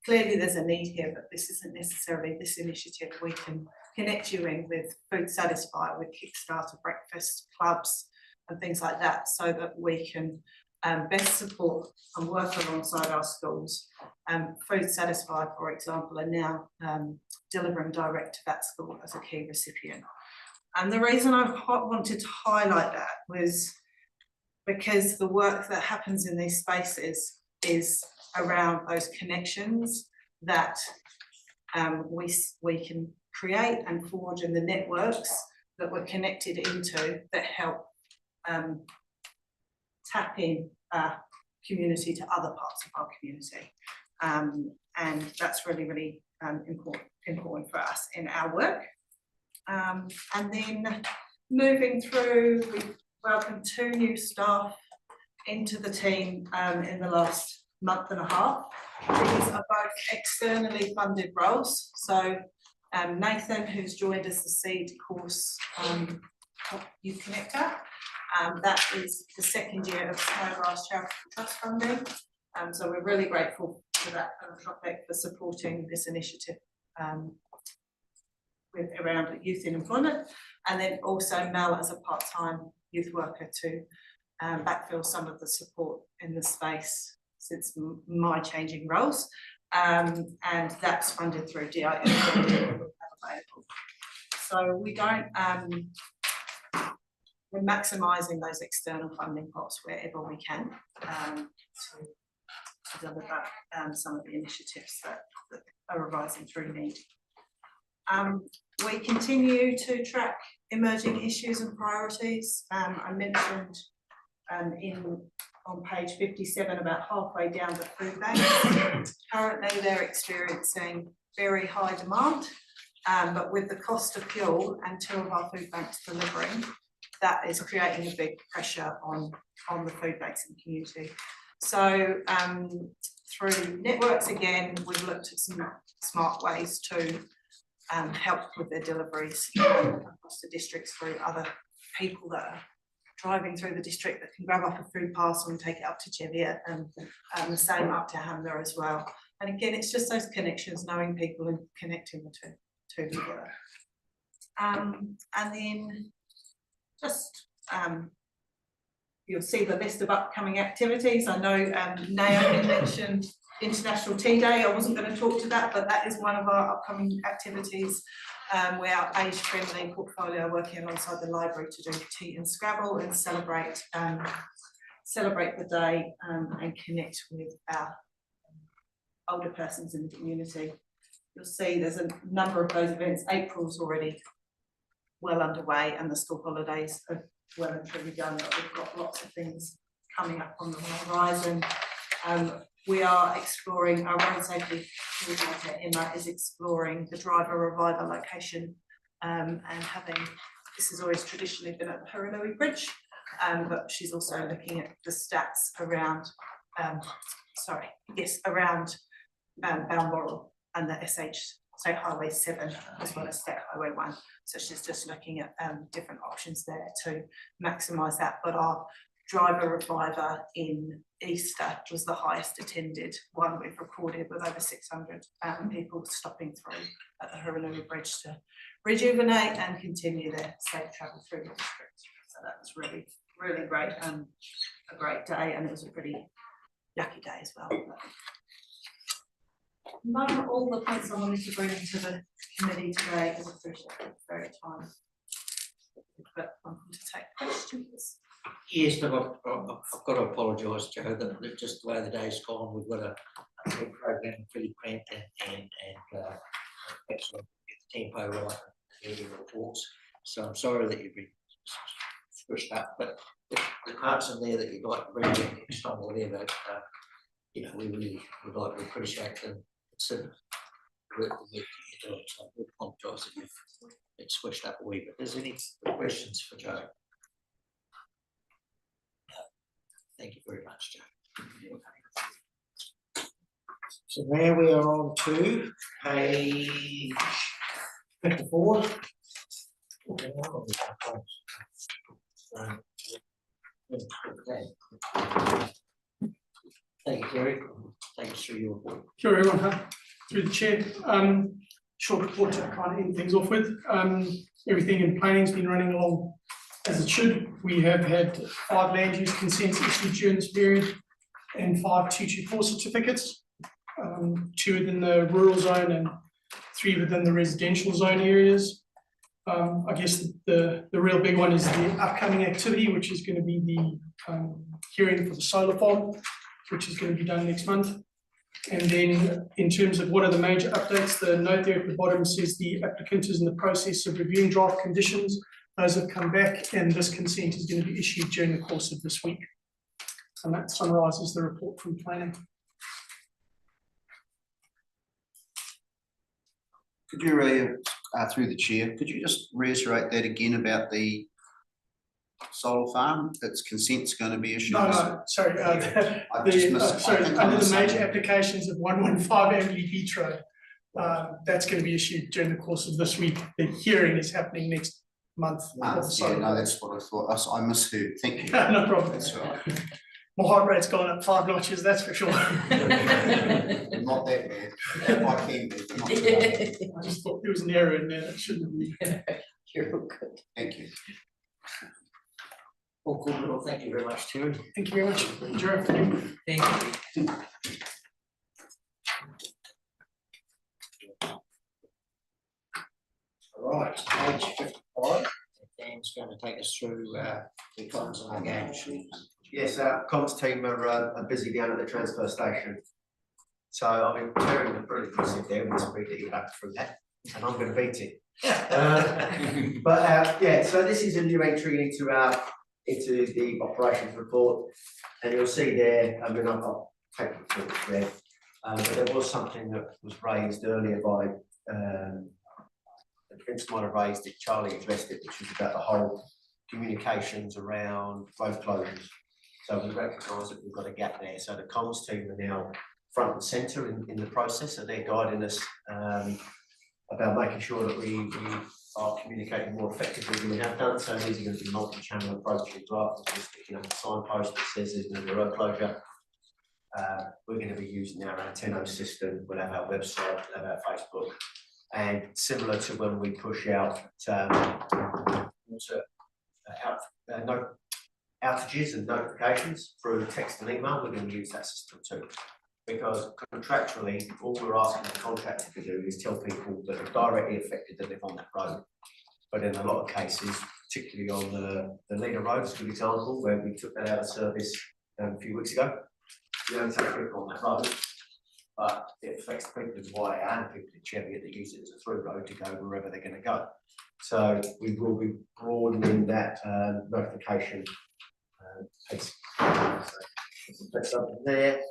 clearly there's a need here, but this isn't necessarily this initiative. We can connect you in with Food Satisfy, with Kickstarter breakfast clubs and things like that, so that we can best support and work alongside our schools. Food Satisfy, for example, are now delivering direct to that school as a key recipient. And the reason I wanted to highlight that was because the work that happens in these spaces is around those connections that we can create and forge, in the networks that we're connected into that help tap in community to other parts of our community. And that's really, really important for us in our work. And then moving through, we've welcomed 2 new staff into the team in the last month and a half. These are both externally funded roles. So Nathan, who's joined as the Seed Course Youth Connector, that is the 2nd year of Snowgrass Charitable Trust funding. So we're really grateful for that philanthropic for supporting this initiative around youth in employment, and then also Mel as a part-time youth worker to backfill some of the support in the space since my changing roles, and that's funded through DIS. So we don't, we're maximising those external funding pots wherever we can to deliver some of the initiatives that are arising through need. We continue to track emerging issues and priorities. I mentioned on page 57 about halfway down the food bank. Currently they're experiencing very high demand, but with the cost of fuel and 2 of our food banks delivering, that is creating a big pressure on the food banks in the community. So through networks again, we've looked at some smart ways to help with their deliveries across the districts through other people that are driving through the district that can grab up a food parcel and take it up to Cheviot, and the same up to Hamler as well. And again, it's just those connections, knowing people and connecting the two together. And then just you'll see the list of upcoming activities. I know Naomi mentioned International Tea Day. I wasn't going to talk to that, but that is one of our upcoming activities. We're our age-friendly portfolio working alongside the library to do tea and Scrabble and celebrate the day and connect with our older persons in the community. You'll see there's a number of those events. April's already well underway and the school holidays are well and truly done, but we've got lots of things coming up on the horizon. We are exploring our road safety coordinator, Emma, is exploring the driver reviver location and having, this has always traditionally been at the Haranui Bridge, but she's also looking at the stats around, around Balmoral and the SH State Highway 7 as well as State Highway 1. So she's just looking at different options there to maximise that. But our driver reviver in Easter was the highest attended one we've recorded, with over 600 people stopping through at the Hurunui Bridge to rejuvenate and continue their safe travel through the district. So that was really, really great, a great day, and it was a pretty lucky day as well. Not all the points I wanted to bring to the committee today, as I appreciate it's very time. But I'm going to take questions. Yes, but I've got to apologise, Joe, that just the way the day's gone, we've got a big program pretty cramped and actually get the tempo right in the reports. So I'm sorry that you've been pushed up, but the parts in there that you'd like to bring in next time or whatever, you know, we really would like to appreciate them. Consider work that you're doing. So I apologise that you've been switched up a wee bit. Is there any questions for Joe? Thank you very much, Joe. So now we are on to page 54. Thank you, Terry. Thank you for your report. Sure, everyone, through the chair. Short report to kind of end things off with. Everything in planning's been running along as it should. We have had 5 land use consents issued during this period and 5 224 certificates, 2 within the rural zone and 3 within the residential zone areas. I guess the real big one is the upcoming activity, which is going to be the hearing for the solar farm, which is going to be done next month. And then in terms of what are the major updates, the note there at the bottom says the applicant is in the process of reviewing draft conditions. Those have come back, and this consent is going to be issued during the course of this week. And that summarises the report from planning. Could you, through the chair, could you just reiterate that again about the solar farm? Its consent's going to be issued? No, sorry. Under the major applications of 115 Amberley Beach Road, that's going to be issued during the course of this week. The hearing is happening next month. Yeah, no, that's what I thought. I misheard. Thank you. No problem. That's all right. My heart rate's gone up 5 notches, that's for sure. Not that bad. If I can be, not too bad. I just thought there was an error in there that shouldn't be. You're all good. Thank you. Well, good. Well, thank you very much, Terry. Thank you very much. Enjoy your afternoon. Thank you. All right, page 55. Dan's going to take us through the comms and the game sheet. Yes, our comms team are busy down at the transfer station. So I mean, Terry would really sit there and speak that you're back through that, and I'm going to beat it. Yeah, so this is a new entry into the operations report, and you'll see there. I mean, I've got take it through there, but there was something that was raised earlier by Vince might have raised it. Charlie addressed it, which was about the whole communications around road closures. So we recognise that we've got a gap there. So the comms team are now front and centre in the process, so they're guiding us about making sure that we are communicating more effectively than we have done. So these are going to be multi-channel approaches rather than just picking up a signpost that says there's going to be a road closure. We're going to be using our antenna system. We'll have our website, we'll have our Facebook, and similar to when we push out outages and notifications through text and email, we're going to use that system too. Because contractually, all we're asking the contractor to do is tell people that are directly affected that live on that road. But in a lot of cases, particularly on the Leader Road, is a good example, where we took that out of service a few weeks ago. You don't take people on that road, but it affects people in White and people in Cheviot that use it as a through road to go wherever they're going to go. So we will be broadening that notification piece. So that's something there.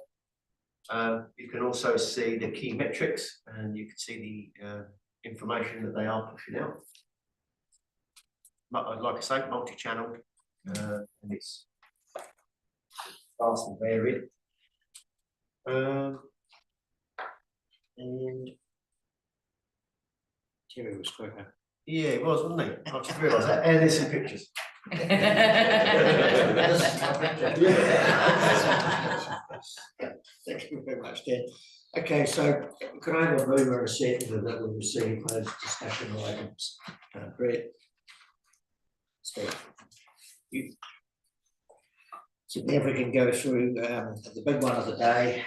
You can also see the key metrics, and you can see the information that they are pushing out. Like I say, multi-channel, and it's vast and varied. And Terry was quicker. Yeah, it was, wasn't he? I just realised that, and there's some pictures. Thank you very much, Dan. Okay, so could I have a mover and a second that we receive those discussion items? Brett? Steve? You? So now we can go through the big one of the day,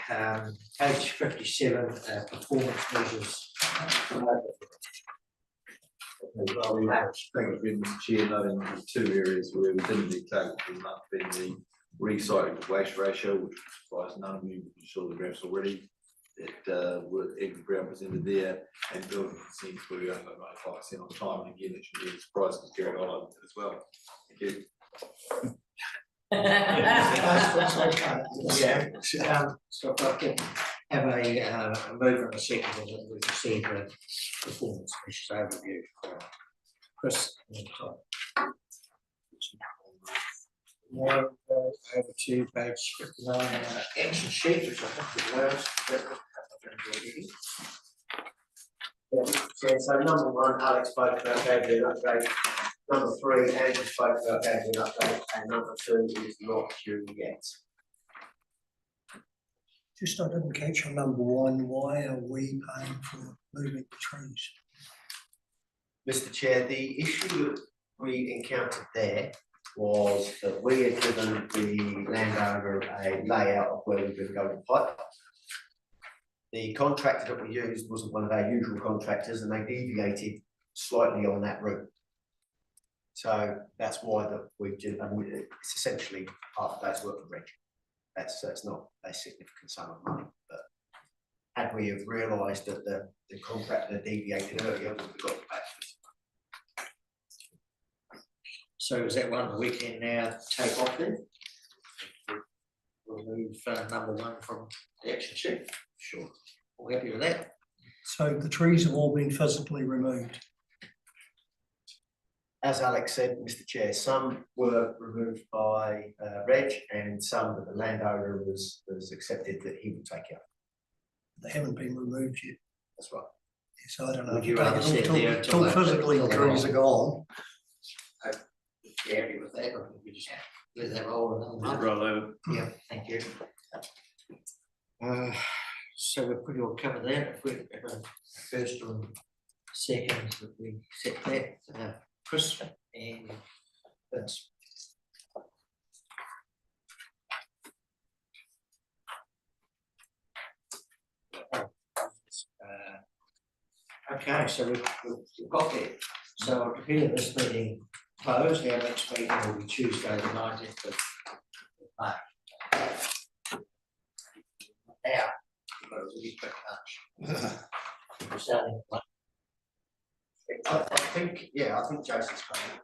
page 57, performance measures. Well, we have, thank you, Mr. Chair, noting the two areas where we didn't declare the month being the recycling to waste ratio, which was none of you saw the graphs already. That were egg ground presented there, and building consents where we only got 95% on time, and again, it should be a surprise because Gary highlighted it as well. Thank you. So if I can have a mover and a second, and we receive a performance measures overview. Chris. Now, over to page 59, action sheet, which I think is last. So number one, Alex spoke about gave you an update. Number three, Andrew spoke about gave you an update, and number two is not due yet. Just I didn't catch on number one, why are we paying for moving the trees? Mr. Chair, the issue that we encountered there was that we had given the landowner a layout of where we were going to go with pipe. The contractor that we used wasn't one of our usual contractors, and they deviated slightly on that route. So that's why that we do, and it's essentially half a day's work of reg. That's not a significant sum of money, but had we have realised that the contractor deviated earlier, we would have got it back. So is that one we can now take off then? We'll move number one from the action sheet. Sure. All happy with that? So the trees have all been physically removed? As Alex said, Mr. Chair, some were removed by Reg, and some that the landowner was accepted that he would take out. They haven't been removed yet. That's right. So I don't know. Would you rather sit there Until physically the trees are gone. If you're happy with that, or we just let that roll another month? Roll over. Yeah, thank you. So we're pretty well covered there. If we have a first and second, that we set that. Chris and Vince. Okay, so we've got there. So I'll declare this meeting closed. Our next meeting will be Tuesday, the 19th of May. Now, we've got a really quick lunch. We're starting. I think Jason's coming.